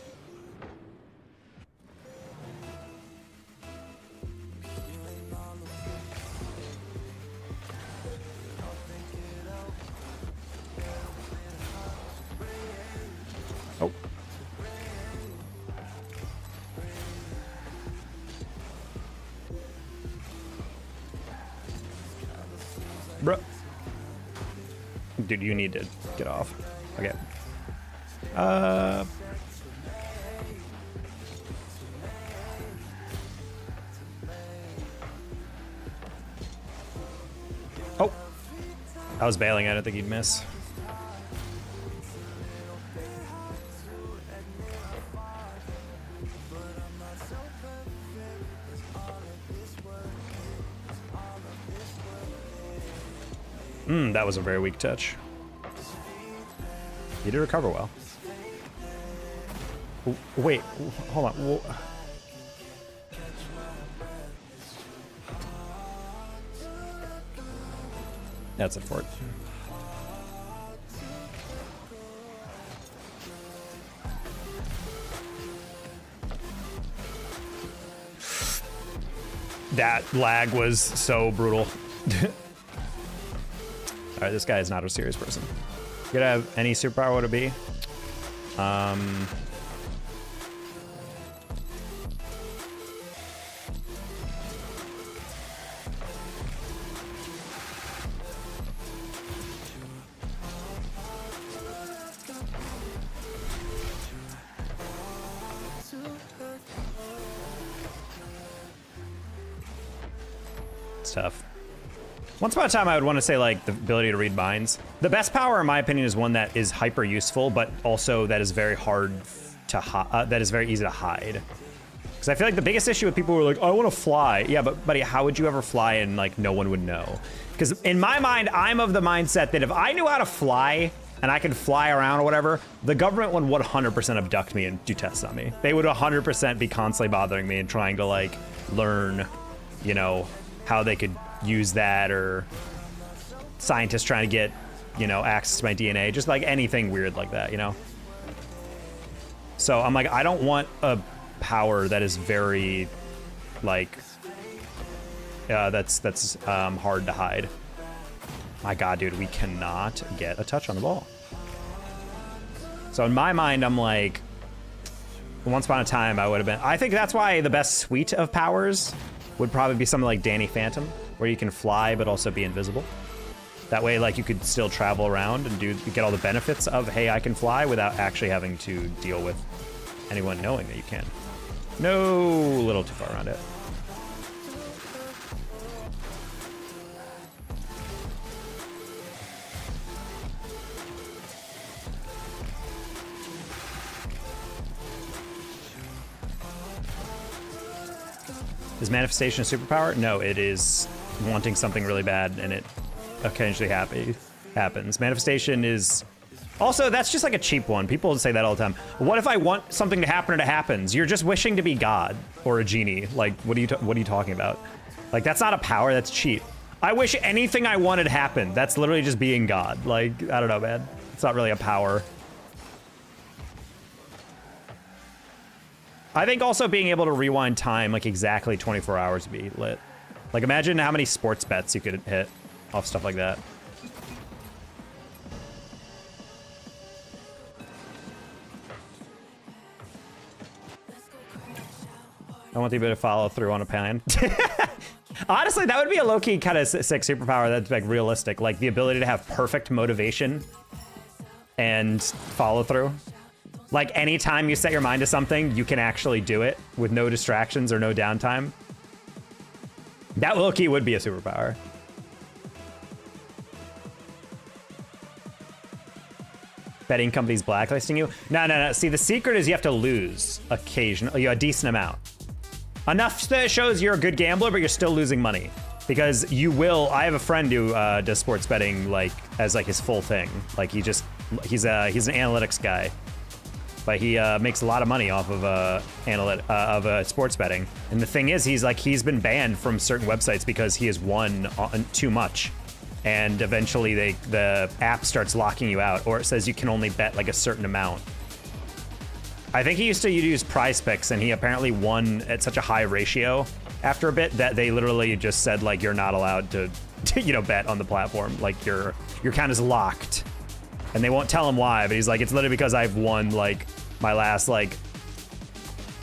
Oh. Bruh. Dude, you need to get off. Okay. Oh. I was bailing. I didn't think he'd miss. That was a very weak touch. He did recover well. Wait, hold on. That's a fort. That lag was so brutal. All right, this guy is not a serious person. You could have any superpower, would it be? It's tough. Once upon a time, I would want to say like the ability to read minds. The best power, in my opinion, is one that is hyper useful, but also that is very hard to that is very easy to hide. Because I feel like the biggest issue with people who are like, I want to fly. Yeah, but buddy, how would you ever fly and like no one would know? Because in my mind, I'm of the mindset that if I knew how to fly and I could fly around or whatever, the government would 100% abduct me and do tests on me. They would 100% be constantly bothering me and trying to like learn, you know, how they could use that, or scientists trying to get, you know, access to my DNA, just like anything weird like that, you know? So I'm like, I don't want a power that is very, like, that's hard to hide. My God, dude, we cannot get a touch on the ball. So in my mind, I'm like, once upon a time, I would have been, I think that's why the best suite of powers would probably be something like Danny Phantom, where you can fly but also be invisible. That way, like, you could still travel around and get all the benefits of, hey, I can fly, without actually having to deal with anyone knowing that you can. No, a little too far around it. Is manifestation a superpower? No, it is wanting something really bad and it occasionally happens. Manifestation is also, that's just like a cheap one. People say that all the time. What if I want something to happen and it happens? You're just wishing to be God or a genie. Like, what are you talking about? Like, that's not a power, that's cheap. I wish anything I wanted happened. That's literally just being God. Like, I don't know, man. It's not really a power. I think also being able to rewind time like exactly 24 hours would be lit. Like, imagine how many sports bets you could hit off stuff like that. I want the ability to follow through on a plan. Honestly, that would be a low-key kind of sick superpower that's like realistic. Like the ability to have perfect motivation and follow through. Like, anytime you set your mind to something, you can actually do it with no distractions or no downtime. That low-key would be a superpower. Betting companies blacklisting you? No. See, the secret is you have to lose occasionally, a decent amount. Enough that it shows you're a good gambler, but you're still losing money. Because you will, I have a friend who does sports betting like as like his full thing. Like he's an analytics guy. But he makes a lot of money off of sports betting. And the thing is, he's been banned from certain websites because he has won too much. And eventually the app starts locking you out, or it says you can only bet like a certain amount. I think he used to use Prize Picks, and he apparently won at such a high ratio after a bit that they literally just said like you're not allowed to you know, bet on the platform. Like your account is locked. And they won't tell him why, but he's like, it's literally because I've won like my last like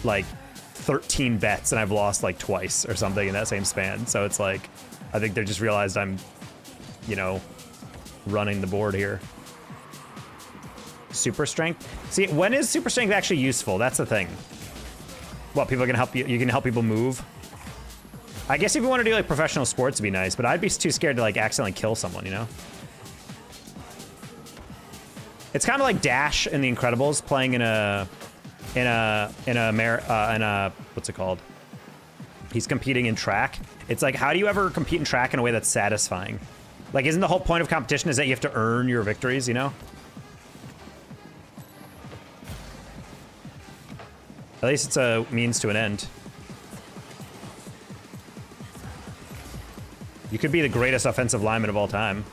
13 bets and I've lost like twice or something in that same span. So it's like, I think they just realized I'm, you know, running the board here. Super strength. See, when is super strength actually useful? That's the thing. What, people are gonna help you? You can help people move. I guess if you want to do like professional sports, it'd be nice, but I'd be too scared to like accidentally kill someone, you know? It's kind of like Dash in The Incredibles playing in a what's it called? He's competing in track. It's like, how do you ever compete in track in a way that's satisfying? Like, isn't the whole point of competition is that you have to earn your victories, you know? At least it's a means to an end. You could be the greatest offensive lineman of all time.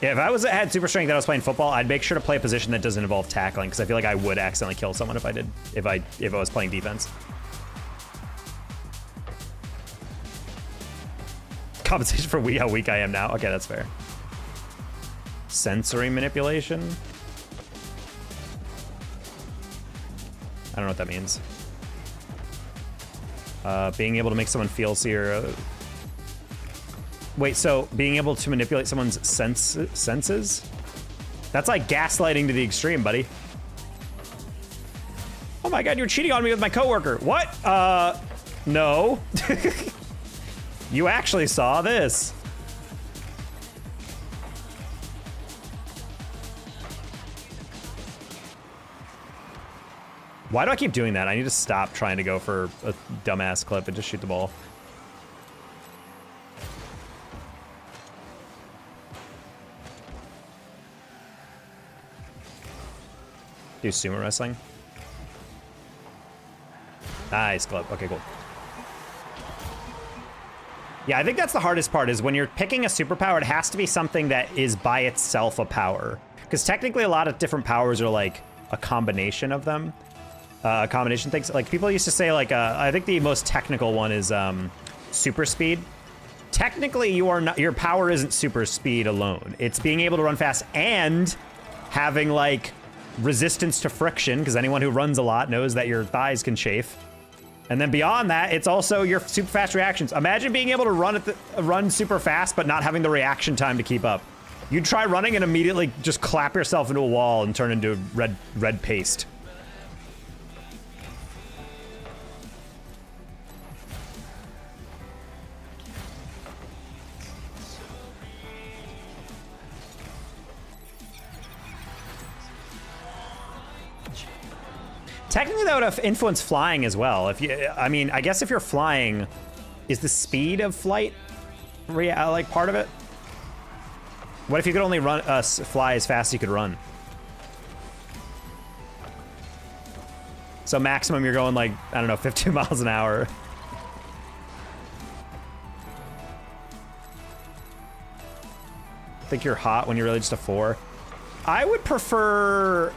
Yeah, if I had super strength and I was playing football, I'd make sure to play a position that doesn't involve tackling, because I feel like I would accidentally kill someone if I was playing defense. Compensation for how weak I am now. Okay, that's fair. Sensory manipulation. I don't know what that means. Being able to make someone feel zero. Wait, so being able to manipulate someone's senses? That's like gaslighting to the extreme, buddy. Oh my god, you're cheating on me with my coworker. What? No. You actually saw this. Why do I keep doing that? I need to stop trying to go for a dumbass clip and just shoot the ball. Do sumo wrestling. Nice clip. Okay, cool. Yeah, I think that's the hardest part, is when you're picking a superpower, it has to be something that is by itself a power. Because technically a lot of different powers are like a combination of them. Combination things. Like people used to say like, I think the most technical one is super speed. Technically your power isn't super speed alone. It's being able to run fast and having like resistance to friction, because anyone who runs a lot knows that your thighs can chafe. And then beyond that, it's also your super fast reactions. Imagine being able to run super fast, but not having the reaction time to keep up. You'd try running and immediately just clap yourself into a wall and turn into red paste. Technically, that would influence flying as well. I mean, I guess if you're flying, is the speed of flight like part of it? What if you could only fly as fast as you could run? So maximum, you're going like, I don't know, 15 miles an hour. I think you're hot when you're really just a 4. I would prefer,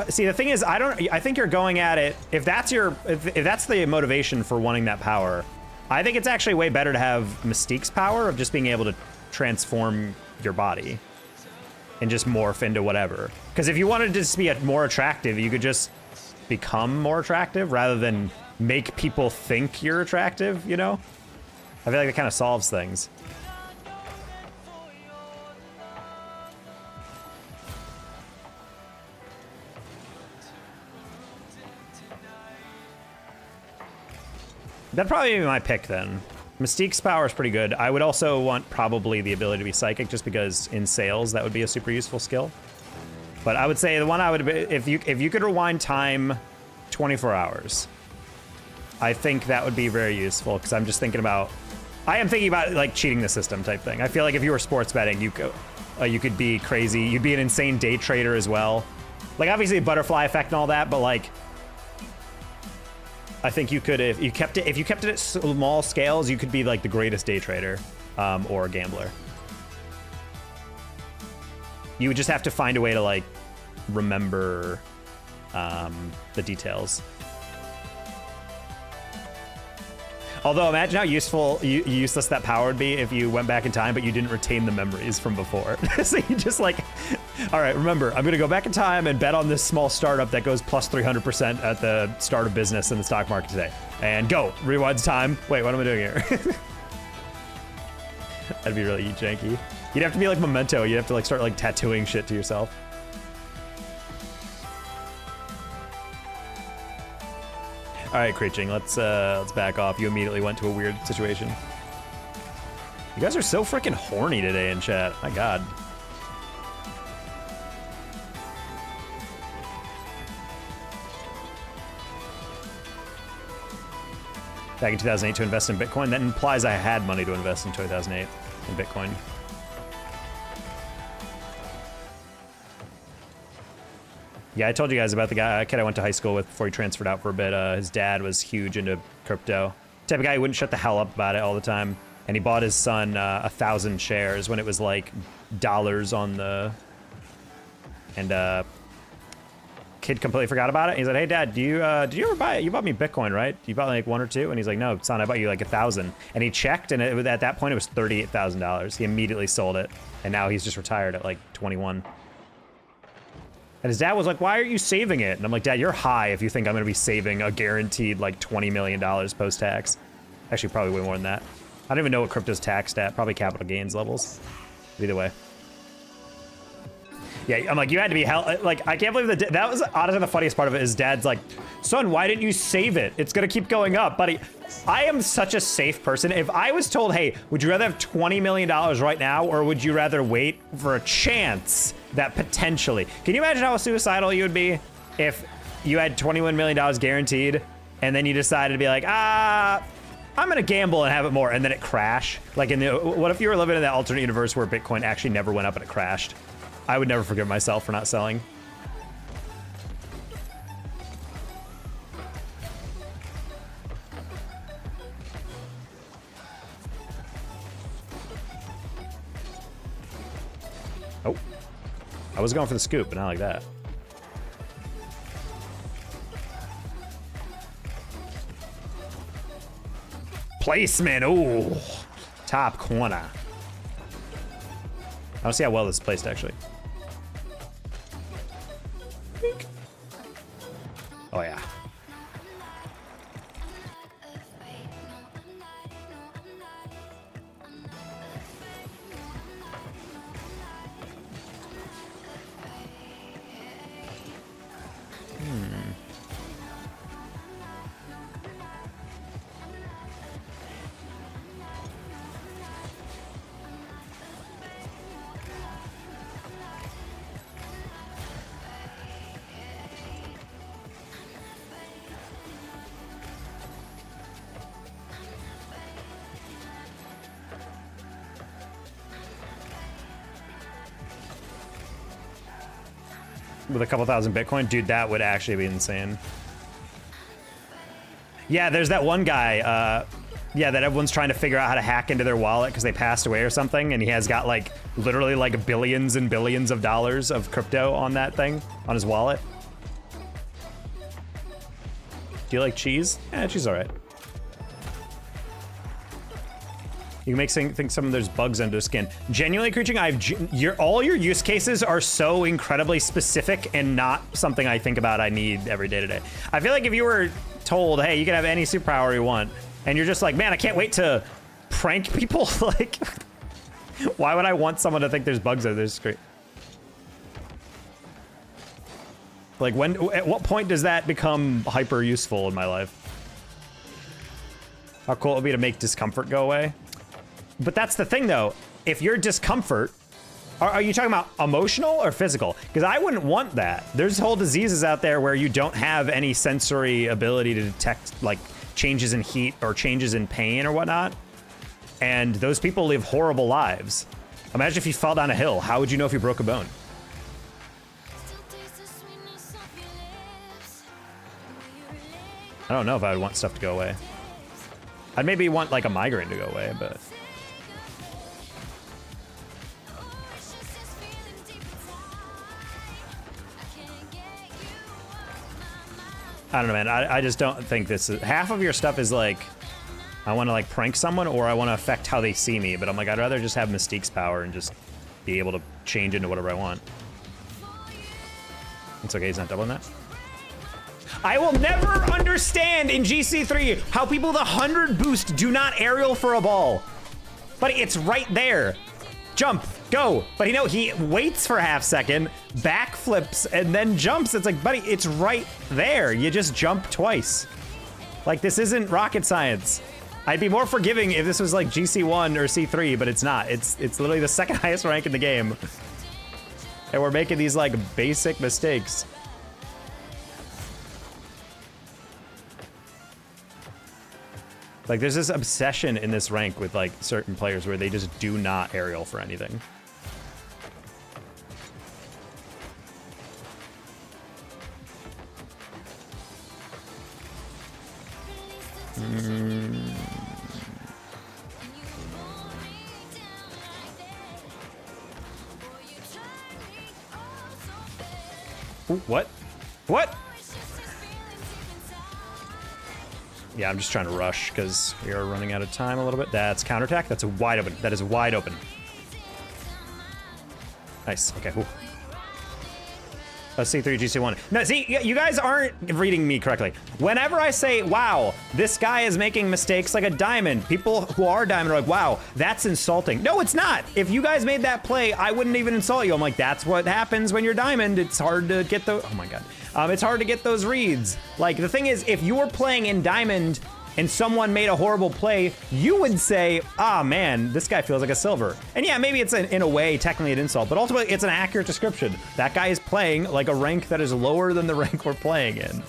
see, the thing is, I think you're going at it, if that's the motivation for wanting that power, I think it's actually way better to have Mystique's power of just being able to transform your body and just morph into whatever. Because if you wanted to just be more attractive, you could just become more attractive rather than make people think you're attractive, you know? I feel like it kind of solves things. That'd probably be my pick then. Mystique's power is pretty good. I would also want probably the ability to be psychic, just because in sales that would be a super useful skill. But I would say the one I would, if you could rewind time 24 hours, I think that would be very useful, because I'm just thinking about, I am thinking about like cheating the system type thing. I feel like if you were sports betting, you could be crazy. You'd be an insane day trader as well. Like obviously butterfly effect and all that, but like, I think you could, if you kept it at small scales, you could be like the greatest day trader or gambler. You would just have to find a way to like remember the details. Although imagine how useless that power would be if you went back in time, but you didn't retain the memories from before. So you just like, all right, remember, I'm gonna go back in time and bet on this small startup that goes plus 300% at the start of business in the stock market today. And go, rewind time. Wait, what am I doing here? That'd be really janky. You'd have to be like Memento. You'd have to like start like tattooing shit to yourself. All right, Creeching, let's back off. You immediately went to a weird situation. You guys are so freaking horny today in chat. My God. Back in 2008 to invest in Bitcoin. That implies I had money to invest in 2008 in Bitcoin. Yeah, I told you guys about the kid I went to high school with before he transferred out for a bit. His dad was huge into crypto. Type of guy who wouldn't shut the hell up about it all the time. And he bought his son 1,000 shares when it was like dollars on the... And kid completely forgot about it. He's like, hey dad, did you ever buy it? You bought me Bitcoin, right? You bought like 1 or 2? And he's like, no, son, I bought you like 1,000. And he checked, and at that point it was $38,000. He immediately sold it. And now he's just retired at like 21. And his dad was like, why aren't you saving it? And I'm like, Dad, you're high if you think I'm gonna be saving a guaranteed like $20 million post-tax. Actually, probably way more than that. I don't even know what crypto's taxed at. Probably capital gains levels. Either way. Yeah, I'm like, you had to be hell. Like, I can't believe that was honestly the funniest part of it. His dad's like, son, why didn't you save it? It's gonna keep going up, buddy. I am such a safe person. If I was told, hey, would you rather have $20 million right now, or would you rather wait for a chance that potentially? Can you imagine how suicidal you would be if you had $21 million guaranteed, and then you decided to be like, I'm gonna gamble and have it more, and then it crash? Like, what if you were living in that alternate universe where Bitcoin actually never went up and it crashed? I would never forgive myself for not selling. Oh, I was going for the scoop, but not like that. Placement, ooh, top corner. I don't see how well this is placed, actually. Oh, yeah. With a couple thousand Bitcoin, dude, that would actually be insane. Yeah, there's that one guy, yeah, that everyone's trying to figure out how to hack into their wallet because they passed away or something, and he has got like literally like billions and billions of dollars of crypto on that thing, on his wallet. Do you like cheese? Yeah, cheese is all right. You can make think some of there's bugs under the skin. Genuinely, Creature, all your use cases are so incredibly specific and not something I think about I need every day to day. I feel like if you were told, hey, you can have any superpower you want, and you're just like, man, I can't wait to prank people, like, why would I want someone to think there's bugs under this screen? Like, at what point does that become hyper useful in my life? How cool it would be to make discomfort go away. But that's the thing, though. If your discomfort, are you talking about emotional or physical? Because I wouldn't want that. There's whole diseases out there where you don't have any sensory ability to detect like changes in heat or changes in pain or whatnot. And those people live horrible lives. Imagine if you fell down a hill. How would you know if you broke a bone? I don't know if I would want stuff to go away. I'd maybe want like a migraine to go away, but... I don't know, man. I just don't think this is... Half of your stuff is like, I want to like prank someone or I want to affect how they see me. But I'm like, I'd rather just have Mystique's power and just be able to change into whatever I want. It's okay, he's not doubling that. I will never understand in GC3 how people with 100 boost do not aerial for a ball. But it's right there. Jump, go. But you know, he waits for a half second, backflips, and then jumps. It's like, buddy, it's right there. You just jump twice. Like, this isn't rocket science. I'd be more forgiving if this was like GC1 or C3, but it's not. It's literally the second highest rank in the game. And we're making these like basic mistakes. Like there's this obsession in this rank with like certain players where they just do not aerial for anything. Ooh, what? What? Yeah, I'm just trying to rush because we are running out of time a little bit. That's counterattack. That's a wide open. That is wide open. Nice. Okay. Ooh. C3, GC1. No, see, you guys aren't reading me correctly. Whenever I say, wow, this guy is making mistakes like a diamond, people who are diamond are like, wow, that's insulting. No, it's not. If you guys made that play, I wouldn't even insult you. I'm like, that's what happens when you're diamond. It's hard to get the, oh my God. It's hard to get those reads. Like, the thing is, if you were playing in diamond and someone made a horrible play, you would say, ah, man, this guy feels like a silver. And yeah, maybe it's in a way technically an insult, but ultimately it's an accurate description. That guy is playing like a rank that is lower than the rank we're playing in.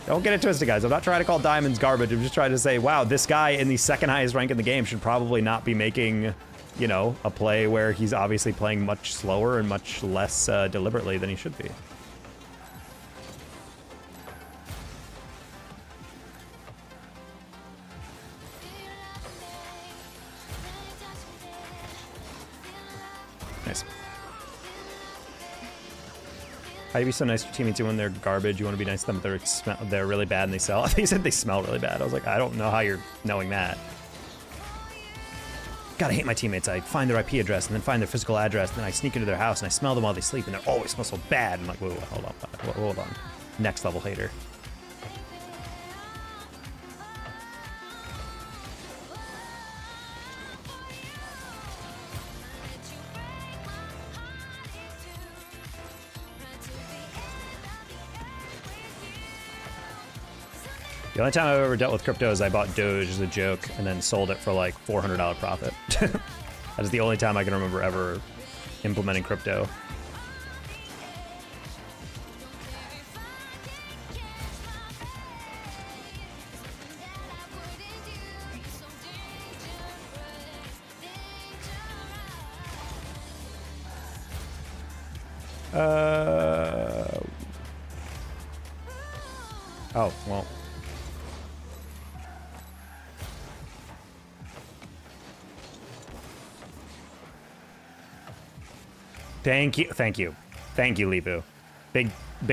Don't get it twisted, guys. I'm not trying to call diamonds garbage. I'm just trying to say, wow, this guy in the second highest rank in the game should probably not be making, you know, a play where he's obviously playing much slower and much less deliberately than he should be. Nice. How do you be so nice to your teammates when they're garbage? You want to be nice to them, but they're really bad and they sell. I think you said they smell really bad. I was like, I don't know how you're knowing that. God, I hate my teammates. I find their IP address and then find their physical address, and then I sneak into their house and I smell them while they sleep, and they always smell so bad. I'm like, whoa, hold on. Next level hater. The only time I've ever dealt with crypto is I bought Doge as a joke and then sold it for like $400 profit. That is the only time I can remember ever implementing crypto. Oh, well. Thank you, Lipu. Big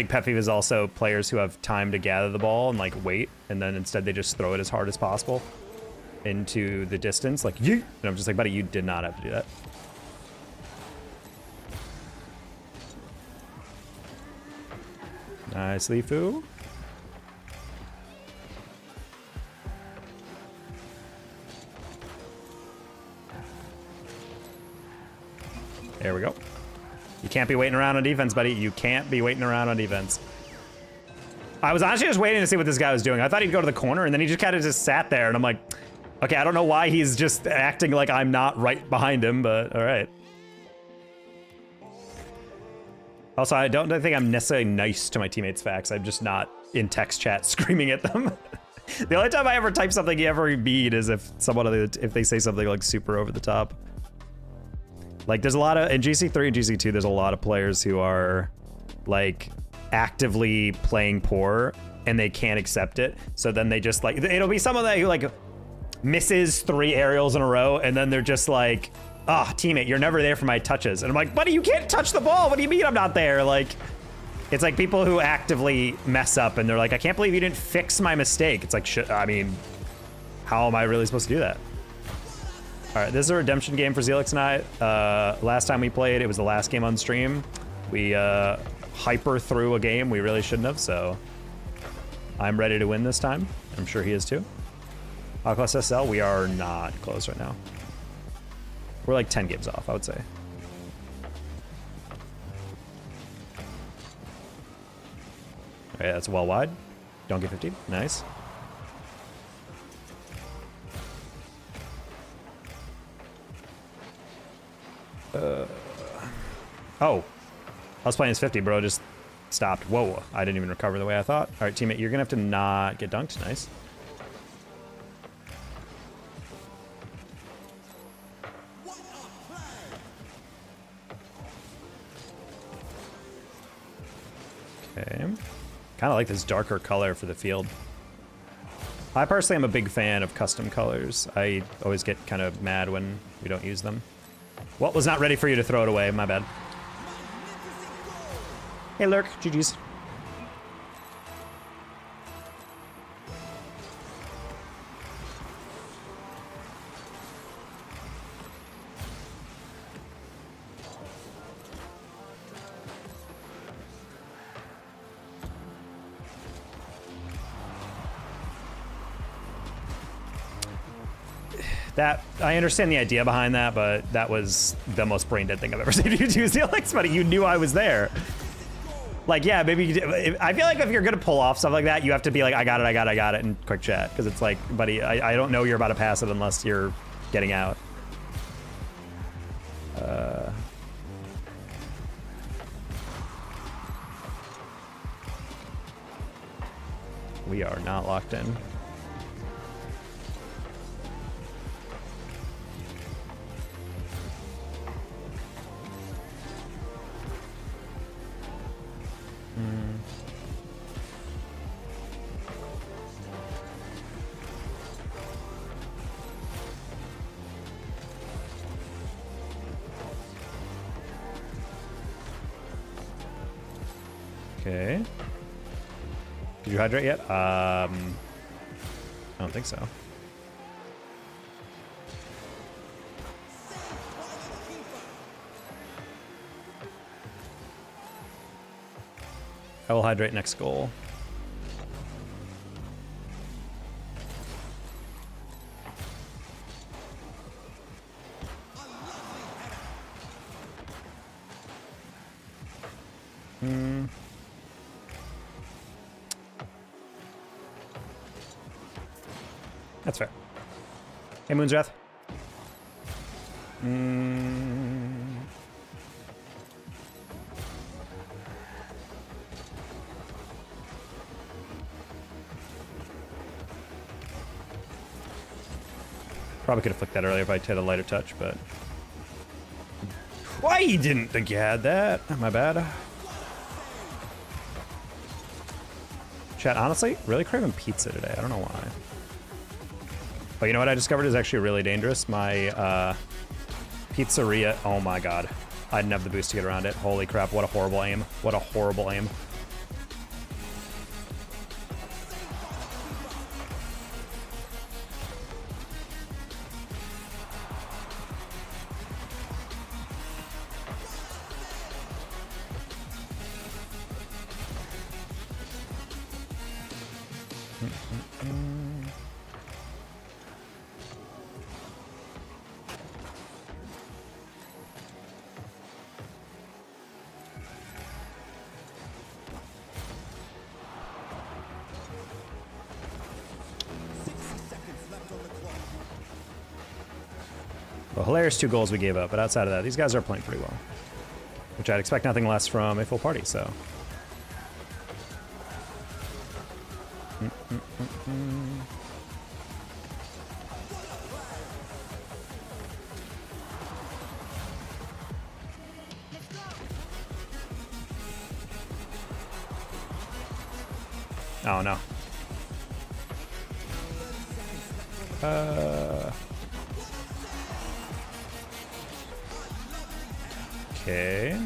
pet peeve is also players who have time to gather the ball and like wait, and then instead they just throw it as hard as possible into the distance, like yeet. And I'm just like, buddy, you did not have to do that. Nice, Lifu. There we go. You can't be waiting around on defense, buddy. You can't be waiting around on defense. I was honestly just waiting to see what this guy was doing. I thought he'd go to the corner, and then he just kind of just sat there, and I'm like, okay, I don't know why he's just acting like I'm not right behind him, but all right. Also, I don't think I'm necessarily nice to my teammates' facts. I'm just not in text chat screaming at them. The only time I ever type something you ever read is if if they say something like super over the top. Like there's a lot of, in GC3 and GC2, there's a lot of players who are like actively playing poor and they can't accept it. So then they just like, it'll be someone that who like misses 3 aerials in a row and then they're just like, ah, oh, teammate, you're never there for my touches. And I'm like, buddy, you can't touch the ball. What do you mean I'm not there? Like, it's like people who actively mess up and they're like, I can't believe you didn't fix my mistake. It's like, I mean, how am I really supposed to do that? All right, this is a redemption game for Zelix and I. Last time we played, it was the last game on stream. We hyper threw a game we really shouldn't have, so I'm ready to win this time. I'm sure he is too. Oculus SSL, we are not close right now. We're like 10 games off, I would say. All right, that's well wide. Don't get 15, nice. Oh, I was playing as 50, bro. Just stopped. Whoa, I didn't even recover the way I thought. All right, teammate, you're gonna have to not get dunked. Nice. Okay. Kind of like this darker color for the field. I personally am a big fan of custom colors. I always get kind of mad when we don't use them. Well, was not ready for you to throw it away. My bad. Hey, Lurk. GG's. That, I understand the idea behind that, but that was the most brain dead thing I've ever seen you use the Alex, buddy. You knew I was there. Like, yeah, maybe you did. I feel like if you're gonna pull off stuff like that, you have to be like, I got it in quick chat. Because it's like, buddy, I don't know you're about to pass it unless you're getting out. We are not locked in. Okay. Did you hydrate yet? I don't think so. I will hydrate next goal. That's fair. Hey, Moon's Wrath. Probably could have flicked that earlier if I had a lighter touch, but... Why you didn't think you had that? My bad. Chat, honestly, really craving pizza today. I don't know why. But you know what I discovered is actually really dangerous? My pizzeria, oh my god. I didn't have the boost to get around it. Holy crap, what a horrible aim. What a horrible aim. Well, hilarious 2 goals we gave up, but outside of that, these guys are playing pretty well. Which I'd expect nothing less from a full party, so. Oh, no. Okay.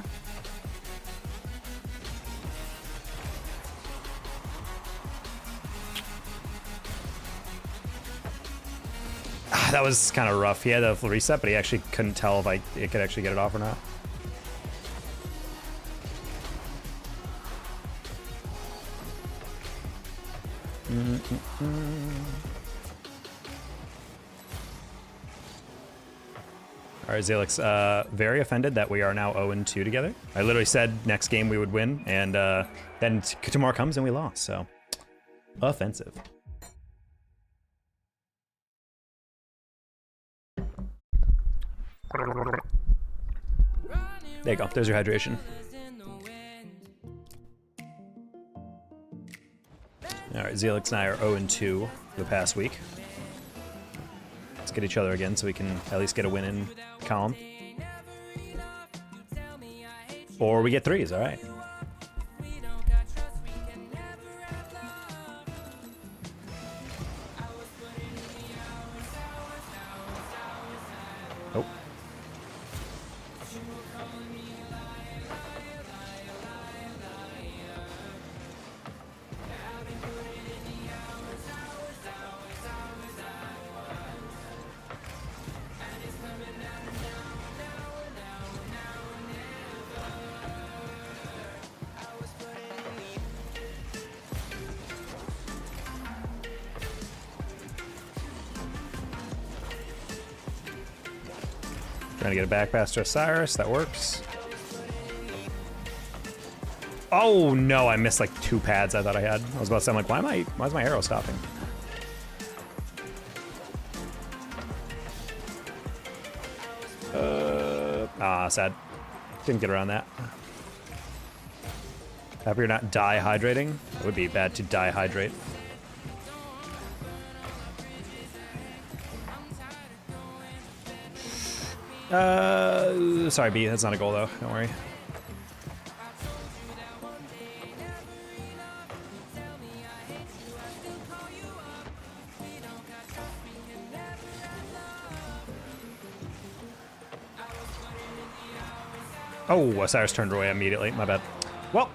That was kind of rough. He had a reset, but he actually couldn't tell if it could actually get it off or not. All right, Zelix, very offended that we are now 0-2 together. I literally said next game we would win, and then tomorrow comes and we lost, so offensive. There you go. There's your hydration. All right, Zelix and I are 0-2 for the past week. Let's get each other again so we can at least get a win in column. Or we get threes, all right. Oh. Trying to get a back pass to Osiris. That works. Oh no, I missed like 2 pads I thought I had. I was about to say, I'm like, why is my arrow stopping? Sad. Didn't get around that. Happy you're not dehydrating. It would be bad to dehydrate. Sorry, B. That's not a goal though. Don't worry. Oh, Osiris turned away immediately. My bad. Well,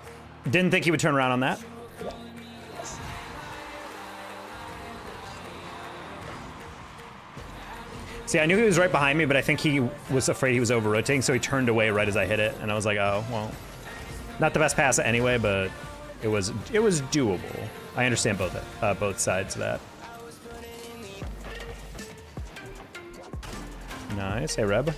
didn't think he would turn around on that. See, I knew he was right behind me, but I think he was afraid he was over-rotating, so he turned away right as I hit it, and I was like, oh, well, not the best pass anyway, but it was doable. I understand both sides of that. Nice. Hey, Reb.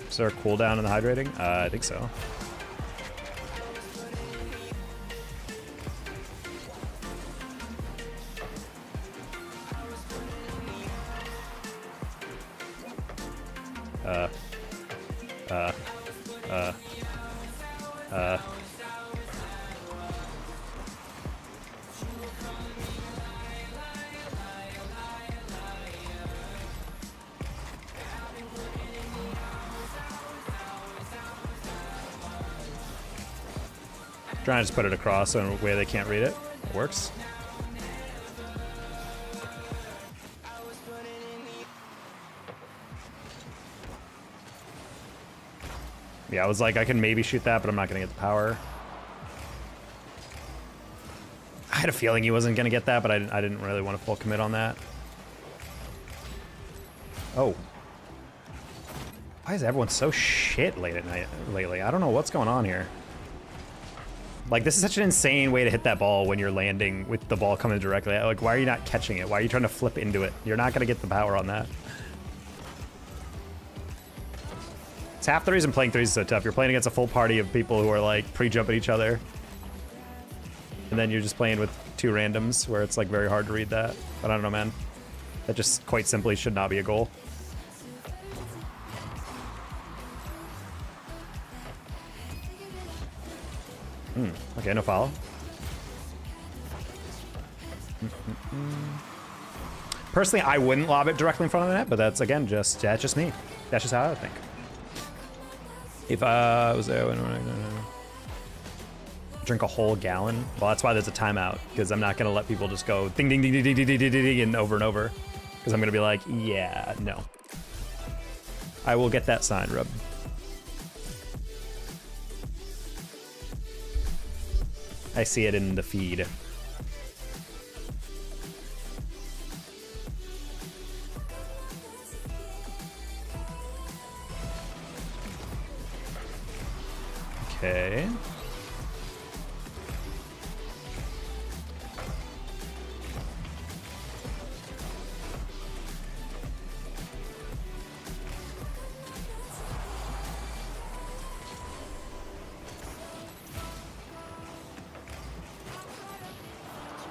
Is there a cooldown in the hydrating? I think so. Trying to just put it across so in a way they can't read it. It works. Yeah, I was like, I can maybe shoot that, but I'm not gonna get the power. I had a feeling he wasn't gonna get that, but I didn't really want to full commit on that. Oh. Why is everyone so shit late at night lately? I don't know what's going on here. Like, this is such an insane way to hit that ball when you're landing with the ball coming directly. Like, why are you not catching it? Why are you trying to flip into it? You're not going to get the power on that. It's half the reason playing threes is so tough. You're playing against a full party of people who are, like, pre-jumping each other. And then you're just playing with 2 randoms where it's, like, very hard to read that. But I don't know, man. That just quite simply should not be a goal. Okay, no follow. Personally, I wouldn't lob it directly in front of the net, but that's, again, that's just me. That's just how I would think. If I was there, drink a whole gallon. Well, that's why there's a timeout, because I'm not going to let people just go ding, ding, ding, ding, ding, ding, ding, ding, ding, and over, because I'm going to be like, yeah, no. I will get that sign, Rub. I see it in the feed. Okay.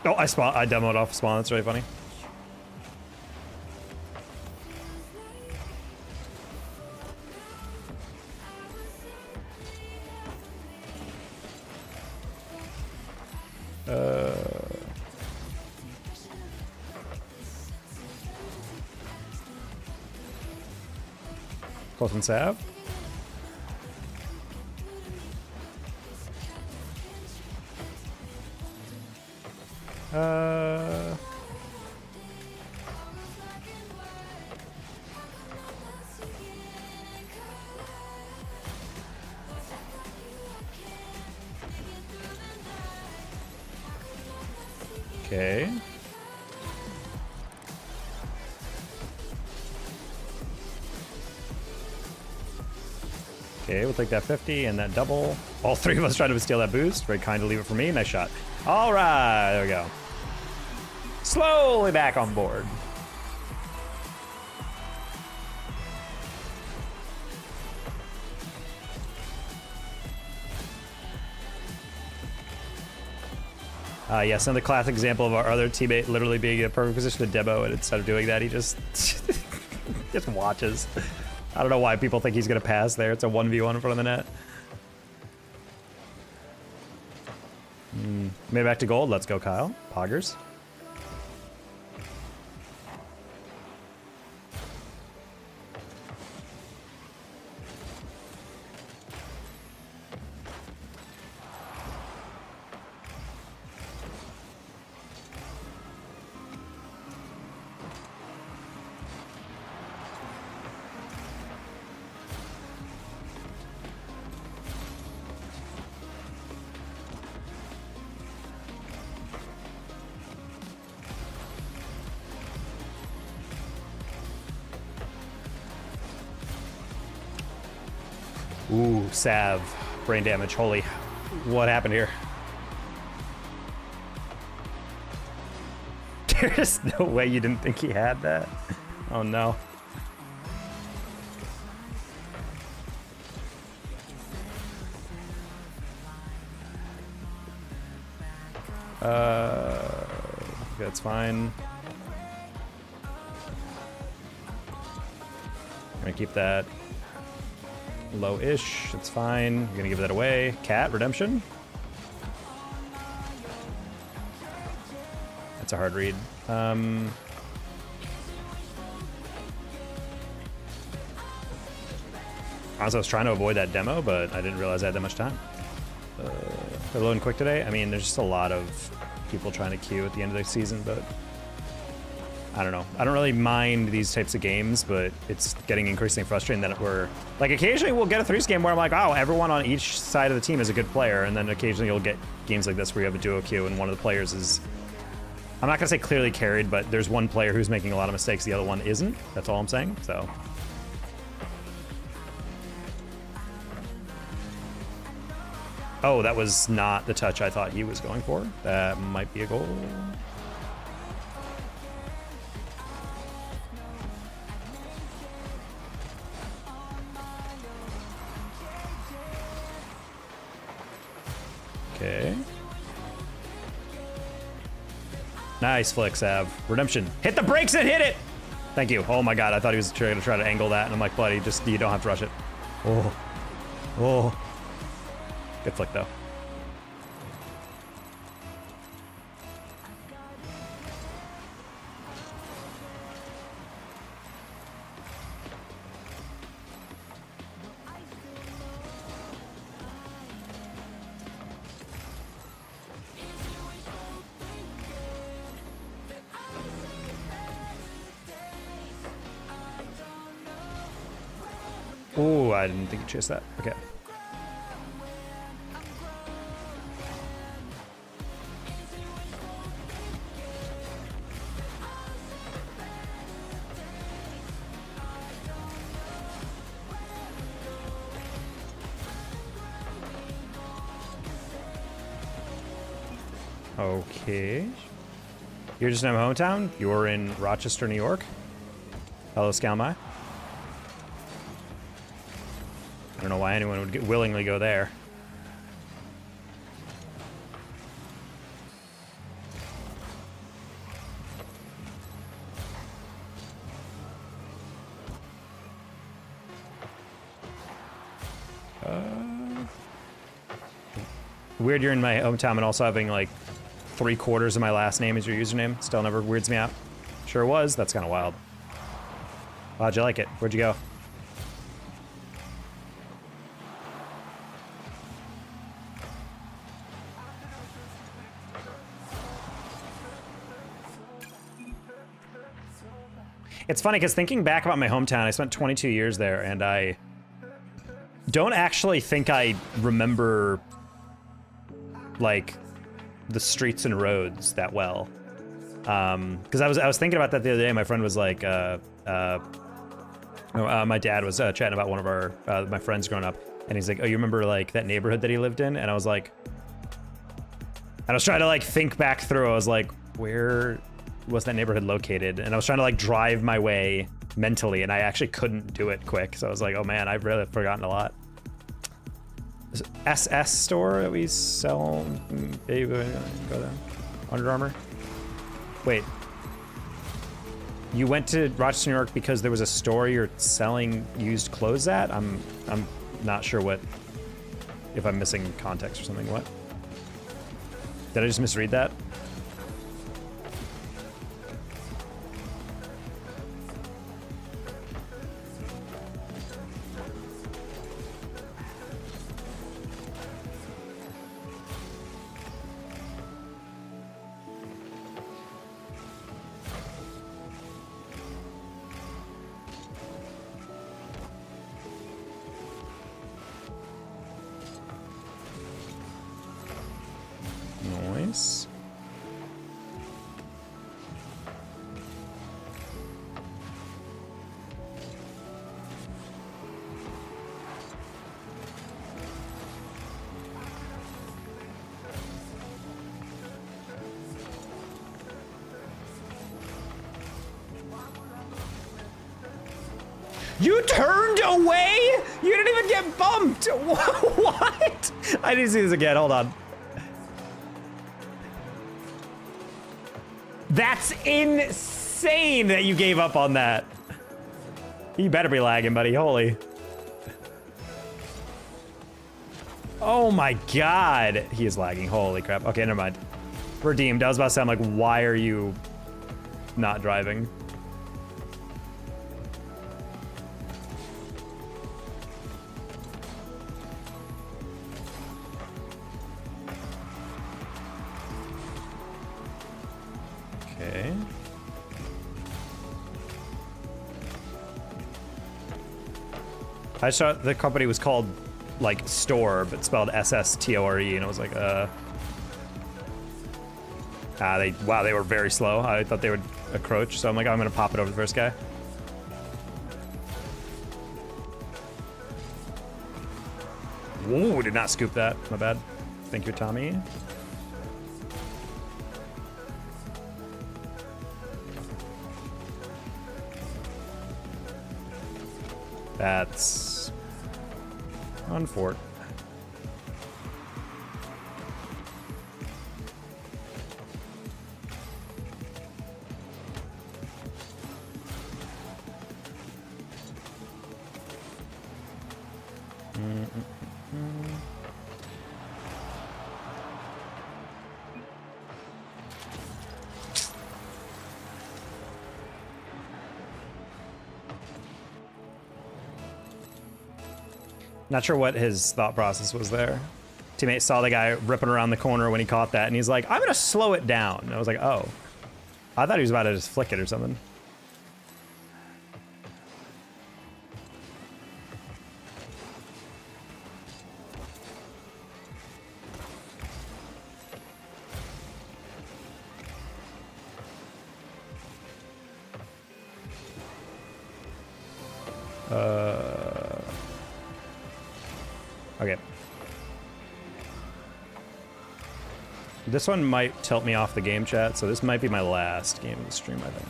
Oh, I demoed off spawn. That's really funny. Colton Sav. Okay. Okay, we'll take that 50 and that double. All three of us trying to steal that boost. Very kind to leave it for me. Nice shot. All right, there we go. Slowly back on board. Yes, another classic example of our other teammate literally being in a perfect position to demo, and instead of doing that, he just just watches. I don't know why people think he's gonna pass there. It's a 1v1 in front of the net. Made it back to gold. Let's go, Kyle. Poggers. Ooh, Sav. Brain damage. Holy. What happened here? There's no way you didn't think he had that. Oh no. That's fine. I'm gonna keep that low-ish. It's fine. You're gonna give that away. Cat redemption. That's a hard read. Honestly, I was trying to avoid that demo, but I didn't realize I had that much time. They're loading quick today. I mean, there's just a lot of people trying to queue at the end of the season, but I don't know. I don't really mind these types of games, but it's getting increasingly frustrating that we're like, occasionally we'll get a threes game where I'm like, oh, everyone on each side of the team is a good player, and then occasionally you'll get games like this where you have a duo queue and one of the players is, I'm not gonna say clearly carried, but there's one player who's making a lot of mistakes, the other one isn't. That's all I'm saying. So. Oh, that was not the touch I thought he was going for. That might be a goal. Okay. Nice flick, Sav. Redemption. Hit the brakes and hit it! Thank you. Oh my god, I thought he was trying to try to angle that, and I'm like, buddy, just, you don't have to rush it. Oh. Oh. Good flick, though. Oh, I didn't think you chased that. Okay. Okay. You're just in my hometown? You're in Rochester, New York? Hello, Scalmai. I don't know why anyone would willingly go there. Weird you're in my hometown and also having, like, 3/4 of my last name is your username. Still never weirds me out. Sure was. That's kind of wild. How'd you like it? Where'd you go? It's funny because thinking back about my hometown, I spent 22 years there, and I don't actually think I remember like the streets and roads that well. Because I was thinking about that the other day. My friend was like, my dad was chatting about one of our my friends growing up, and he's like, "Oh, you remember like that neighborhood that he lived in?" And I was like, and I was trying to like think back through. I was like, where was that neighborhood located? And I was trying to like drive my way mentally, and I actually couldn't do it quick. So I was like, oh man, I've really forgotten a lot. SS store that we sell. Go there. Under Armour. Wait. You went to Rochester, New York because there was a store you're selling used clothes at? I'm not sure what, if I'm missing context or something. What? Did I just misread that? Nice. You turned away? You didn't even get bumped. What? I need to see this again. Hold on. That's insane that you gave up on that. You better be lagging, buddy. Holy. Oh my god. He is lagging. Holy crap. Okay, never mind. Redeemed. I was about to say, I'm like, why are you not driving? Okay. I saw the company was called like Store, but spelled SSTORE, and I was like, wow, they were very slow. I thought they would encroach, so I'm like, I'm gonna pop it over the first guy. Whoa, did not scoop that. My bad. Thank you, Tommy. That's on fort. Not sure what his thought process was there. Teammate saw the guy ripping around the corner when he caught that, and he's like, I'm gonna slow it down. And I was like, oh. I thought he was about to just flick it or something. Okay. This one might tilt me off the game chat, so this might be my last game of the stream, I think.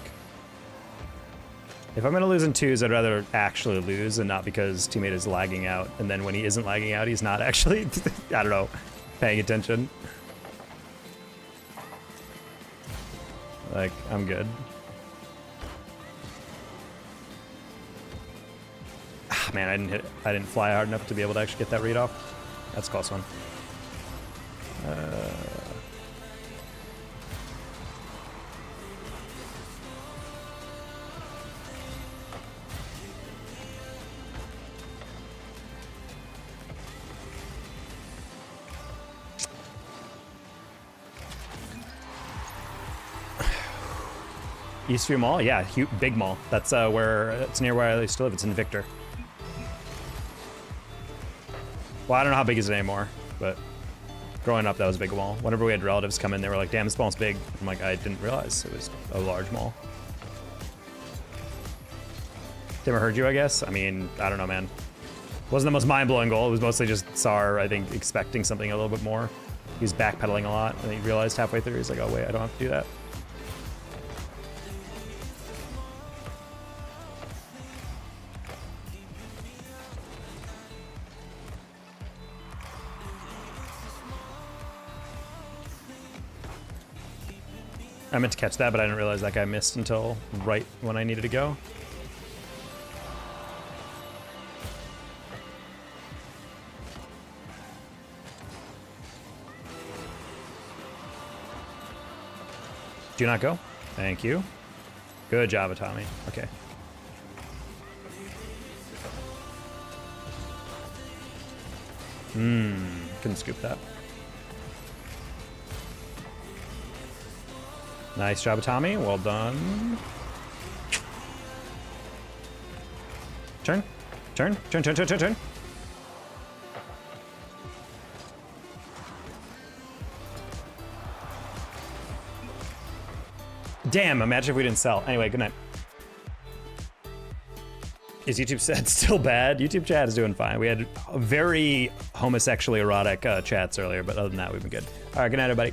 If I'm gonna lose in twos, I'd rather actually lose, and not because teammate is lagging out, and then when he isn't lagging out, he's not actually, I don't know, paying attention. Like, I'm good. Man, I didn't fly hard enough to be able to actually get that read off. That's a close one. Eastview Mall? Yeah, big mall. That's where, it's near where I used to live. It's in Victor. Well, I don't know how big is it anymore, but growing up, that was a big mall. Whenever we had relatives come in, they were like, damn, this mall's big. I'm like, I didn't realize it was a large mall. Never heard you, I guess? I mean, I don't know, man. Wasn't the most mind-blowing goal. It was mostly just Sar, I think, expecting something a little bit more. He was backpedaling a lot, and then he realized halfway through, he's like, oh, wait, I don't have to do that. I meant to catch that, but I didn't realize that guy missed until right when I needed to go. Do not go. Thank you. Good job, Tommy. Okay. Couldn't scoop that. Nice job, Tommy. Well done. Turn. Turn. Turn, turn, turn, turn, turn. Damn, imagine if we didn't sell. Anyway, good night. Is YouTube chat still bad? YouTube chat is doing fine. We had very homosexually erotic chats earlier, but other than that, we've been good. All right, good night, everybody.